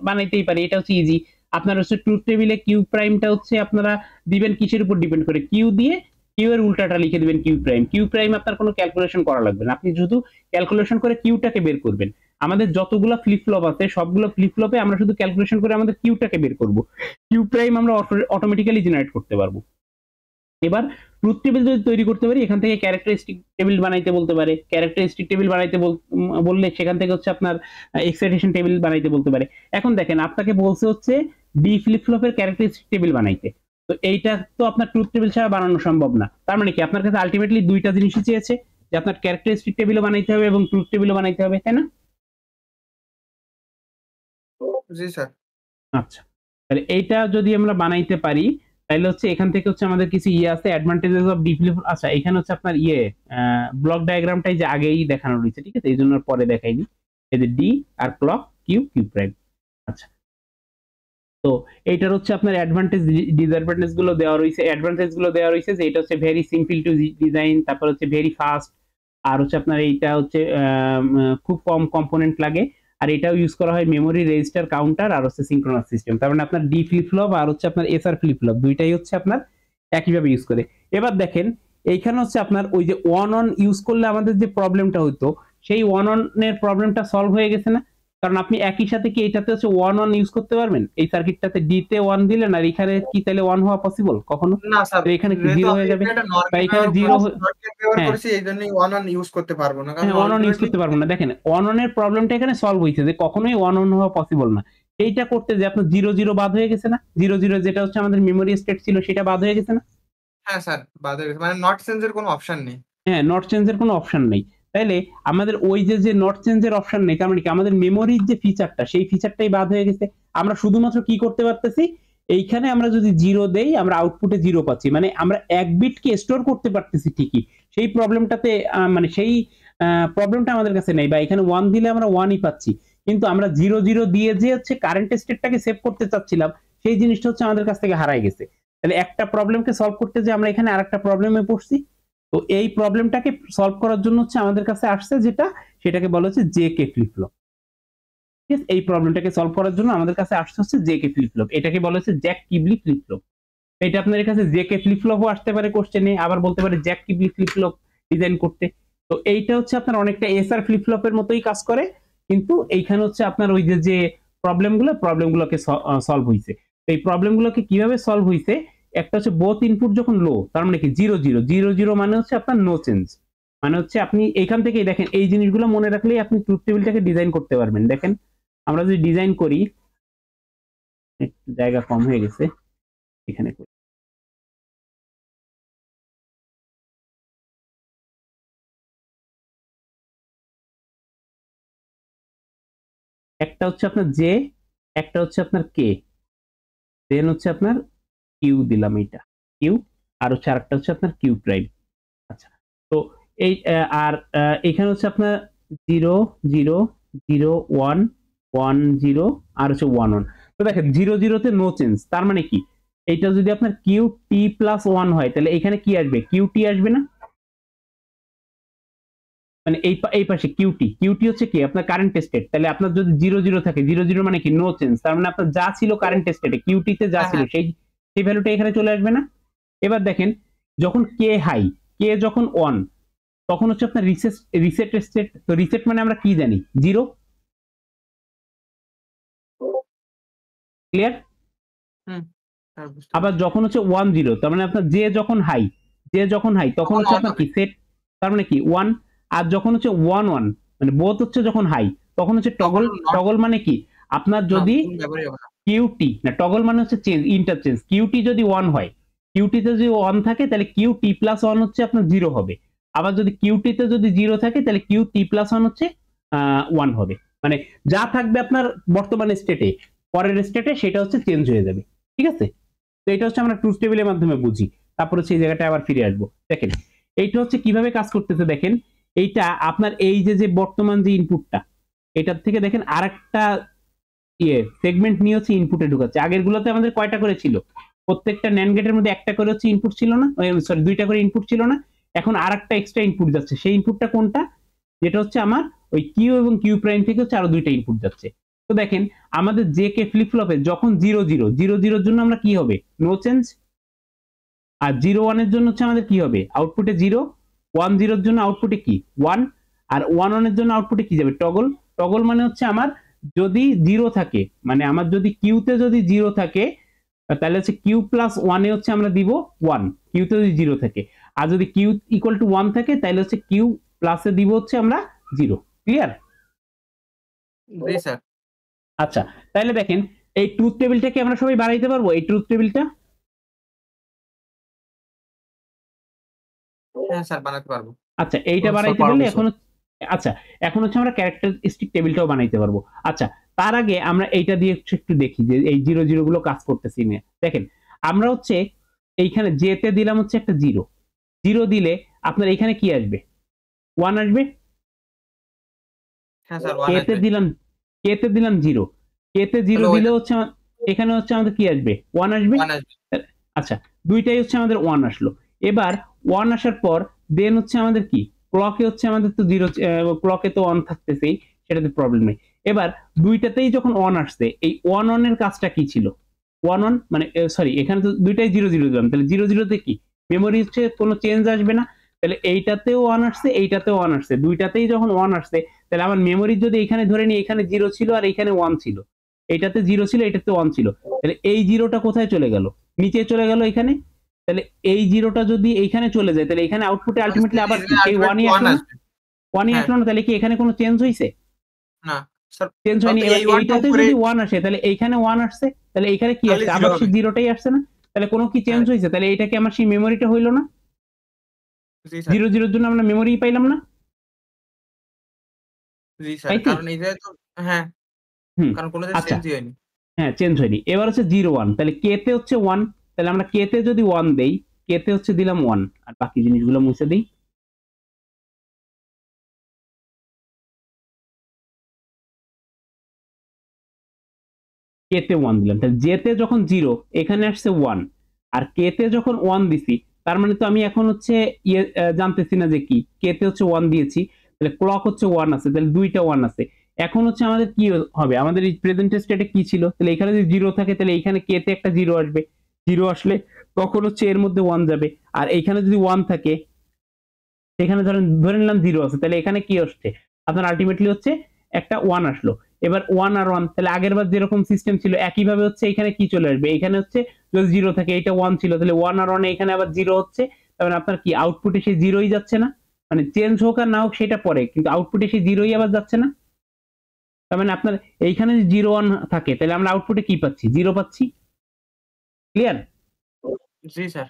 বানাইতেই পারি, এটা হচ্ছে ইজি। আপনার হচ্ছে ট্রুথ টেবিলে কিউ প্রাইমটা হচ্ছে আপনারা দিবেন কিসের উপর ডিপেন্ড করে? কিউ দিয়ে কিউ এর উল্টাটা লিখে দিবেন কিউ প্রাইম। কিউ প্রাইম আপনার কোনো ক্যালকুলেশন করা লাগবে না, আপনি শুধু ক্যালকুলেশন করে কিউটাকে বের করবেন। আমাদের যতগুলো ফ্লিপ ফ্লপ আছে সবগুলো ফ্লিপ ফ্লপে আমরা শুধু ক্যালকুলেশন করে আমাদের কিউটাকে বের করব, কিউ প্রাইম আমরা অটোমেটিক্যালি জেনারেট করতে পারবো। এবার ট্রুথ টেবিল যদি তৈরি করতে পারি, এখান থেকে ক্যারেক্টারিস্টিক টেবিল বানাইতে বলতে পারে। ক্যারেক্টারিস্টিক টেবিল বানাইতে বললে সেখান থেকে হচ্ছে আপনার এক্সাইটেশন টেবিল বানাইতে বলতে পারে। এখন দেখেন আপনাকে বলছে হচ্ছে ডি ফ্লিপ ফ্লপের ক্যারেক্টারিস্টিক টেবিল বানাইতে, তো এইটা তো আপনার ট্রুথ টেবিল ছাড়া বানানো সম্ভব না। তার মানে কি আপনার কাছে আলটিমেটলি দুইটা জিনিসই চেয়েছে, যে আপনার ক্যারেক্টারিস্টিক টেবিলও বানাইতে হবে এবং ট্রুথ টেবিলও বানাইতে হবে, তাই না? জি স্যার। আচ্ছা, তাহলে এইটা যদি আমরা বানাইতে পারি তাহলে হচ্ছে এখান থেকে হচ্ছে আমাদের কিছু আছে অ্যাডভান্টেজেস অফ ডি ফ্লিপ। আচ্ছা, এখানে হচ্ছে আপনার ব্লক ডায়াগ্রামটাই যে আগেই দেখানো রয়েছে, ঠিক আছে, এই জন্য পরে দেখাইনি। এই যে ডি আর ক্লক কিউ কিউ প্রাইম। আচ্ছা, তো এইটার হচ্ছে আপনার অ্যাডভান্টেজ ডিসঅ্যাডভান্টেজ গুলো দেওয়া রয়েছে। অ্যাডভান্টেজ গুলো দেওয়া রয়েছে যে এটা হচ্ছে ভেরি সিম্পল টু ডিজাইন, তারপর হচ্ছে ভেরি ফাস্ট, আর হচ্ছে আপনার এইটা হচ্ছে খুব কম কম্পোনেন্ট লাগে, আর এটাও ইউজ করা হয় মেমোরি, রেজিস্টার, কাউন্টার আর হচ্ছে সিঙ্ক্রোনাস সিস্টেম। তার মানে আপনার ডি ফ্লিপ ফ্লপ আর হচ্ছে আপনার এসআর ফ্লিপ ফ্লপ দুইটাই হচ্ছে আপনার একইভাবে ইউজ করে। এবার দেখেন এইখানে হচ্ছে আপনার ওই যে ওয়ান অন ইউজ করলে আমাদের যে প্রবলেমটা হতো সেই ওয়ান অন এর প্রবলেমটা সলভ হয়ে গেছে না? কারণ আপনি একই সাথে কি এটাতে হচ্ছে ওয়ান অন ইউজ করতে পারবেন? এই সার্কিটটাতে ডি তে ওয়ান দিলেন আর এখানে কি তাহলে ওয়ান হওয়া পসিবল কখনো? না স্যার, এখানে কি জিরো হয়ে যাবে? বা এখানে জিরো ব্যবহার করেছি এই জন্যই ওয়ান অন ইউজ করতে পারবো না, কারণ ওয়ান অন ইউজ করতে পারবো না। দেখেন ওয়ান অন এর প্রবলেমটা এখানে সলভ হয়েছে যে কখনোই ওয়ান অন হওয়া পসিবল না। এইটা করতে যে আপনার জিরো জিরো বাদ হয়ে গেছে না? জিরো জিরো যেটা হচ্ছে আমাদের মেমোরি স্টেট ছিল সেটা বাদ হয়ে গেছে না? হ্যাঁ স্যার, বাদ হয়ে গেছে, মানে নট চেঞ্জের কোনো অপশন নেই। হ্যাঁ, নট চেঞ্জের কোনো অপশন নেই। তাইলে আমাদের ওই যে নট চেঞ্জের অপশন নেই, তার মানে কি আমাদের মেমোরির যে ফিচারটা সেই ফিচারটাই বাদ হয়ে গেছে। আমরা শুধুমাত্র কি করতে পারতেছি, এইখানে আমরা যদি জিরো দেই আমরা আউটপুটে জিরো পাচ্ছি, মানে আমরা এক বিটকে স্টোর করতে পারতেছি ঠিকই, সেই প্রবলেমটাতে মানে সেই প্রবলেমটা আমাদের কাছে নেই। বা এখানে ওয়ান দিলে আমরা ওয়ানই পাচ্ছি, কিন্তু আমরা জিরো জিরো দিয়ে যে হচ্ছে কারেন্ট স্টেটটাকে সেভ করতে চাচ্ছিলাম সেই জিনিসটা হচ্ছে আমাদের কাছ থেকে হারাই গেছে। তাহলে একটা প্রবলেমকে সলভ করতে যে আমরা এখানে আরেকটা প্রবলেমে পড়ছি, তো এই প্রবলেমটাকে সলভ করার জন্য হচ্ছে আমাদের কাছে আসছে যেটা, সেটাকে বলা হচ্ছে জেকে ফ্লিপ ফ্লপ। ঠিক আছে, এই প্রবলেমটাকে সলভ করার জন্য আমাদের কাছে আসছে হচ্ছে জেকে ফ্লিপ ফ্লপ, এটাকে বলা হচ্ছে জ্যাক কিবলি ফ্লিপ ফ্লপ। এটা আপনাদের কাছে জেকে ফ্লিপ ফ্লপও আসতে পারে কোশ্চেনে, আবার বলতে পারে জ্যাক কিবলি ফ্লিপ ফ্লপ ডিজাইন করতে। তো এইটা হচ্ছে আপনার অনেকটা এসআর ফ্লিপ ফ্লপের মতোই কাজ করে, কিন্তু এইখানে হচ্ছে আপনার ওই যে প্রবলেমগুলোকে সলভ হয়েছে। এই প্রবলেমগুলোকে কিভাবে সলভ হয়েছে, একটা হচ্ছে বোথ ইনপুট যখন লো, তার মানে কি 0 0 0 0 মানে হচ্ছে আপনার নো চেঞ্জ, মানে হচ্ছে আপনি এইখান থেকেই দেখেন এই জিনিসগুলো মনে রাখলেই আপনি ট্রুথ টেবিলটাকে ডিজাইন করতে পারবেন। দেখেন আমরা যদি ডিজাইন করি, একটু জায়গা কম হয়ে গেছে, এখানে করি। একটা হচ্ছে আপনার জে, একটা হচ্ছে আপনার কে, দেন হচ্ছে আপনার কিউ দিলাম, এইটা কিউ, আর হচ্ছে আরেকটা হচ্ছে আপনার কিউ প্রাইম। আচ্ছা, তো এই আর এখানে হচ্ছে আপনার 0 0 0 1 1 0 আর হচ্ছে 1 1। তো দেখেন 0 0 তে নো চেঞ্জ, তার মানে কি এইটা যদি আপনার কিউ টি প্লাস 1 হয় তাহলে এখানে কি আসবে, কিউ টি আসবে না, মানে এই পাশে কিউটি হচ্ছে কি আপনার কারেন্ট স্টেট। তাহলে আপনার যদি 0 0 থাকে, 0 0 মানে কি নো চেঞ্জ, তার মানে আপনার যা ছিল কারেন্ট স্টেটে কিউটিতে যা ছিল সেই সেই ভ্যালুটা এখানে চলে আসবে না। এবার দেখেন যখন কে হাই, কে যখন 1, তখন হচ্ছে আপনার রিসেট স্টেট। তো রিসেট মানে আমরা কি জানি, 0। ক্লিয়ার? আবার যখন হচ্ছে 1 0, তার মানে আপনার জে যখন হাই, তখন হচ্ছে আপনার কি সেট, তার মানে কি 1। আর যখন হচ্ছে 1 1 মানে বোথ হচ্ছে যখন হাই, তখন হচ্ছে টগল। টগল মানে কি আপনার যদি কিউটি না, টগল মানে হচ্ছে চেঞ্জ, ইন্টারচেঞ্জ। কিউটি যদি 1 হয়, কিউটিতে যদি 1 থাকে তাহলে কিউ টি প্লাস 1 হচ্ছে আপনার 0 হবে। আবার যদি কিউটিতে যদি 0 থাকে তাহলে কিউ টি প্লাস 1 হচ্ছে 1 হবে। মানে যা থাকবে আপনার বর্তমান স্টেটে, পরের স্টেটে সেটা হচ্ছে চেঞ্জ হয়ে যাবে। ঠিক আছে, তো এটা হচ্ছে আমরা ট্রুথ টেবিলের মাধ্যমে বুঝি। তারপর হচ্ছে এই জায়গাটা আবার ফিরে আসবো। দেখেন এইটা হচ্ছে কিভাবে কাজ করতেছে, দেখেন এইটা আপনার এই যে বর্তমান যে ইনপুটটা, এটার থেকে দেখেন আরেকটা সেগমেন্ট নিয়ে হচ্ছে ইনপুটে ঢুকাচ্ছে। আগের গুলোতে আমাদের কয়টা করে ছিল, প্রত্যেকটা ন্যান্ড গেটের মধ্যে একটা করে হচ্ছে ইনপুট ছিল না, সরি দুইটা করে ইনপুট ছিল না, এখন আরেকটা এক্সট্রা ইনপুট যাচ্ছে। সেই ইনপুটটা কোনটা, যেটা হচ্ছে আমার ওই কিউ এবং কিউ প্রাইম থেকে হচ্ছে আরো দুইটা ইনপুট যাচ্ছে। তো দেখেন আমাদের জে কে ফ্লিপ ফ্লপে যখন 0 0 0 0 জন্য আমরা কি হবে, নো চেঞ্জ। আর 0 1 এর জন্য হচ্ছে আমাদের কি হবে, আউটপুটে 0। 1 0 এর জন্য আউটপুটে কি 1। আর 1 1 এর জন্য আউটপুটে কি যাবে, টগল। টগল মানে হচ্ছে আমার যদি 0 থাকে, মানে আমার যদি কিউতে যদি 0 থাকে তাহলে হচ্ছে কিউ প্লাস 1 এ হচ্ছে আমরা দিব 1, কিউতে যদি 0 থাকে। আর যদি কিউ ইকুয়াল টু 1 থাকে তাহলে হচ্ছে কিউ প্লাসে দিব হচ্ছে আমরা 0। ক্লিয়ার? জি স্যার। আচ্ছা, তাহলে দেখেন এই ট্রুথ টেবিলটাকে আমরা সবাই বানাইতে পারবো, এই ট্রুথ টেবিলটা? হ্যাঁ স্যার, বানাতে পারবো। আচ্ছা, এইটা স্যার বানাইতে পারবো পারলে স্যার। এখন আচ্ছা এখন হচ্ছে আমরা ক্যারেক্টারিস্টিক টেবিলটাও বানাইতে পারবো। আচ্ছা, তার আগে আমরা এইটা দিয়ে একটু দেখি যে এই 0 0 গুলো কাজ করতেছি না। দেখেন আমরা হচ্ছে এইখানে জে তে দিলাম হচ্ছে একটা 0, 0 দিলে আপনার এখানে কি আসবে, 1 আসবে। হ্যাঁ স্যার, 1 কে তে আসবে। দিলাম, 0, কে তে 0 তাহলে দিলে ওইটা হচ্ছে এখানে হচ্ছে আমাদের কি আসবে, 1 আসবে। 1 আসবে। আচ্ছা, দুইটাই হচ্ছে আমাদের 1 আসলো। এবার 1 আসার পর দেন হচ্ছে আমাদের কি, ক্লকে হচ্ছে আমাদের তো 0, ক্লকে তো 1 থাকতেছেই, সেটাতে প্রবলেম নেই। এবার দুইটাতেই যখন 1 আসছে, এই 1 1 এর কাজটা কি ছিল, 1 1 মানে সরি এখানে তো দুইটাই 0 0 দিলাম, তাহলে 0 0 তে কি মেমোরি হচ্ছে কোনো চেঞ্জ আসবে না। তাহলে এইটাতেও 1 আসছে, এইটাতেও 1 আসছে, দুইটাতেই যখন 1 আসছে তাহলে আমার মেমোরি যদি এখানে ধরে নিই এখানে 0 ছিল আর এখানে 1 ছিল, এইটাতে 0 ছিল এটাতে 1 ছিল, তাহলে এই 0টা কোথায় চলে গেল, নিচে চলে গেল এখানে। তাহলে এই 0টা যদি এইখানে চলে যায় তাহলে এখানে আউটপুটে আলটিমেটলি আবার কি সেই 1ই আসলো না, 1ই হ্যাঁ। আসলো না, তাহলে কি এখানে কোনো চেঞ্জ হইছে, না স্যার, চেঞ্জ হয়নি। তাহলে এবার এই 1টা এইটাতে উপরে যদি 1 আসে তাহলে এইখানে 1 আসছে, তাহলে এইখানে কি তাহলে আসছে, 0 আবার হবে। সেই 0টাই আসছে না, তাহলে কোনো কি চেঞ্জ হ্যাঁ। হয়েছে, তাহলে এইটা কি আমার সেই মেমোরিটা হইলো না, জি স্যার। 0 0 এর জন্য আমরা মেমোরি পাইলাম না, জি স্যার, তাই কি? কারণ এই জায়গায় তো হ্যাঁ, হুম, কারণ কোনো জায়গায় আচ্ছা, চেঞ্জই হয়নি। হ্যাঁ চেঞ্জ হয়নি। এবার হচ্ছে 0 1, তাহলে কে তে হচ্ছে 1, তাহলে আমরা কে তে যদি 1 দেই, কে তে হচ্ছে দিলাম 1, আর বাকি জিনিসগুলো মুছে দিই। কে তে 1 দিলাম, তাহলে জে তে যখন 0 এখানে আসছে 1, আর কে তে যখন 1 দিছি তার মানে তো আমি এখন হচ্ছে জানতেছি না যে কি কে তে হচ্ছে 1 দিয়েছি, তাহলে ক্লক হচ্ছে 1 আছে, তাহলে দুইটা 1 আছে। এখন হচ্ছে আমাদের কি হবে, আমাদের এই প্রেজেন্ট স্টেটে কি ছিল, তাহলে এখানে যদি 0 থাকে তাহলে এইখানে কে তে একটা 0 আসবে, 0 আসলে তখন হচ্ছে এর মধ্যে 1 যাবে। আর এইখানে যদি 1 থাকে এখানে ধরে নিলাম 0 আছে, তাহলে এখানে কি আসছে আপনার আলটিমেটলি হচ্ছে একটা 1 আসলো। এবার 1 আর 1, তাহলে আগের বার যেরকম সিস্টেম ছিল একইভাবে হচ্ছে এখানে কি চলে আসবে, এখানে হচ্ছে যদি 0 থাকে এটা 1 ছিল, তাহলে 1 আর 1 এখানে আবার 0 হচ্ছে, তার মানে আপনার কি আউটপুটে সেই 0ই যাচ্ছে না, মানে চেঞ্জ হোক আর না হোক সেটা পরে, কিন্তু আউটপুটে সেই 0ই আবার যাচ্ছে না। তার মানে আপনার এইখানে যদি 0 1 থাকে তাহলে আমরা আউটপুটে কি পাচ্ছি, 0 পাচ্ছি। ক্লিয়ার? জি স্যার।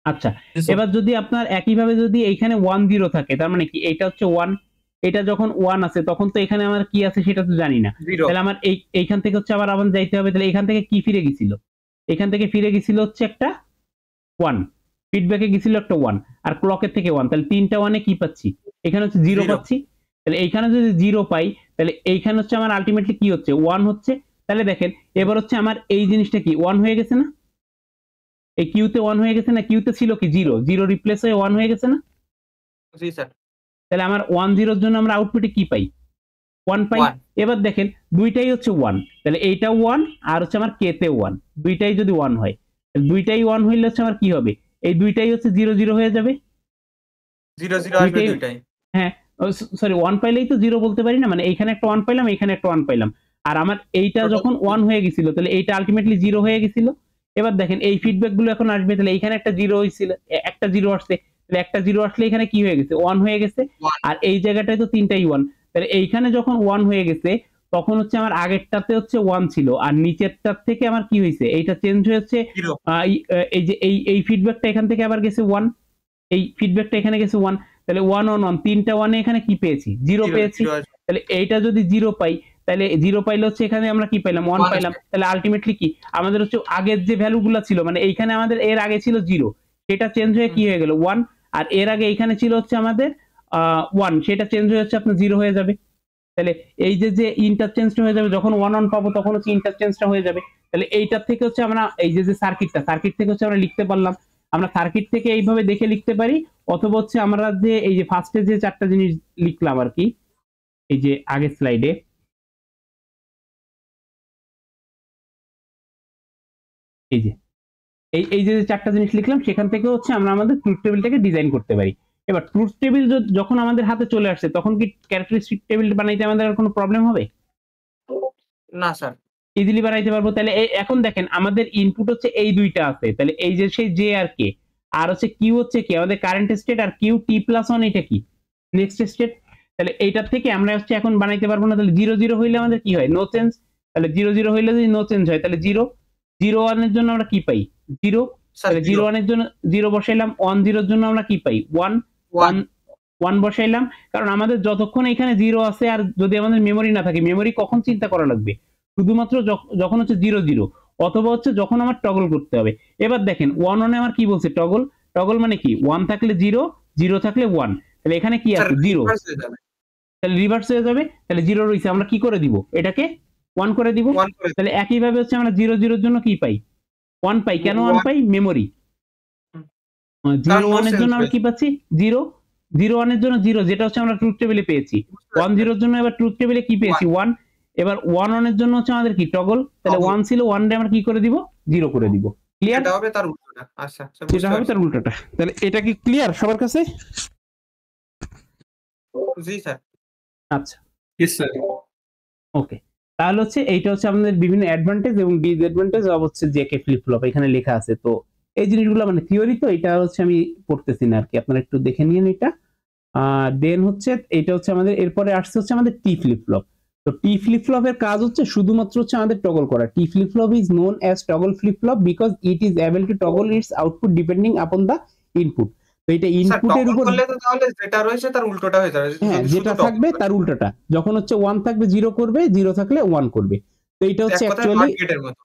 আচ্ছা, জি স্যার। এবার যদি আপনার একইভাবে যদি এইখানে 1 0 থাকে, তার মানে কি এটা হচ্ছে 1, এটা যখন 1 আছে তখন তো এখানে আমার কি আছে সেটা তো জানি না, 0 তাহলে আমার এইখান থেকে হচ্ছে আবার যাইতে হবে, তাহলে এখান থেকে কি ফিরে গেছিল, এখান থেকে ফিরে গেছিল হচ্ছে একটা 1, ফিডব্যাকে গেছিল একটা 1, আর ক্লকের থেকে 1, তাহলে তিনটা 1 এ কি পাচ্ছি, এখানে হচ্ছে 0 0 পাচ্ছি। তাহলে এইখানে যদি 0 পাই তাহলে এইখানে হচ্ছে আমার আলটিমেটলি কি হচ্ছে 1 হচ্ছে। তাহলে দেখেন এবার হচ্ছে আমার এই জিনিসটা কি 1 হয়ে গেছে না, এই কিউতে 1 হয়ে গেছে না, কিউতে ছিল কি 0, 0 রিপ্লেস হয়ে 1 হয়ে গেছে না। জি স্যার। তাহলে আমার 1 0 এর জন্য আমরা আউটপুটে কি পাই, 1 পাই। 1 এবার দেখেন দুইটাই হচ্ছে 1, তাহলে এইটাও 1 আর হচ্ছে আমার কে তে 1, দুইটাই যদি 1 হয় তাহলে দুইটাই 1 হইলে হচ্ছে আমার কি হবে, এই দুইটাই হচ্ছে 0 0 হয়ে যাবে, 0 0 আসবে দুইটাই। দুইটাই। হ্যাঁ, সরি 1 পাইলেই তো 0 বলতে পারি না, মানে এইখানে একটা 1 পাইলাম, এইখানে একটা 1 পাইলাম, আর আমার এইটা টোটাল যখন 1 হয়ে গেছিল তাহলে এইটা আলটিমেটলি 0 হয়ে গেছিল। এবার দেখেন এই ফিডব্যাক গুলো এখন আসবে, তাহলে এইখানে একটা 0 হইছিল, একটা 0 আসছে, তাহলে একটা 0 আসলে এখানে কি হয়ে গেছে 1 হয়ে গেছে, 1 আর এই জায়গাটায় তো তিনটাই 1, তাহলে এইখানে যখন 1 হয়ে গেছে তখন হচ্ছে আমার আগেরটাতে হচ্ছে 1 ছিল, আর নিচেরটার থেকে আমার কি হয়েছে এইটা চেঞ্জ হয়েছে, 0 এই যে এই ফিডব্যাকটা এখান থেকে আবার গেছে 1, এই ফিডব্যাকটা এখানে গেছে 1, তাহলে 1 on 1 তিনটা 1 এ এখানে কি পেয়েছি 0 0 পেয়েছি। 0 আসবে। তাহলে এইটা যদি 0 পাই তাহলে 0 পাইলে হচ্ছে এখানে আমরা কি পাইলাম 1 1 পাইলাম, আসবে। তাহলে আলটিমেটলি কি আমাদের হচ্ছে আগের যে ভ্যালুগুলো ছিল, মানে এইখানে আমাদের এর আগে ছিল 0, সেটা চেঞ্জ হয়ে কি হয়ে গেল 1, আর এর আগে এইখানে ছিল হচ্ছে আমাদের 1, সেটা চেঞ্জ হয়ে হচ্ছে আপনার 0 হয়ে যাবে। তাহলে এই যে ইন্টারচেঞ্জটা হয়ে যাবে, যখন 1 on পাবো তখন হচ্ছে ইন্টারচেঞ্জটা হয়ে যাবে। তাহলে এইটার থেকে হচ্ছে আমরা এই যে সার্কিট থেকে হচ্ছে আমরা লিখতে পারলাম, আমরা সার্কিট থেকে এইভাবে দেখে লিখতে পারি, অথবা হচ্ছে আমরা যে এই যে ফার্স্টে যে চারটা জিনিস লিখলাম আর কি, এই যে আগের স্লাইডে এই যে এই যে চারটা জিনিস লিখলাম সেখান থেকে হচ্ছে আমরা আমাদের ট্রুথ টেবিলটাকে ডিজাইন করতে পারি। এবার ট্রুথ টেবিল যখন আমাদের হাতে চলে আসছে তখন কি ক্যারেক্টারিস্টিক টেবিল বানাইতে আমাদের আর কোনো প্রবলেম হবে? না স্যার। ইজিলি বানাইতে পারবো। তাহলে এখন দেখেন আমাদের ইনপুট হচ্ছে এই দুইটা আছে, তাহলে এই যে সেই জে আর কে, আর হচ্ছে কিউ হচ্ছে কি আমাদের কারেন্ট স্টেট, আর কিউ টি প্লাস 1 এটা কি নেক্সট স্টেট। তাহলে এইটার থেকে আমরা হচ্ছে এখন বানাইতে পারবো না, তাহলে 0 0 হইলে আমাদের কি হয় নো চেঞ্জ, তাহলে 0 0 হইলে যদি নো চেঞ্জ হয় তাহলে 0 0 1 এর জন্য আমরা কি পাই 0, স্যার তাহলে 0 1 এর জন্য 0 বসাইলাম, 1 0 এর জন্য আমরা কি পাই 1 1 1 বসাইলাম, কারণ আমাদের যতক্ষণ এখানে 0 আছে আর যদি আমাদের মেমরি না থাকে, মেমরি কখন চিন্তা করা লাগবে শুধুমাত্র যখন হচ্ছে 0 0, অথবা হচ্ছে যখন আমার টগল করতে হবে। এবার দেখেন 1 1 এ আমার কি বলছে টগল, টগল মানে কি 1 থাকলে 0 0 থাকলে 1, তাহলে এখানে কি স্যার আছে 0, রিভার্স হয়ে যাবে। তাহলে রিভার্স হয়ে যাবে, তাহলে 0 রইছে, আমরা কি করে দিব এটাকে 1 করে দিব। 1 করে তাহলে একইভাবে হচ্ছে আমরা 0 0 এর জন্য কি পাই 1 পাই, কেন 1 পাই মেমরি, কারণ 0 নো 1 এর চেঞ্জ জন্য আমরা হয়েছে। কি পাচ্ছি 0 0 1 এর জন্য 0, যেটা হচ্ছে আমরা ট্রুথ টেবিলে পেয়েছি, 1 0 এর জন্য এবার ট্রুথ টেবিলে কি পেয়েছি 1, এবার 1 1 এর জন্য হচ্ছে আমাদের কি টগল, তাহলে টগল। 1 ছিল 1 রে আমরা কি করে দিব 0 করে দিব। ক্লিয়ার? এটা হবে তার উল্টোটা। আচ্ছা স্যার যেটা বুঝতে হবে পারছি। তার উল্টোটা। তাহলে এটা কি ক্লিয়ার সবার কাছে? জি স্যার। আচ্ছা ইয়েস স্যার। ওকে, তাহলে হচ্ছে এইটা হচ্ছে আমাদের বিভিন্ন অ্যাডভান্টেজ এবং ডিসঅ্যাডভান্টেজ অফ হচ্ছে জেকে ফ্লিপ ফ্লপ এখানে লেখা আছে। তো এই জিনিসগুলো মানে থিওরি, তো এটা হচ্ছে আমি পড়তেছি না আর কি, আপনারা একটু দেখে নিন এটা। দেন হচ্ছে এটা হচ্ছে আমাদের এরপরে আসছে হচ্ছে আমাদের টি ফ্লিপ ফ্লপ। তো টি ফ্লিপ ফ্লপের কাজ হচ্ছে শুধুমাত্র হচ্ছে আমাদের টগল করা। T flip flop is known as toggle flip flop because it is able to toggle its output depending upon the input. তো এটা স্যার ইনপুটের টগল উপর, করলে তো তাহলে যেটা রয়েছে তার উল্টোটা হয়ে যাবে। হ্যাঁ যদি শুধু যেটা টগল থাকবে করে। তার উল্টাটা, যখন হচ্ছে 1 থাকবে 0 করবে, 0 থাকলে 1 করবে। তো এটা এক হচ্ছে কথায় অ্যাকচুয়ালি নট গেটের মতো।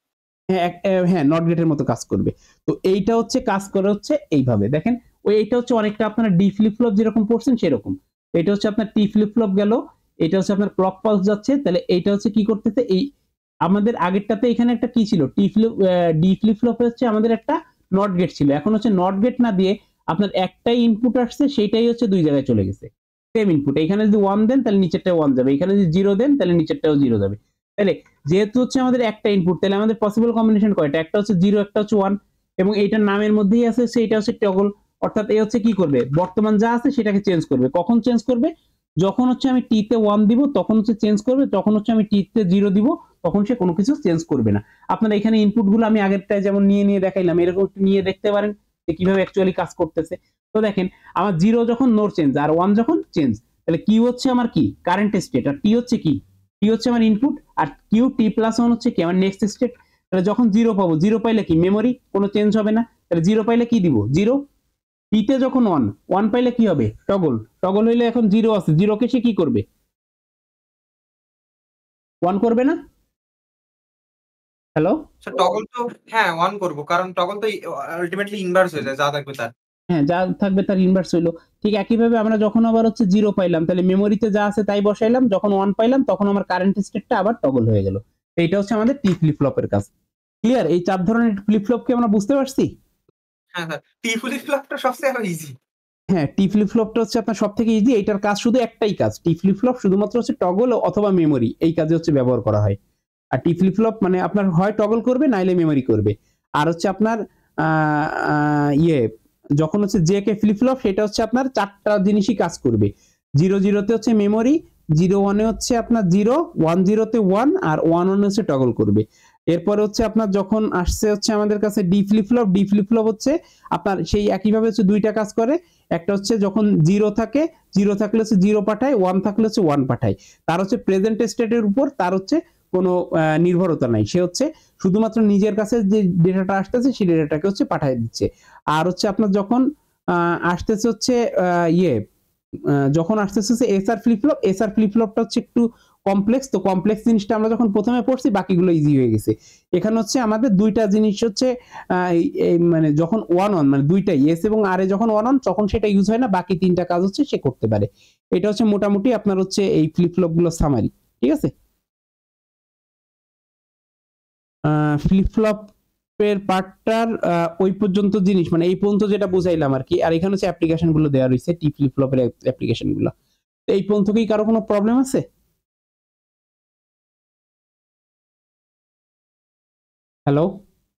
হ্যাঁ নট গেটের মতো কাজ করবে। তো এইটা হচ্ছে কাজ করে হচ্ছে এইভাবে দেখেন, এইটা হচ্ছে অনেকটা আপনারা ডি ফ্লিপ ফ্লপ যেরকম পড়ছেন সেরকম। এটা হচ্ছে আপনার টি ফ্লিপ ফ্লপ গেল, এটা হচ্ছে আপনার ক্লক পালস যাচ্ছে, তাহলে এইটা হচ্ছে কি করতেছে, এই আমাদের আগেরটাতে এখানে একটা কি ছিল ডি ফ্লিপ ফ্লপ হচ্ছে আমাদের একটা নট গেট ছিল, এখন হচ্ছে নট গেট না দিয়ে আপনার একটাই ইনপুট আসছে, সেইটাই হচ্ছে দুই জায়গায় চলে গেছে, সেম ইনপুট। এখানে যদি 1 দেন তাহলে নিচেরটা 1 যাবে, এখানে যদি 0 দেন তাহলে নিচেরটাও 0 যাবে। তাহলে যেহেতু হচ্ছে আমাদের একটা ইনপুট, তাহলে আমাদের পসিবল কম্বিনেশন কয়টা? একটা হচ্ছে 0, একটা হচ্ছে 1, এবং এইটার নামের মধ্যেই আছে সেইটা হচ্ছে টগল। অর্থাৎ এই হচ্ছে কি করবে, বর্তমান যা আছে সেটাকে চেঞ্জ করবে। কখন চেঞ্জ করবে? যখন হচ্ছে আমি টি তে 1 দিব তখন হচ্ছে চেঞ্জ করবে, তখন হচ্ছে আমি টি তে 0 দিব তখন সে কোনো কিছু চেঞ্জ করবে না। আপনারা এখানে ইনপুট গুলো আমি আগেরটায় যেমন নিয়ে দেখাইলাম, এরকম একটু নিয়ে দেখতে পারেন যে কিভাবে অ্যাকচুয়ালি কাজ করতেছে। তো দেখেন আমার 0 যখন নো চেঞ্জ আর 1 যখন চেঞ্জ, তাহলে কিউ হচ্ছে আমার কি কারেন্ট স্টেট, আর টি হচ্ছে কি, টি হচ্ছে আমার ইনপুট, আর কিউ টি প্লাস 1 হচ্ছে কি আমার নেক্সট স্টেট। তাহলে যখন 0 পাবো, 0 পাইলে কি মেমোরি, কোনো চেঞ্জ হবে না। তাহলে 0 পাইলে কি দিব 0, টিতে যখন 1, 1 পাইলে কি হবে টগল, টগল হইলে এখন 0 আছে, 0 কে সে কি করবে 1 করবে না? হ্যালো, স্যার টগল তো হ্যাঁ 1 করব, কারণ টগল তো আলটিমেটলি ইনভার্স হয়ে যায়, যা থাকবে তার। হ্যাঁ যা থাকবে তার ইনভার্স হইলো। ঠিক একইভাবে আমরা যখন আবার হচ্ছে 0 পাইলাম তাহলে মেমোরিতে যা আছে তাই বসাইলাম, যখন 1 পাইলাম তখন আমার কারেন্ট স্টেটটা আবার টগল হয়ে গেল। তো এটা হচ্ছে আমাদের টি ফ্লিপ ফ্লপের কাজ। ক্লিয়ার? এই 4 ধরনের ফ্লিপ ফ্লপ কি আমরা বুঝতে পারছি? হ্যাঁ স্যার, টি ফ্লিপ ফ্লপটা সবচেয়ে আরো ইজি। হ্যাঁ, টি ফ্লিপ ফ্লপটা হচ্ছে আপনার সব থেকে ইজি। এটার কাজ শুধু একটাই কাজ, টি ফ্লিপ ফ্লপ শুধুমাত্র হচ্ছে টগল অথবা মেমোরি, এই কাজে হচ্ছে ব্যবহার করা হয়। আর টি ফ্লিপ ফ্লপ মানে আপনার হয় টগল করবে নাইলে মেমোরি করবে। আর হচ্ছে আপনার যখন হচ্ছে জে কে ফ্লিপ ফ্লপ, সেটা হচ্ছে আপনার 4টা জিনিসই কাজ করবে। 0 তে হচ্ছে মেমোরি, 0 1 হচ্ছে আপনার 0, 1 0 তে 1, আর 1 1 হচ্ছে টগল করবে। এরপরে হচ্ছে আপনার যখন আসছে হচ্ছে আমাদের কাছে D flip flop, D flip flop হচ্ছে আপনার সেই একইভাবে হচ্ছে দুইটা কাজ করে। একটা হচ্ছে যখন 0 থাকে, 0 থাকলে হচ্ছে 0 পাঠায়, 1 থাকলে হচ্ছে 1 পাঠায়। তার হচ্ছে প্রেজেন্ট স্টেটের উপর তার হচ্ছে কোনো নির্ভরতা নাই, সে হচ্ছে শুধুমাত্র নিজের কাছে যে ডেটাটা আসতেছে সেই ডেটাটাকে হচ্ছে পাঠিয়ে দিচ্ছে। আর হচ্ছে আপনার যখন আসতেছে হচ্ছে যখন আসতেছে হচ্ছে SR flip flop, SR flip ফ্লপটা হচ্ছে একটু কমপ্লেক্স। তো কমপ্লেক্স জিনিসটা আমরা যখন প্রথমে পড়ছি বাকিগুলো ইজি হয়ে গেছে। এখানে হচ্ছে আমাদের দুইটা জিনিস হচ্ছে মানে যখন 1 1 মানে দুইটাই এস এবং আর এ যখন 1 1 তখন সেটা ইউজ হয় না, বাকি 3টা কাজ হচ্ছে সে করতে পারে। এটা হচ্ছে মোটামুটি আপনার হচ্ছে এই ফ্লিপ ফ্লপ গুলো সামারি। ঠিক আছে, ফ্লিপ ফ্লপের পার্টটার ওই পর্যন্ত জিনিস মানে এই পর্যন্ত যেটা বুঝাইলাম আর কি। আর এখানে হচ্ছে অ্যাপ্লিকেশন গুলো দেওয়া রয়েছে, টি ফ্লিপ ফ্লপের অ্যাপ্লিকেশন গুলো। তো এই পর্যন্ত কি কারো কোনো প্রবলেম আছে? হ্যালো,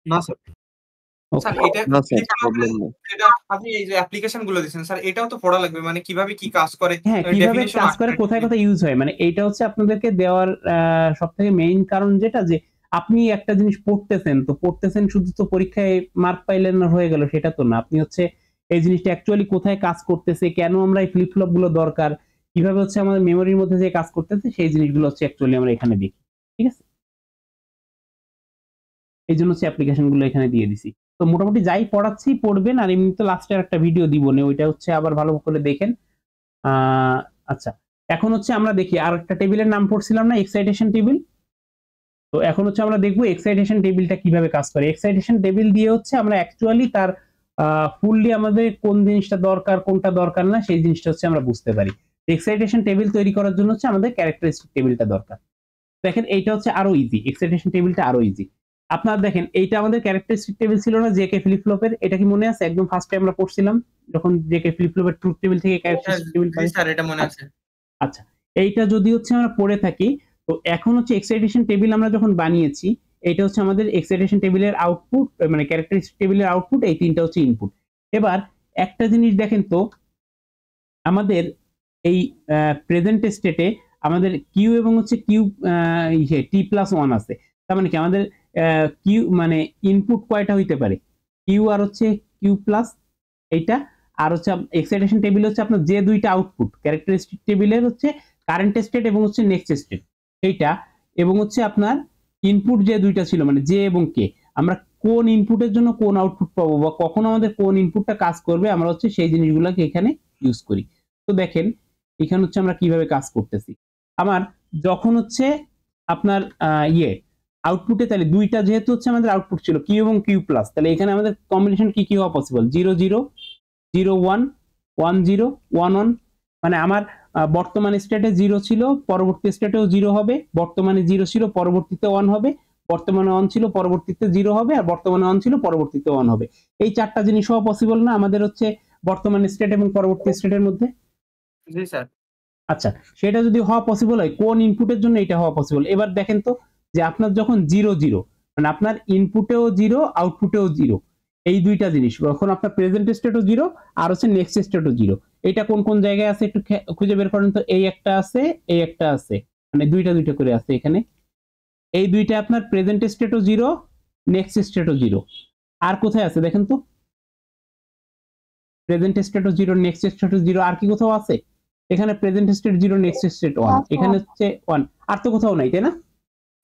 না স্যার। Sir okay. এটা না স্যার, ফ্লিপ ফ্লপে প্রবলেম নেই। যেটা আপনি এই যে অ্যাপ্লিকেশন গুলো দিয়েছেন স্যার, এটাও তো পড়া লাগবে, মানে কিভাবে কি কাজ করে, হ্যাঁ কিভাবে ডেফিনিশন কাজ করে, কোথায় কোথায় ইউজ হয়, মানে এইটা হচ্ছে আপনাদেরকে দেওয়ার সব থেকে মেইন কারণ যেটা, যে আপনি একটা জিনিস পড়তেছেন তো পড়তেছেন শুধু তো পরীক্ষায় মার্ক পাইলেন না হয়ে গেল, সেটা তো না। আপনি হচ্ছে এই জিনিসটা অ্যাকচুয়ালি কোথায় কাজ করতেছে, কেন আমরা এই ফ্লিপ ফ্লপ গুলো দরকার, কিভাবে হচ্ছে আমাদের মেমোরির মধ্যে যে কাজ করতেছে সেই জিনিসগুলো হচ্ছে অ্যাকচুয়ালি আমরা এখানে দেখি। ঠিক আছে, এই জন্য হচ্ছে অ্যাপ্লিকেশন গুলো এখানে দিয়ে দিছি। তো মোটামুটি যাই পড়াচ্ছি পড়বেন, আর এমনি তো লাস্টে একটা ভিডিও দিব না, ওইটা হচ্ছে আবার ভালো করে দেখেন। আচ্ছা, এখন হচ্ছে আমরা দেখি আর একটা টেবিলের নাম পড়ছিলাম না, এক্সাইটেশন টেবিল। তো এখন হচ্ছে আমরা দেখবো এক্সাইটেশন টেবিলটা কিভাবে কাজ করে। এক্সাইটেশন টেবিল দিয়ে হচ্ছে আমরা অ্যাকচুয়ালি তার ফুললি আমাদের কোন জিনিসটা দরকার কোনটা দরকার না সেই জিনিসটা হচ্ছে আমরা বুঝতে পারি। এক্সাইটেশন টেবিল তৈরি করার জন্য হচ্ছে আমাদের ক্যারেক্টারিস্টিক টেবিলটা দরকার। দেখেন এইটা হচ্ছে আরো ইজি, এক্সাইটেশন টেবিলটা আরো ইজি। আপনারা দেখেন এইটা আমাদের ক্যারেক্টারিস্টিক টেবিল ছিল না জেকে ফ্লিপ ফ্লপের, এটা কি মনে আছে? একদম ফার্স্টে আমরা পড়ছিলাম যখন জেকে ফ্লিপ ফ্লপের ট্রুথ টেবিল থেকে ক্যারেক্টারিস্টিক টেবিল পাই। স্যার এটা মনে আছে। আচ্ছা, এইটা যদি হচ্ছে আমরা পড়ে থাকি, তো এখন হচ্ছে এক্সাইটেশন টেবিল আমরা যখন বানিয়েছি, এটা হচ্ছে আমাদের এক্সাইটেশন টেবিলের আউটপুট, মানে ক্যারেক্টারিস্টিক টেবিলের আউটপুট, এই তিনটা হচ্ছে ইনপুট। এবার একটা জিনিস দেখেন তো, আমাদের এই প্রেজেন্ট স্টেটে আমাদের কিউ এবং হচ্ছে কিউ টি প্লাস 1 আছে। তার মানে কি আমাদের কিউ মানে ইনপুট কয়টা হইতে পারে, কিউ আর হচ্ছে কিউ প্লাস এইটা। আর হচ্ছে এক্সাইটেশন টেবিল হচ্ছে আপনার যে দুইটা আউটপুট ক্যারেক্টারিস্টিক টেবিলের হচ্ছে কারেন্ট স্টেট এবং হচ্ছে নেক্সট স্টেট এইটা, এবং হচ্ছে আপনার ইনপুট যে দুইটা ছিল মানে জে এবং কে, আমরা কোন ইনপুটের জন্য কোন আউটপুট পাবো বা কখন আমাদের কোন ইনপুটটা কাজ করবে আমরা হচ্ছে সেই জিনিসগুলোকে এখানে ইউজ করি। তো দেখেন এখানে হচ্ছে আমরা কিভাবে কাজ করতেছি। আমার যখন হচ্ছে আপনার আউটপুটে, তাহলে দুইটা যেহেতু হচ্ছে আমাদের আউটপুট ছিল কিউ এবং কিউ প্লাস, তাহলে এখানে আমাদের কম্বিনেশন কি কি হওয়া পসিবল, 0 0 0 1 1 0 1 1, মানে আমার বর্তমান স্টেটে 0 ছিল পরবর্তী স্টেটেও 0 হবে, বর্তমানে 0 ছিল পরবর্তীতে 1 হবে, বর্তমানে অন ছিল পরবর্তীতে 0 হবে, আর বর্তমানে অন ছিল পরবর্তীতে অন হবে। এই চারটা জিনিস হওয়া পসিবল না আমাদের হচ্ছে বর্তমান স্টেট এবং পরবর্তী স্টেটের মধ্যে? জি স্যার। আচ্ছা, সেটা যদি হওয়া পসিবল হয় কোন ইনপুটের জন্য এটা হওয়া পসিবল? এবার দেখেন তো যে আপনার যখন 0 0 মানে আপনার ইনপুটেও 0 আউটপুটেও 0, এই দুইটা জিনিস যখন আপনার প্রেজেন্ট স্টেটও 0 আর হচ্ছে নেক্সট স্টেটও 0, এটা কোন কোন জায়গায় আছে একটু খুঁজে বের করেন তো। এই একটা আছে, এই একটা আছে, মানে দুইটা দুইটা করে আছে এখানে। এই দুইটা আপনার প্রেজেন্ট স্টেটও 0, নেক্সট স্টেটও 0। আর কোথায় আছে দেখেন তো? প্রেজেন্ট স্টেটও 0, নেক্সট স্টেটও 0, আর কি কোথাও আছে? এখানে প্রেজেন্ট স্টেট 0, নেক্সট স্টেট 1, এখানে হচ্ছে 1, আর তো কোথাও নাই, তাই না?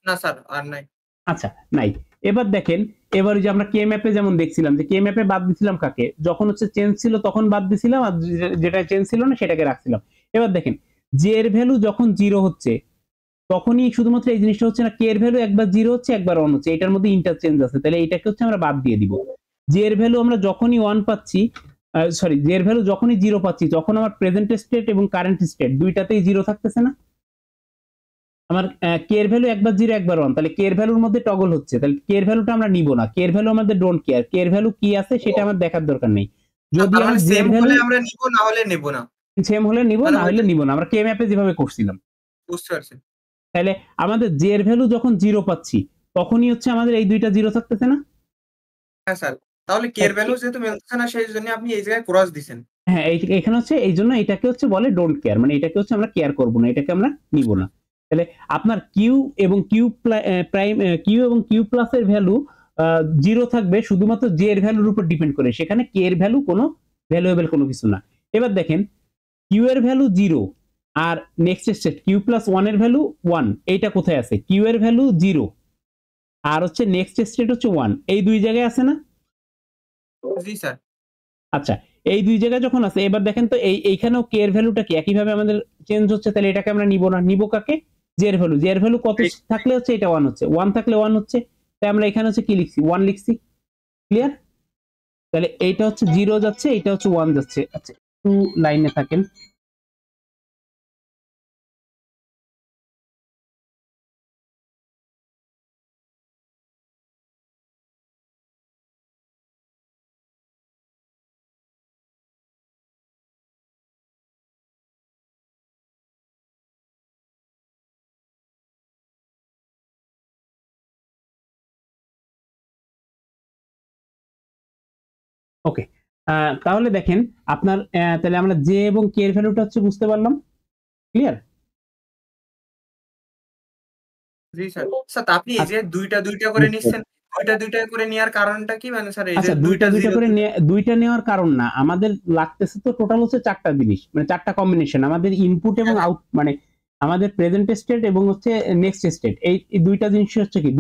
না স্যার, আর নাই। আচ্ছা, নাই। এবার দেখেন, এবার যে আমরা কে ম্যাপে যেমন দেখছিলাম যে কে ম্যাপে বাদ দিছিলাম কাকে? যখন হচ্ছে চেঞ্জ ছিল তখন বাদ দিছিলাম, আর যেটা চেঞ্জ ছিল না সেটাকে রাখছিলাম। এবার দেখেন জে এর ভ্যালু যখন 0 হচ্ছে তখনই শুধুমাত্র এই জিনিসটা হচ্ছে না, কে এর ভ্যালু একবার 0 হচ্ছে একবার 1 হচ্ছে, এটার মধ্যে ইন্টারচেঞ্জ আছে, তাহলে এটাকে হচ্ছে আমরা বাদ দিয়ে দিব। জে এর ভ্যালু আমরা যখনই 1 পাচ্ছি, সরি, জে এর ভ্যালু যখনই 0 পাচ্ছি তখন আমার প্রেজেন্ট স্টেট এবং কারেন্ট স্টেট দুইটাতেই 0 থাকতেছে না? আমার কে এর ভ্যালু একবার 0 একবার 1, তাহলে কে এর ভ্যালুর মধ্যে টগল হচ্ছে, তাহলে কে এর ভ্যালুটা আমরা নিব না। কে এর ভ্যালু আমাদের ডোন্ট কেয়ার, কে এর ভ্যালু কি আছে সেটা আমার দেখার দরকার নেই। যদি তার আমার মানে জে সেম এর ভ্যালু হলে আমরা নিব, না হলে নেব না। সেম হলে নিব, মানে না হলে নিব না, আমরা কে ম্যাপে যেভাবে করছিলাম। বুঝতে পারছি। তাহলে আমাদের জে এর ভ্যালু যখন 0 পাচ্ছি তখনই হচ্ছে আমাদের এই দুইটা 0 থাকতেছে না? হ্যাঁ স্যার, তাহলে কে এর ভ্যালু যেহেতু মিলছে না সেই জন্য আপনি এই জায়গায় ক্রস দিছেন। হ্যাঁ, এখানে হচ্ছে এই জন্য এটাকে হচ্ছে বলে ডোন্ট কেয়ার, মানে এটাকে হচ্ছে আমরা কেয়ার করব না, এটাকে আমরা নিব না। তাহলে আপনার কিউ এবং কিউ প্রাইম, কিউ এবং কিউ প্লাস এর ভ্যালু 0 থাকবে শুধুমাত্র জে এর ভ্যালুর উপর ডিপেন্ড করে, সেখানে কে এর ভ্যালু কোনো ভ্যালুয়েবল কোনো কিছু না। এবার দেখেন কিউ এর ভ্যালু 0 আর নেক্সট স্টেট কিউ প্লাস 1 এর ভ্যালু 1, এইটা কোথায় আছে? কিউ এর ভ্যালু 0 আর হচ্ছে নেক্সট স্টেট হচ্ছে 1, এই দুই জায়গায় আছে না? জি স্যার। আচ্ছা, এই দুই জায়গায় যখন আছে, এবার দেখেন তো এইখানেও কে এর ভ্যালুটা কি একইভাবে আমাদের চেঞ্জ হচ্ছে, তাহলে এটাকে আমরা নিব না। নিব কাকে? জে এর ভ্যালু। জে এর ভ্যালু কত থাকলে হচ্ছে এটা 1 হচ্ছে, 1 থাকলে 1 হচ্ছে, তাই আমরা এখানে হচ্ছে কি লিখছি? 1 লিখছি। ক্লিয়ার? তাহলে এইটা হচ্ছে 0 যাচ্ছে, এটা হচ্ছে 1 যাচ্ছে। আচ্ছা, একটু লাইনে থাকেন। ওকে, তাহলে দেখেন আপনার তাহলে আমরা জে এবং কে এর ভ্যালুটা হচ্ছে বুঝতে পারলাম। ক্লিয়ার? জি স্যার। স্যার তা আপনি এই যে দুইটা দুইটা করে নিচ্ছেন, দুইটা দুইটা করে নেওয়ার কারণটা কি? মানে স্যার এই যে আচ্ছা, দুইটা দুইটা করে দুইটা নেওয়ার কারণ না, আমাদের লাগতেছে তো টোটাল হচ্ছে চারটা জিনিস, মানে চারটা কম্বিনেশন আমাদের ইনপুট এবং আউট, মানে আমাদের প্রেজেন্ট স্টেট এবং হচ্ছে নেক্সট স্টেট, এই দুইটা জিনিস হচ্ছে কি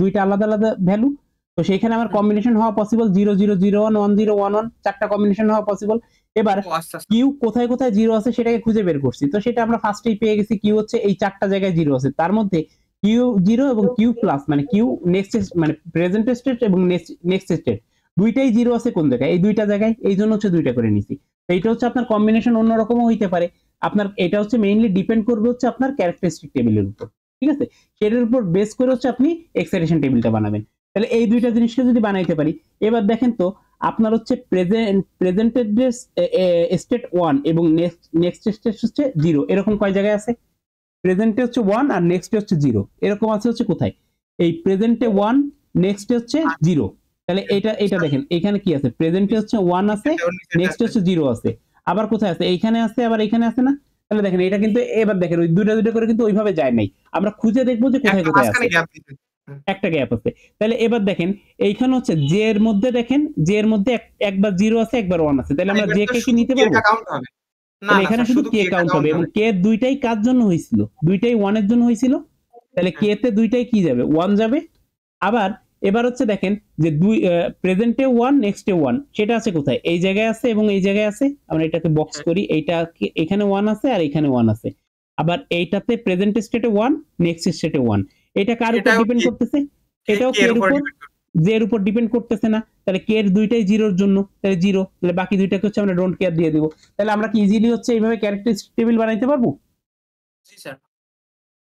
দুইটা আলাদা আলাদা ভ্যালু, তো সেইখানে আমার কম্বিনেশন হওয়া পসিবল 0 0 0 1 1 0 1 1, চারটা কম্বিনেশন হওয়া পসিবল। এবার আচ্ছা কিউ কোথায় কোথায় 0 আছে সেটাকে খুঁজে বের করছি, তো সেটা আমরা ফার্স্টেই পেয়ে গেছি। কিউ হচ্ছে এই চারটা জায়গায় 0 আছে, তার মধ্যে কিউ 0 এবং কিউ প্লাস, মানে কিউ নেক্সট মানে প্রেজেন্ট স্টেট এবং নেক্সট স্টেট দুইটাই 0 আছে কোন জায়গায়? এই দুইটা জায়গায়, এই জন্য হচ্ছে দুইটা করে নিছি। তো এইটা হচ্ছে আপনার কম্বিনেশন অন্যরকমও হইতে পারে। আপনার এটা হচ্ছে মেইনলি ডিপেন্ড করবে হচ্ছে আপনার ক্যারেক্টারিস্টিক টেবিলের উপর, ঠিক আছে? সেটার উপর বেস করে হচ্ছে আপনি এক্সাইটেশন টেবিলটা বানাবেন। তাহলে এই দুইটা জিনিসকে যদি বানাইতে পারি, এবার দেখেন তো আপনার হচ্ছে প্রেজেন্টেড স্টেট 1 এবং নেক্সট স্টেট হচ্ছে 0, এরকম কয় জায়গায় আছে? প্রেজেন্টে হচ্ছে 1 আর নেক্সটে হচ্ছে 0, এরকম আছে হচ্ছে কোথায়? এই প্রেজেন্টে 1, নেক্সটে হচ্ছে 0। তাহলে এটা দেখেন এখানে কি আছে? প্রেজেন্টে হচ্ছে 1 আছে, নেক্সটে হচ্ছে 0 আছে, আবার কোথায় আছে? এইখানে আছে, আবার এইখানে আছে না? তাহলে দেখেন এটা কিন্তু, এবার দেখেন ওই দুইটা দুইটা করে কিন্তু ওইভাবে যায় নাই, আমরা খুঁজে দেখবো যে কোথায় কোথায় আছে। একটা গ্যাপ আছে। তাহলে এবার দেখেন এইখানে হচ্ছে জে এর মধ্যে, দেখেন জে এর মধ্যে একবার 0 আছে একবার 1 আছে, তাহলে আমরা জে কে কি নিতে পারবো? তাহলে এখানে শুধু কে কাউন্ট হবে, এবং কে দুইটাই কার জন্য হয়েছিল? দুইটাই 1 এর জন্য হয়েছিল, তাহলে কে তে দুইটাই কি যাবে? 1 যাবে। আবার এবার হচ্ছে দেখেন যে দুই প্রেজেন্টে 1 নেক্সটে 1, সেটা আছে কোথায়? এই জায়গায় আছে এবং এই জায়গায় আছে, আমরা এটাকে বক্স করি, এইটা এখানে 1 আছে আর এখানে 1 আছে। আবার এইটাতে প্রেজেন্ট স্টেটে 1, নেক্সট স্টেটে 1, এটা কার উপর ডিপেন্ড করতেছে? এটাও কে এর উপর, জে এর উপর ডিপেন্ড করতেছে না, তাহলে কে এর দুইটাই 0 এর জন্য, তাহলে 0, তাহলে বাকি দুইটাকে হচ্ছে আমরা ডোন্ট কেয়ার দিয়ে দিব। তাহলে আমরা কি ইজিলি হচ্ছে এইভাবে ক্যারেক্টারিস্টিক টেবিল বানাইতে পারবো? জি স্যার।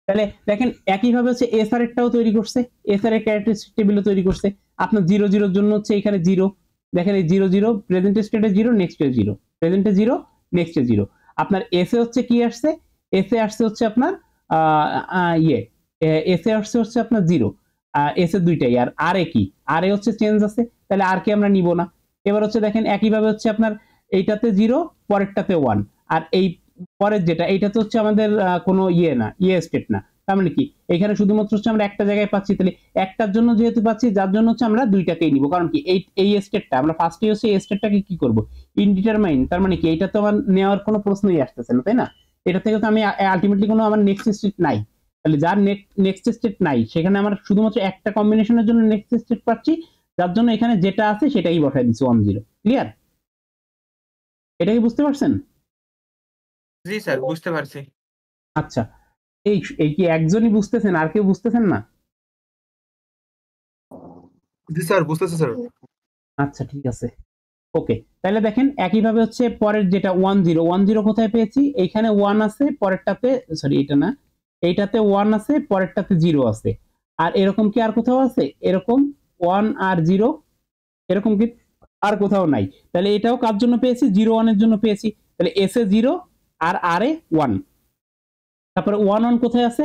তাহলে দেখেন একইভাবে হচ্ছে এসআর এরটাও তৈরি করছে, এসআর এর ক্যারেক্টারিস্টিক টেবিলও তৈরি করছে। আপনার 0 0 এর জন্য হচ্ছে এখানে 0, দেখেন এই 0 0 প্রেজেন্ট স্টেটে 0, নেক্সটে 0, প্রেজেন্টে 0, নেক্সটে 0। আপনার এসে হচ্ছে কি আসছে, এসে আসছে হচ্ছে আপনার এসে আসছে হচ্ছে আপনার 0, এসে দুইটাই। আর আর এ কি, আর এ হচ্ছে চেঞ্জ আছে, তাহলে আর কে আমরা নিব না। এবার হচ্ছে দেখেন একইভাবে হচ্ছে আপনার এইটাতে 0, পরেরটাতে 1, আর এই পরের যেটা এইটাতে হচ্ছে আমাদের কোনো না, স্টেট না। তার মানে কি এখানে শুধুমাত্র হচ্ছে আমরা একটা জায়গায় পাচ্ছি, তাহলে একটার জন্য যেহেতু পাচ্ছি, যার জন্য হচ্ছে আমরা দুইটাকেই নিব। কারণ কি এই স্টেটটা আমরা ফার্স্টে হচ্ছে এই স্টেটটাকে কি করব, ইনডিটারমাইন। তার মানে কি এটা তো আমার নেওয়ার কোনো প্রশ্নই আসতেছে না, তাই না? এটা থেকে তো আমি আলটিমেটলি কোনো আমার নেক্সট স্টেট নাই। তাহলে যার নেক্সট স্টেট নাই সেখানে আমার শুধুমাত্র একটা কম্বিনেশনের জন্য নেক্সট স্টেট পাচ্ছি, যার জন্য এখানে যেটা আছে সেটাই বসাই দিচ্ছি 1 0। ক্লিয়ার? এটা কি বুঝতে পারছেন? জি স্যার, বুঝতে পারছি। আচ্ছা, এই কি একজনই বুঝতেছেন, আর কেউ বুঝতেছেন না? জি স্যার, বুঝতেছি স্যার। আচ্ছা ঠিক আছে, ওকে। তাহলে দেখেন একইভাবে হচ্ছে পরের যেটা 1 0, 1 0 কোথায় পেয়েছি, এইখানে 1 আছে, পরেরটাতে সরি এটা না, এইটাতে 1 আছে, পরেরটাতে 0 আছে। আর এরকম কি আর কোথাও আছে? এরকম 1 আর 0 এরকম কি আর কোথাও নাই। তাহলে এটাও কার জন্য পেয়েছি, 0 1 এর জন্য পেয়েছি। তাহলে এস এ 0 আর আর এ 1। তারপরে 1 1 কোথায় আছে,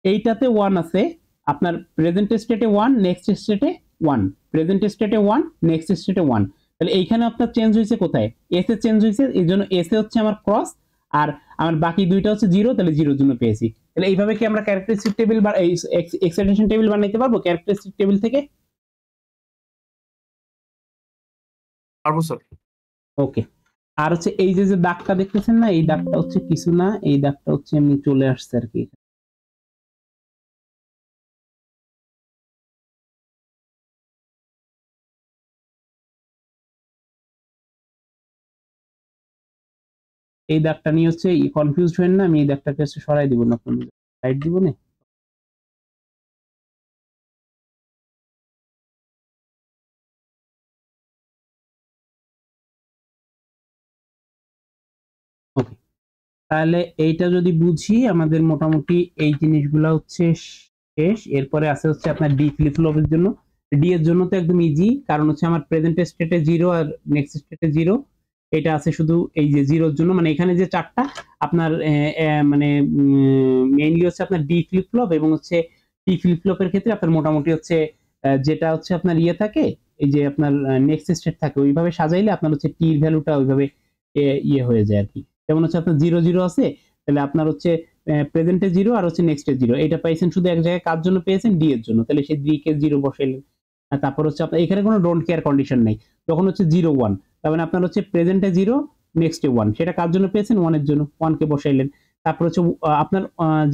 এইটাতে 1 আছে, আপনার প্রেজেন্ট স্টেটে 1, নেক্সট স্টেটে 1, প্রেজেন্ট স্টেটে 1, নেক্সট স্টেটে 1। তাহলে এইখানে আপনার চেঞ্জ হয়েছে কোথায়, এস এ চেঞ্জ হয়েছে, এই জন্য এস এ হচ্ছে আমার ক্রস, আর আমার বাকি দুইটা হচ্ছে 0, তাহলে 0 এর জন্য পেয়েছি। তাহলে এইভাবে কি আমরা ক্যারেক্টারিস্টিক টেবিল বা এক্সাইটেশন টেবিল বানাইতে পারবো ক্যারেক্টারিস্টিক টেবিল থেকে? পারবো স্যার। ওকে। আর হচ্ছে এই যে যে দাগটা দেখতেছেন না, এই দাগটা হচ্ছে কিছু না, এই দাগটা হচ্ছে এমনি চলে আসছে আর কি। এই দাগটা নিয়ে হচ্ছে কনফিউজ হবেন না, আমি এই দাগটাকে হচ্ছে সরাই দিব না, কোনো সাইড দিব না। ওকে, তাহলে এইটা যদি বুঝি আমাদের মোটামুটি এই জিনিসগুলো হচ্ছে শেষ। এরপরে আছে হচ্ছে আপনার ডি ফ্লিপ ফ্লপের জন্য। ডি এর জন্য তো একদম ইজি, কারণ হচ্ছে আমার প্রেজেন্ট স্টেটে 0 আর নেক্সট স্টেটে 0, এটা আছে শুধু এই যে 0 এর জন্য। মানে এখানে যে চারটা আপনার মানে মেইনলি হচ্ছে আপনার ডি ফ্লিপ ফ্লপ এবং হচ্ছে টি ফ্লিপ ফ্লপের ক্ষেত্রে আপনার মোটামুটি হচ্ছে যেটা হচ্ছে আপনার থাকে, এই যে আপনার নেক্সট স্টেট থাকে, ওইভাবে সাজাইলে আপনার হচ্ছে টি এর ভ্যালুটা ওইভাবে হয়ে যায় আর কি। যেমন হচ্ছে আপনার 0 0 আছে, তাহলে আপনার হচ্ছে প্রেজেন্টে 0 আর হচ্ছে নেক্সটে 0, এটা পাইছেন শুধু এক জায়গায়, কার জন্য পেয়েছেন, ডি এর জন্য, তাহলে সেই ডি কে 0 বসাইলেন। আর তারপর হচ্ছে আপনার এখানে কোনো ডোন্ট কেয়ার কন্ডিশন নেই, তখন হচ্ছে 0 1, তার মানে আপনার হচ্ছে প্রেজেন্টে 0, নেক্সটে 1, সেটা কার জন্য পেয়েছেন, 1 এর জন্য, 1 কে বসাইলেন। তারপর হচ্ছে আপনার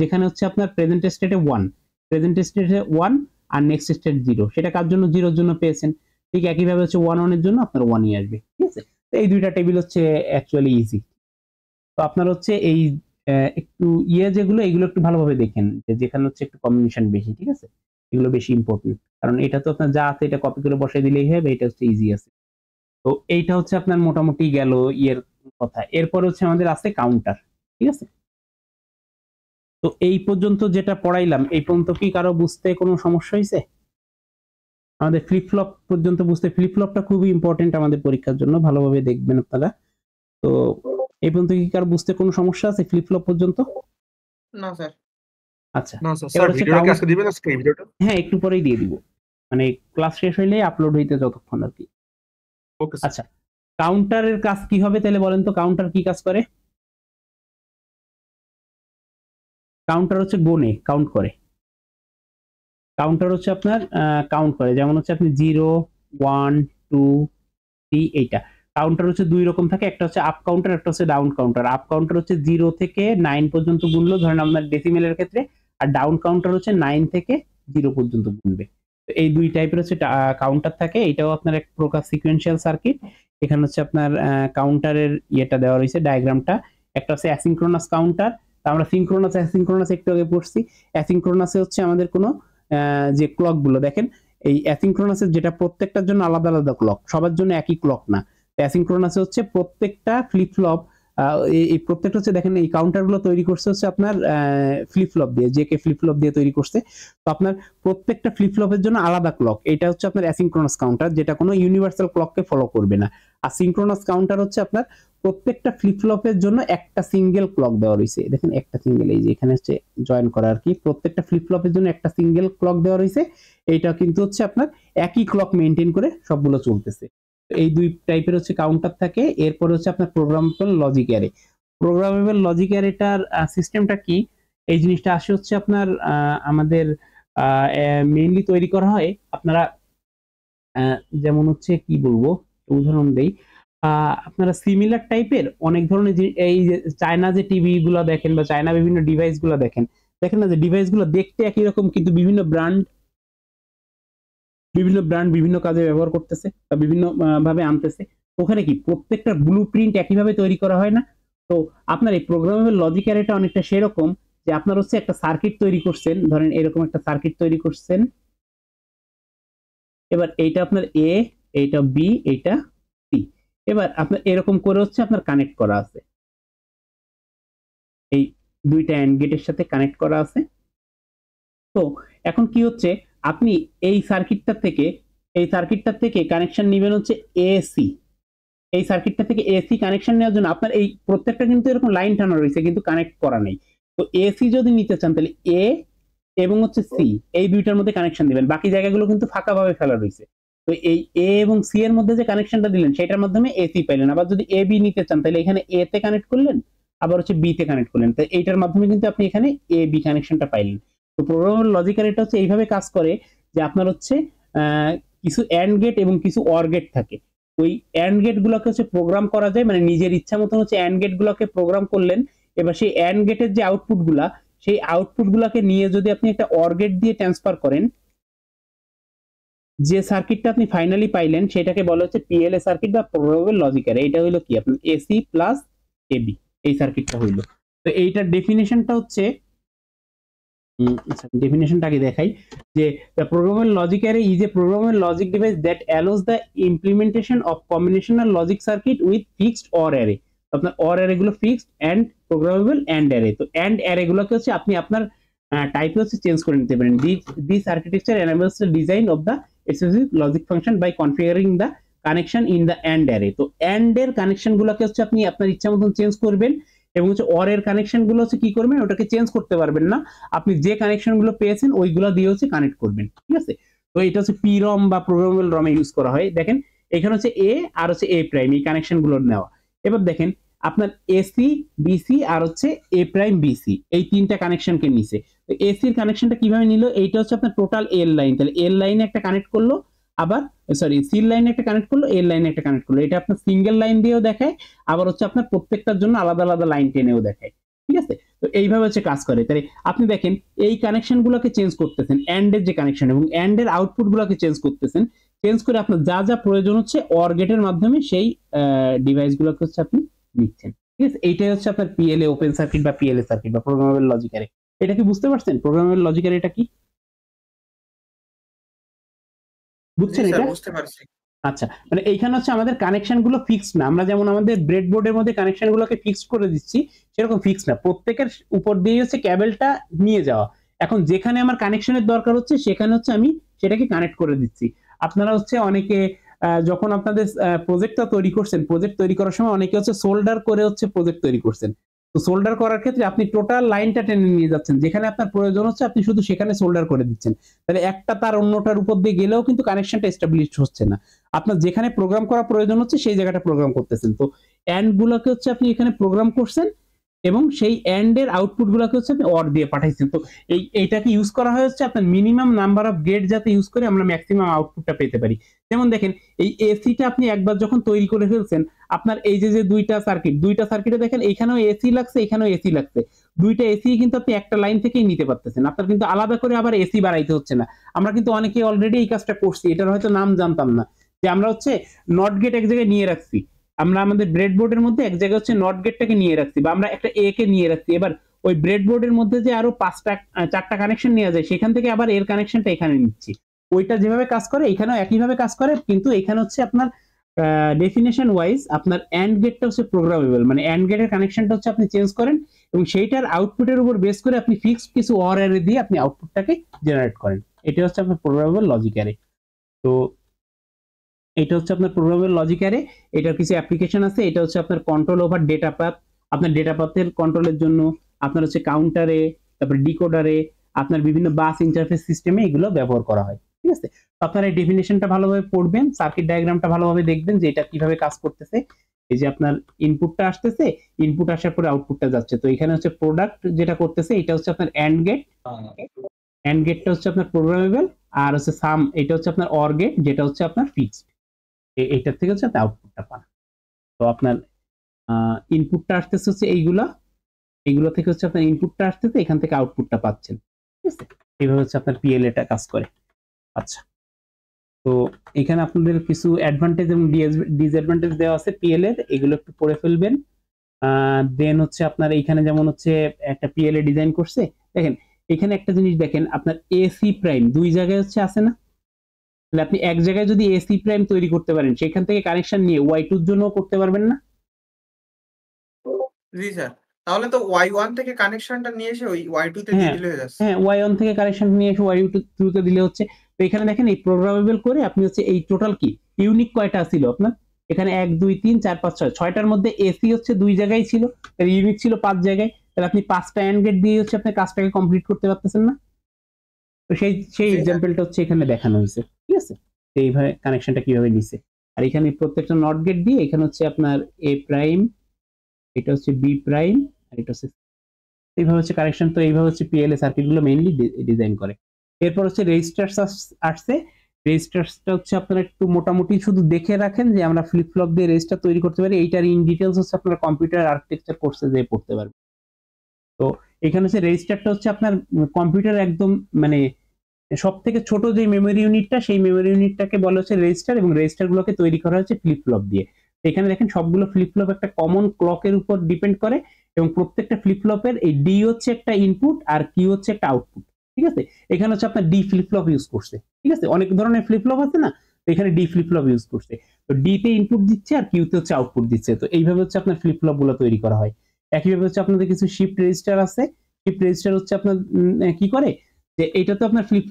যেখানে হচ্ছে আপনার প্রেজেন্ট স্টেটে 1, প্রেজেন্ট স্টেটে 1 আর নেক্সট স্টেট 0, সেটা কার জন্য, 0 এর জন্য পেয়েছেন। ঠিক একইভাবে হচ্ছে 1 1 এর জন্য আপনার 1 ই আসবে। ঠিক আছে, তো এই দুইটা টেবিল হচ্ছে অ্যাকচুয়ালি ইজি। তো আপনার হচ্ছে এই একটু যেগুলো, এগুলো একটু ভালোভাবে দেখেন, যে যেখানে হচ্ছে একটু কম্বিনেশন বেশি, ঠিক আছে, এগুলো বেশি ইম্পর্টেন্ট। কারণ এটা তো আপনার যা আছে এটা কপি করে বসাই দিলেই হবে, এটা হচ্ছে ইজি আছে। তো এইটা হচ্ছে আপনার মোটামুটি গেল কথা। এরপর হচ্ছে আমাদের আছে কাউন্টার। ঠিক আছে, তো এই পর্যন্ত যেটা পড়াইলাম, এই পর্যন্ত কি কারো বুঝতে কোনো সমস্যা হয়েছে? আমাদের ফ্লিপ ফ্লপ পর্যন্ত বুঝতে, ফ্লিপ ফ্লপটা খুবই ইম্পর্টেন্ট আমাদের পরীক্ষার জন্য, ভালোভাবে দেখবেন আপনারা। তো এই পর্যন্ত কি কারো বুঝতে কোনো সমস্যা আছে ফ্লিপ ফ্লপ পর্যন্ত? না স্যার। আচ্ছা, না স্যার, এবার হচ্ছে ভিডিওটা কি আজকে দিবেন আজকে এই ভিডিওটা? হ্যাঁ, একটু পরেই দিয়ে দিব, মানে ক্লাস শেষ হইলে আপলোড হইতে যতক্ষণ আর কি। Okay sir. আচ্ছা, কাউন্টারের কাজ কি হবে তাহলে বলেন তো, কাউন্টার কি কাজ করে? কাউন্টার হচ্ছে গোনে, কাউন্ট করে। কাউন্টার হচ্ছে আপনার কাউন্ট করে, যেমন হচ্ছে আপনি 0 1 2 3, এইটা কাউন্টার হচ্ছে দুই রকম থাকে, একটা হচ্ছে আপ কাউন্টার, একটা হচ্ছে ডাউন কাউন্টার। আপ কাউন্টার হচ্ছে 0 থেকে 9 পর্যন্ত গুনলো, ধরেন আপনার ডেসিমেলের ক্ষেত্রে, আর ডাউন কাউন্টার হচ্ছে 9 থেকে 0 পর্যন্ত গুনবে। তো এই দুই টাইপের হচ্ছে কাউন্টার থাকে। এটাও আপনার এক প্রকার সিকোয়েন্সিয়াল সার্কিট। এখানে হচ্ছে আপনার কাউন্টারের ইয়েটা দেওয়া রয়েছে, ডায়াগ্রামটা। একটা হচ্ছে অ্যাসিনক্রোনাস কাউন্টার, আমরা সিনক্রোনাস অ্যাসিনক্রোনাস একটু আগে পড়ছি। অ্যাসিনক্রোনাসে হচ্ছে আমাদের কোনো যে ক্লক গুলো দেখেন, এই অ্যাসিনক্রোনাসের যেটা প্রত্যেকটার জন্য আলাদা আলাদা ক্লক, সবার জন্য একই ক্লক না। অ্যাসিনক্রোনাসে হচ্ছে প্রত্যেকটা ফ্লিপ ফ্লপ এই প্রত্যেকটা হচ্ছে দেখেন এই কাউন্টারগুলো তৈরি করছে হচ্ছে আপনার ফ্লিপ ফ্লপ দিয়ে, জেকে ফ্লিপ ফ্লপ দিয়ে তৈরি করছে। তো আপনার প্রত্যেকটা ফ্লিপ ফ্লপের জন্য আলাদা ক্লক, এটা হচ্ছে আপনার অ্যাসিনক্রোনাস কাউন্টার, যেটা কোনো ইউনিভার্সাল ক্লককে ফলো করবে না। আর সিনক্রোনাস কাউন্টার হচ্ছে আপনার প্রত্যেকটা ফ্লিপ ফ্লপের জন্য একটা সিঙ্গেল ক্লক দেওয়া রয়েছে। দেখেন একটা সিঙ্গেল, এই যে এখানে হচ্ছে জয়েন করা আর কি, প্রত্যেকটা ফ্লিপ ফ্লপের জন্য একটা সিঙ্গেল ক্লক দেওয়া রয়েছে। এইটা কিন্তু হচ্ছে আপনার একই ক্লক মেনটেন করে সবগুলো চলতেছে। এই দুই টাইপের হচ্ছে কাউন্টার থাকে। এরপর হচ্ছে আপনার programmable logic array. Programmable logic অ্যারেটার সিস্টেমটা কি, এই জিনিসটা আসে হচ্ছে আপনার আমাদের মেইনলি তৈরি করা হয় আপনারা যেমন হচ্ছে কি বলবো, উদাহরণ দেই, আপনারা সিমিলার টাইপের অনেক ধরনের এই যে চায়না যে টিভি গুলো দেখেন বা চায়না বিভিন্ন ডিভাইস গুলো দেখেন না যে ডিভাইস গুলো দেখতে একই রকম, কিন্তু বিভিন্ন ব্র্যান্ড বিভিন্ন কাজে ব্যবহার করতেছে বা বিভিন্ন ভাবে আনতেছে। ওখানে কি প্রত্যেকটা ব্লু প্রিন্ট একইভাবে তৈরি করা হয় না? তো আপনার এই প্রোগ্রামেবল লজিক অ্যারেটা অনেকটা সেরকম যে আপনার হচ্ছে একটা সার্কিট তৈরি করছেন, ধরেন এরকম একটা সার্কিট তৈরি করছেন। এবার এইটা আপনার এ, এইটা বি, এইটা সি। এবার আপনার এরকম করে হচ্ছে আপনার কানেক্ট করা আছে, এই দুইটা এন্ড গেটের সাথে কানেক্ট করা আছে। তো এখন কি হচ্ছে, আপনি এই সার্কিটটা থেকে কানেকশন নেবেন হচ্ছে এসি। এই সার্কিটটা থেকে এসি কানেকশন নেওয়ার জন্য আপনার এই প্রত্যেকটা কিন্তু এরকম লাইন টানা রয়েছে কিন্তু কানেক্ট করা নেই। তো এসি যদি নিতে চান তাহলে এ এবং হচ্ছে সি এই দুইটার মধ্যে কানেকশন দিবেন, বাকি জায়গাগুলো কিন্তু ফাঁকা ভাবে ফেলা রয়েছে। তো এই এ এবং সি এর মধ্যে যে কানেকশনটা দিলেন সেটার মাধ্যমে এসি পাইলেন। আবার যদি এ বি নিতে চান তাহলে এখানে এ তে কানেক্ট করলেন, আবার হচ্ছে বি তে কানেক্ট করলেন, তো এইটার মাধ্যমে কিন্তু আপনি এখানে এ বি কানেকশনটা পাইলেন। তো প্রোগ্রামেবল লজিক এটা হচ্ছে এইভাবে কাজ করে যে আপনার হচ্ছে কিছু অ্যান্ড গেট এবং কিছু অর গেট থাকে। ওই অ্যান্ড গেট গুলোকে হচ্ছে প্রোগ্রাম করা যায়, মানে নিজের ইচ্ছা মতন হচ্ছে অ্যান্ড গেট গুলোকে প্রোগ্রাম করলেন। এবার সেই অ্যান্ড গেটের যে আউটপুট গুলা, সেই আউটপুট গুলাকে নিয়ে যদি আপনি একটা অর গেট দিয়ে ট্রান্সফার করেন, যে সার্কিটটা আপনি ফাইনালি পাইলেন সেটাকে বলা হচ্ছে পিএলএ সার্কিট বা প্রোগ্রামেবল লজিক অ্যারে। এটা হলো কি আপনার এসি প্লাস এবি, এই সার্কিটটা হইলো। তো এইটার ডেফিনেশনটা হচ্ছে, ডেফিনেশনটাকে দেখাই যে the programmable logic array is a programmable logic device that allows the implementation of combinational logic circuit with fixed OR array। আপনার OR array গুলো fixed and programmable AND array। তো AND array গুলোকে হচ্ছে আপনি আপনার টাইপে হচ্ছে চেঞ্জ করে নিতে পারেন। This architecture enables the design of the specific logic function by configuring the connection in the AND array। তো AND এর কানেকশন গুলোকে হচ্ছে আপনি আপনার ইচ্ছা মতন চেঞ্জ করবেন, এবং হচ্ছে অর এর কানেকশন গুলো হচ্ছে কি করবেন, ওটাকে চেঞ্জ করতে পারবেন না, আপনি যে কানেকশন গুলো পেয়েছেন ওইগুলো দিয়ে হচ্ছে কানেক্ট করবেন। ঠিক আছে, তো এটা হচ্ছে পিরম বা প্রোগ্রামেবল রমে ইউজ করা হয়। দেখেন এখানে হচ্ছে এ আর হচ্ছে এ প্রাইম, এই কানেকশন গুলো নেওয়া। এবার দেখেন আপনার এসি বিসি আর হচ্ছে এ প্রাইম বিসি, এই তিনটা কানেকশনকে নিছে। তো এসি এর কানেকশনটা কিভাবে নিল, এইটা হচ্ছে আপনার টোটাল এল লাইন, তাহলে এল লাইনে একটা কানেক্ট করলো, আবার সরি সি লাইনে একটা কানেক্ট করলো, এল লাইনে একটা কানেক্ট করলো। এটা আপনার সিঙ্গেল লাইন দিয়েও দেখায়, আবার হচ্ছে আপনার প্রত্যেকটার জন্য আলাদা আলাদা লাইন টেনেও দেখায়। ঠিক আছে, তো এইভাবে হচ্ছে কাজ করে। তাহলে আপনি দেখেন এই কানেকশন গুলোকে চেঞ্জ করতেছেন, অ্যান্ড এর যে কানেকশন এবং অ্যান্ড এর আউটপুট গুলোকে চেঞ্জ করতেছেন, চেঞ্জ করে আপনার যা যা প্রয়োজন হচ্ছে অর গেটের মাধ্যমে সেই ডিভাইস গুলোকে হচ্ছে আপনি নিচ্ছেন। ঠিক আছে, এইটাই হচ্ছে আপনার পিএলএ ওপেন সার্কিট বা পিএলএ সার্কিট বা প্রোগ্রামেবল লজিক অ্যারে। এটা কি বুঝতে পারছেন প্রোগ্রামেবল লজিক অ্যারে এটা কি? বুঝছেন এটা? বুঝতে পারছি। আচ্ছা, মানে এইখানে হচ্ছে আমাদের কানেকশন গুলো ফিক্সড না, আমরা যেমন আমাদের ব্রেডবোর্ডের মধ্যে কানেকশন গুলোকে ফিক্সড করে দিচ্ছি সেরকম ফিক্সড না, প্রত্যেকের উপর দিয়ে হচ্ছে কেবলটা নিয়ে যাওয়া। এখন যেখানে আমার কানেকশনের দরকার হচ্ছে সেখানে হচ্ছে আমি সেটাকে কানেক্ট করে দিচ্ছি। আপনারা হচ্ছে অনেকে যখন আপনাদের প্রজেক্টটা তৈরি করছেন, প্রজেক্ট তৈরি করার সময় অনেকে হচ্ছে সোল্ডার করে হচ্ছে প্রজেক্ট তৈরি করছেন। তো সোল্ডার করার ক্ষেত্রে আপনি টোটাল লাইনটা টেনে নিয়ে যাচ্ছেন, যেখানে আপনার প্রয়োজন হচ্ছে আপনি শুধু সেখানে সোল্ডার করে দিচ্ছেন। তাহলে একটা তার অন্যটার উপর দিয়ে গেলেও কিন্তু কানেকশনটা এস্টাবলিশ হচ্ছে না। আপনার যেখানে প্রোগ্রাম করা প্রয়োজন হচ্ছে সেই জায়গাটা প্রোগ্রাম করতেছেন। তো অ্যান্ড গুলোকে হচ্ছে আপনি এখানে প্রোগ্রাম করছেন এবং সেই অ্যান্ড এর আউটপুট গুলোকে হচ্ছে আপনি অর দিয়ে পাঠাইছেন। তো এইটাকে ইউজ করা হয় হচ্ছে আপনার মিনিমাম নাম্বার অফ গেট যাতে ইউজ করে আমরা ম্যাক্সিমাম আউটপুটটা পেতে পারি। যেমন দেখেন এই এসিটা আপনি একবার যখন তৈরি করে ফেলছেন, আপনার এই যে দুইটা সার্কিটে দেখেন এখানেও এসি লাগছে, এখানেও এসি লাগছে, দুইটা এসি কিন্তু আপনি একটা লাইন থেকেই নিতে পারতেছেন, আপনার কিন্তু আলাদা করে আবার এসি বাড়াইতে হচ্ছে না। আমরা কিন্তু অনেকে অলরেডি এই কাজটা করছি, এটার হয়তো নাম জানতাম না, যে আমরা হচ্ছে নট গেট এক জায়গায় নিয়ে রাখছি, আমরা আমাদের ব্রেডবোর্ডের মধ্যে এক জায়গায় হচ্ছে নট গেটটাকে নিয়ে রাখছি বা আমরা একটা এ কে নিয়ে রাখছি। এবার ওই ব্রেডবোর্ডের মধ্যে যে আরো 4টা কানেকশন নেওয়া যায়, সেখান থেকে আবার এর কানেকশনটা এখানে নিচ্ছি। ওইটা যেভাবে কাজ করে এখানেও একইভাবে কাজ করে, কিন্তু এখানে হচ্ছে আপনার ডেফিনেশন ওয়াইজ আপনার অ্যান্ড গেটটা হচ্ছে প্রোগ্রামেবল, মানে অ্যান্ড গেটের কানেকশনটা হচ্ছে আপনি চেঞ্জ করেন এবং সেইটার আউটপুটের উপর বেস করে আপনি ফিক্সড কিছু অর অ্যারে দিয়ে আপনি আউটপুটটাকে জেনারেট করেন। এটা হচ্ছে আপনার প্রোগ্রামেবল লজিক অ্যারে। তো এটা হচ্ছে আপনার প্রোগ্রামেবল লজিক অ্যারে, এটার কিছু অ্যাপ্লিকেশন আছে। এটা হচ্ছে আপনার কন্ট্রোল ওভার ডেটা পাথ, আপনার ডেটা পাথের কন্ট্রোলের জন্য, আপনার হচ্ছে কাউন্টারে, তারপর ডিকোডারে, আপনার বিভিন্ন বাস ইন্টারফেস সিস্টেমে এগুলো ব্যবহার করা হয়। ঠিক আছে, তো আপনার এই ডেফিনেশনটা ভালোভাবে পড়বেন, সার্কিট ডায়াগ্রামটা ভালোভাবে দেখবেন যে এটা কিভাবে কাজ করতেছে। এই যে আপনার ইনপুটটা আসতেছে, ইনপুট আসার পরে আউটপুটটা যাচ্ছে। তো এখানে হচ্ছে প্রোডাক্ট যেটা করতেছে এটা হচ্ছে আপনার অ্যান্ড গেট, অ্যান্ড গেটটা হচ্ছে আপনার প্রোগ্রামেবল, আর হচ্ছে সাম এটা হচ্ছে আপনার অর গেট যেটা হচ্ছে আপনার ফিক্সড। এইটার থেকে হচ্ছে আপনি আউটপুটটা পান। তো আপনার ইনপুটটা আসতেছে হচ্ছে এইগুলো থেকে হচ্ছে আপনার ইনপুটটা আসতেছে, এখান থেকে আউটপুটটা পাচ্ছেন। ঠিক আছে, এইভাবে হচ্ছে আপনার পিএলএটা কাজ করে। আচ্ছা, তো এখানে আপনাদের কিছু অ্যাডভান্টেজ এবং ডিসঅ্যাডভান্টেজ দেওয়া আছে পিএল এর, এগুলো একটু পড়ে ফেলবেন। দেন হচ্ছে আপনার এইখানে যেমন হচ্ছে একটা পিএলএ ডিজাইন করছে, দেখেন এখানে একটা জিনিস দেখেন, আপনার এসি প্রাইম দুই জায়গায় হচ্ছে আছে না, তাহলে আপনি এক জায়গায় যদি এসি প্রাইম তৈরি করতে পারেন সেখান থেকে কানেকশন নিয়ে ওয়াই টুর জন্য করতে পারবেন না? জি স্যার, তাহলে তো Y1 থেকে কানেকশনটা নিয়ে এসে ওই Y2 তে দিয়ে দিলে হয়ে যাচ্ছে। হ্যাঁ, ওয়াই1 থেকে কানেকশন নিয়ে এসে ওয়াই টু তে দিলে হচ্ছে। তো এখানে দেখেন এই প্রোগ্রামেবল করে আপনি হচ্ছে এই টোটাল কি ইউনিক কয়টা ছিল আপনার এখানে 1 2 3 4 5 6 ছয়টার মধ্যে এসি হচ্ছে দুই জায়গায় ছিল, তাহলে ইউনিক ছিল 5 জায়গায়, তাহলে আপনি 5টা অ্যান্ড গেট দিয়ে হচ্ছে আপনি কাজটাকে কমপ্লিট করতে পারতেছেন না? তো সেই এক্সাম্পলটা হচ্ছে এখানে দেখানো হয়েছে। ঠিক আছে, তো এইভাবে কানেকশনটা কিভাবে নিছে, আর এখানে প্রত্যেকটা নট গেট দিয়ে এখানে হচ্ছে আপনার এ প্রাইম, এটা হচ্ছে বি প্রাইম, আর এটা হচ্ছে এইভাবে হচ্ছে কানেকশন। তো এইভাবে হচ্ছে পিএলএ সার্কিট গুলো মেইনলি ডিজাইন করে। এরপর হচ্ছে রেজিস্টার্স আসছে। রেজিস্টার্সটা হচ্ছে আপনারা একটু মোটামুটি শুধু দেখে রাখেন যে আমরা ফ্লিপ ফ্লপ দিয়ে রেজিস্টার তৈরি করতে পারি, এইটার ইন ডিটেলস হচ্ছে আপনারা কম্পিউটার আর্কিটেকচার কোর্সে যেয়ে পড়তে পারবেন। তো এখানে হচ্ছে রেজিস্টারটা হচ্ছে আপনার কম্পিউটার একদম মানে সব থেকে ছোট যে মেমোরি ইউনিটটা, সেই মেমোরি ইউনিটটাকে বলা হচ্ছে রেজিস্টার, এবং রেজিস্টার গুলোকে তৈরি করা হচ্ছে ফ্লিপ ফ্লপ দিয়ে। এখানে দেখেন সবগুলো ফ্লিপ ফ্লপ একটা কমন ক্লকের উপর ডিপেন্ড করে, এবং প্রত্যেকটা ফ্লিপ ফ্লপের এই ডি হচ্ছে একটা ইনপুট আর কিউ হচ্ছে একটা আউটপুট। ঠিক আছে, এখানে হচ্ছে আপনার ডি ফ্লিপ ফ্লপ ইউজ করছে। ঠিক আছে, অনেক ধরনের ফ্লিপ ফ্লপ আছে না, তো এখানে ডি ফ্লিপ ফ্লপ ইউজ করছে। তো ডি তে ইনপুট দিচ্ছে আর কিউ তে হচ্ছে আউটপুট দিচ্ছে। তো এইভাবে হচ্ছে আপনার ফ্লিপ ফ্লপ গুলো তৈরি করা হয়। একইভাবে হচ্ছে আপনাদের কিছু শিফট রেজিস্টার আছে। শিফট রেজিস্টার হচ্ছে আপনার কি করে, যে এটা তো আপনার ফ্লিপ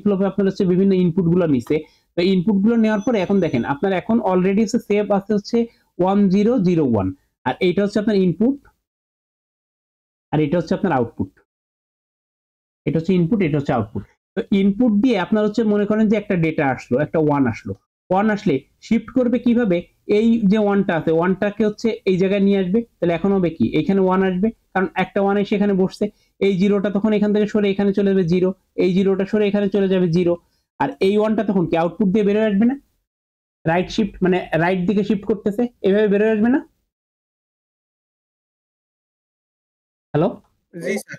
ফ্লপে আপনার হচ্ছে বিভিন্ন ইনপুট গুলো নিছে। তো ইনপুট গুলো নেওয়ার পরে এখন দেখেন আপনার এখন অলরেডি হচ্ছে সেভ আছে হচ্ছে 1001, আর এটা হচ্ছে আপনার ইনপুট আর এটা হচ্ছে আপনার আউটপুট। এটা হচ্ছে ইনপুট, এটা হচ্ছে আউটপুট। তো ইনপুট দিয়ে আপনার হচ্ছে মনে করেন যে একটা ডেটা আসলো, একটা 1 আসলো, 1 আসলে শিফট করবে কিভাবে, এই যে 1টা আছে 1টাকে হচ্ছে এই জায়গায় নিয়ে আসবে, তাহলে এখন হবে কি এখানে 1 আসবে, কারণ একটা 1 এসে এখানে বসছে। এই জিরোটা তখন এখান থেকে সরে এখানে চলে যাবে 0, এই জিরোটা সরে এখানে চলে যাবে 0, আর এই 1টা তখন কি আউটপুট দিয়ে বের হয়ে আসবে না? রাইট শিফট মানে রাইট দিকে শিফট করতেছে, এভাবে বের হয়ে আসবে না? হ্যালো, জি স্যার।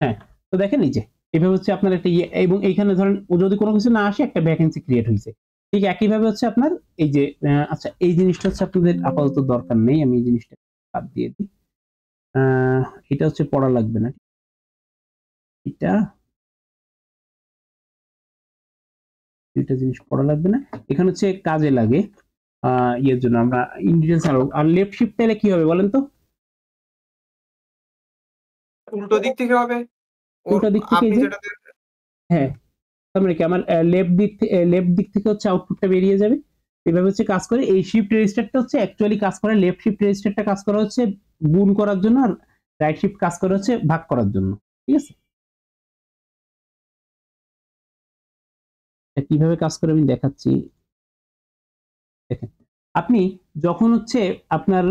হ্যাঁ, তো দেখেন এই যে এভাবে হচ্ছে আপনার একটা ইয়ে, এবং এইখানে ধরেন যদি কোনো কিছু না আসে একটা ভ্যাকেন্সি ক্রিয়েট হয়েছে। ঠিক একইভাবে হচ্ছে আপনার এই যে আচ্ছা এই জিনিসটা হচ্ছে আপনাদের আপাতত দরকার নেই, আমি এই জিনিসটা বাদ দিয়ে দিই। এটা হচ্ছে পড়া লাগবে না, এটা দুইটা জিনিস পড়া লাগবে না, এখানে হচ্ছে কাজে লাগে ইয়ের জন্য আমরা ইন ডিটেইলস। আর লেফট শিফট তাহলে কি হবে বলেন তো? উল্টো দিক থেকে হবে। উল্টো দিক থেকে আপনি যে যেটাতে হ্যাঁ, তার মানে কি আমার লেফট দিক থেকে হচ্ছে আউটপুটটা বেরিয়ে যাবে। এভাবে হচ্ছে কাজ করে। এই শিফট রেজিস্টারটা হচ্ছে অ্যাকচুয়ালি কাজ করে, লেফট শিফট রেজিস্টারটা কাজ করা হচ্ছে গুণ করার জন্য, আর রাইট শিফট কাজ করা হচ্ছে ভাগ করার জন্য। ঠিক আছে, এটা কিভাবে কাজ করে আমি দেখাচ্ছি। দেখেন আপনি যখন হচ্ছে আপনার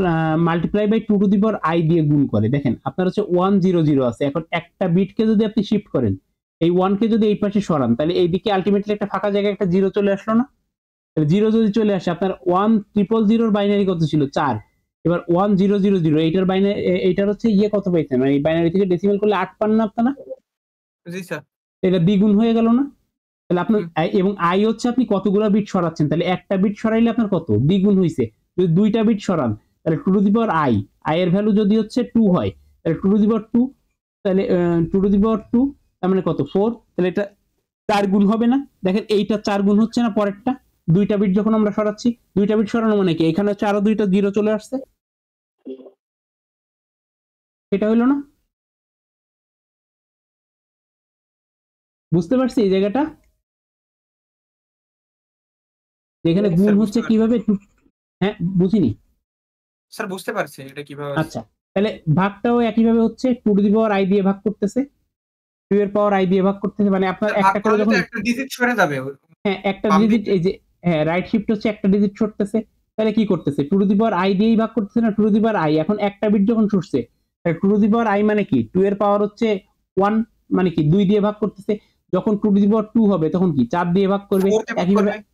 multiply by 2 to the power i দিয়ে গুণ করে, দেখেন আপনার হচ্ছে 100 আছে, এখন একটা বিটকে যদি আপনি শিফট করেন, এই 1 কে যদি এই পাশে সরান, তাহলে এইদিকে আলটিমেটলি একটা ফাঁকা জায়গায় একটা 0 চলে আসলো না? জিরো যদি চলে আসে, আপনার 1000 বাইনারি কত ছিল 4, এবার 1000 এইটার বাইনারি, এইটার হচ্ছে ইয়ে কত পাইছেন, মানে এই বাইনারি থেকে ডেসিমাল করলে 8 পান না আপনারা? জি স্যার। এটা দ্বিগুণ হয়ে গেল না? তাহলে আপনার এবং আই হচ্ছে আপনি কতগুলো বিট সরাচ্ছেন, তাহলে একটা বিট সরাইলে আপনার কত দ্বিগুণ হইছে। যদি দুইটা বিট সরান তাহলে 2 টু দি পাওয়ার আই এর ভ্যালু যদি হচ্ছে 2 হয়, তাহলে 2 টু দি পাওয়ার 2, তাহলে 2 টু দি পাওয়ার 2 তার মানে কত 4, তাহলে এটা 4 গুণ হবে না? দেখেন এইটা 4 গুণ হচ্ছে না পরেরটা, দুইটা বিট যখন আমরা সরাচ্ছি, দুইটা বিট সরানো মানে কি এখানে হচ্ছে আরো দুইটা জিরো চলে আসছে, এটা হইলো না? বুঝতে পারছি এই জায়গাটা? এখানে স্যার, গুণ বুঝতে হচ্ছে পারছি। কিভাবে? হ্যাঁ, বুঝিনি। স্যার বুঝতে পারছি এটা কিভাবে আচ্ছা, তাহলে ভাগটাও একইভাবে হচ্ছে 2 টু দি পাওয়ার i দিয়ে ভাগ করতেছে, 2 এর পাওয়ার i দিয়ে ভাগ করতেছে, মানে আপনার স্যার ভাগ একটা করে করলে যখন তো একটা ডিজিট সরে যাবে হ্যাঁ একটা বাম ডিজিট, দিকে। এই যে হ্যাঁ রাইট শিফট হচ্ছে একটা ডিজিট সরতেছে, তাহলে কি করতেছে 2 টু দি পাওয়ার i দিয়েই ভাগ করতেছে না 2 টু দি পাওয়ার i, এখন একটা বিট যখন সরছে তাহলে 2 টু দি পাওয়ার i মানে কি 2 এর পাওয়ার হচ্ছে 1, মানে কি 2 দিয়ে ভাগ করতেছে, যখন 2 টু দি পাওয়ার 2 হবে তখন কি 4 দিয়ে ভাগ করবে, 4 তে ভাগ একইভাবে করবে।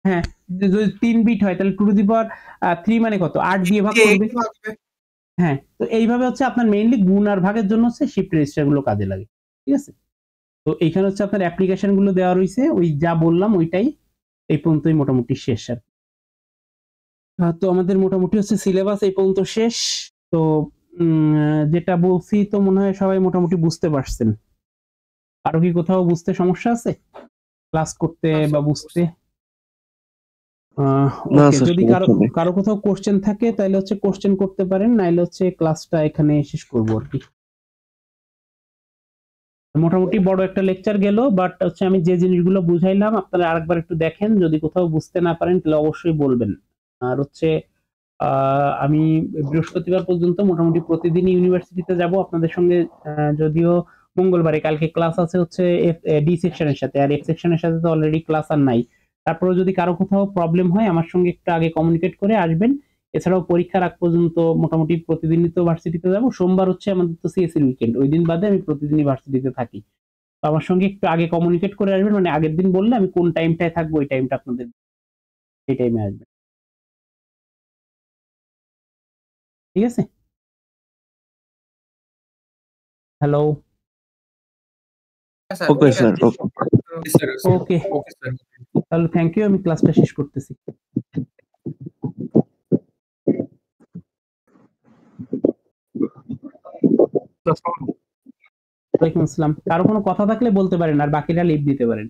হ্যাঁ যদি 3 বিট হয় তাহলে 2 টু দি পাওয়ার 3 মানে কত 8 দিয়ে ভাগ দিয়ে করবে। একটু ভাগবে। হ্যাঁ, তো এইভাবে হচ্ছে আপনার মেইনলি গুণ আর ভাগের জন্য হচ্ছে শিফট রেজিস্টার গুলো কাজে লাগে, ঠিক আছে? তো এইখানে হচ্ছে আপনার অ্যাপ্লিকেশন গুলো দেওয়া রয়েছে, ওই যা বললাম ওইটাই এই পর্যন্তই মোটামুটি শেষ আর কি। তো আমাদের মোটামুটি হচ্ছে সিলেবাস এই পর্যন্ত শেষ। তো যেটা বলছি তো মনে হয় সবাই মোটামুটি বুঝতে পারছেন। আরো কি কোথাও বুঝতে সমস্যা আছে ক্লাস করতে না, বা স্যার, বুঝতে? না ওকে, স্যার, যদি কারো সমস্যা নেই। কারো কোথাও কোশ্চেন থাকে তাহলে হচ্ছে কোশ্চেন করতে পারেন, নাইলে হচ্ছে ক্লাসটা এখানে শেষ করবো আর কি। মোটামুটি বড় একটা লেকচার গেল, বাট হচ্ছে আমি যে জিনিসগুলো বুঝাইলাম আপনারা আরেকবার একটু দেখেন, যদি কোথাও বুঝতে না পারেন তাহলে অবশ্যই বলবেন। আর হচ্ছে আমি বৃহস্পতিবার পর্যন্ত মোটামুটি প্রতিদিনই ইউনিভার্সিটিতে যাব আপনাদের সঙ্গে, যদিও মঙ্গলবারে কালকে ক্লাস আছে হচ্ছে ডি সেকশনের সাথে, আর এফ সেকশনের সাথে তো অলরেডি ক্লাস আর নাই। তারপরেও যদি কারো কোথাও প্রবলেম হয় আমার সঙ্গে একটু আগে কমিউনিকেট করে আসবেন। এছাড়াও পরীক্ষার আগ পর্যন্ত মোটামুটি প্রতিদিনই তো ভার্সিটিতে যাব, সোমবার হচ্ছে আমাদের তো সিএসসি উইকেন্ড, ওই দিন বাদে আমি প্রতিদিনই ভার্সিটিতে থাকি। তো আমার সঙ্গে একটু আগে কমিউনিকেট করে আসবেন, মানে আগের দিন বললে আমি কোন টাইমটায় থাকবো ওই টাইমটা আপনাদের এই টাইমে আসবেন, ঠিক আছে? হ্যালো, হ্যাঁ, স্যার, ওকে ঠিক স্যার, আছে। ওকে। জি, স্যার, ওকে, ওকে, স্যার। তাহলে থ্যাংক ইউ, আমি ক্লাসটা শেষ করতেছি। ওয়ালাইকুম আসসালাম। কারো কোনো কথা থাকলে বলতে পারেন, আর বাকিরা লিভ দিতে পারেন।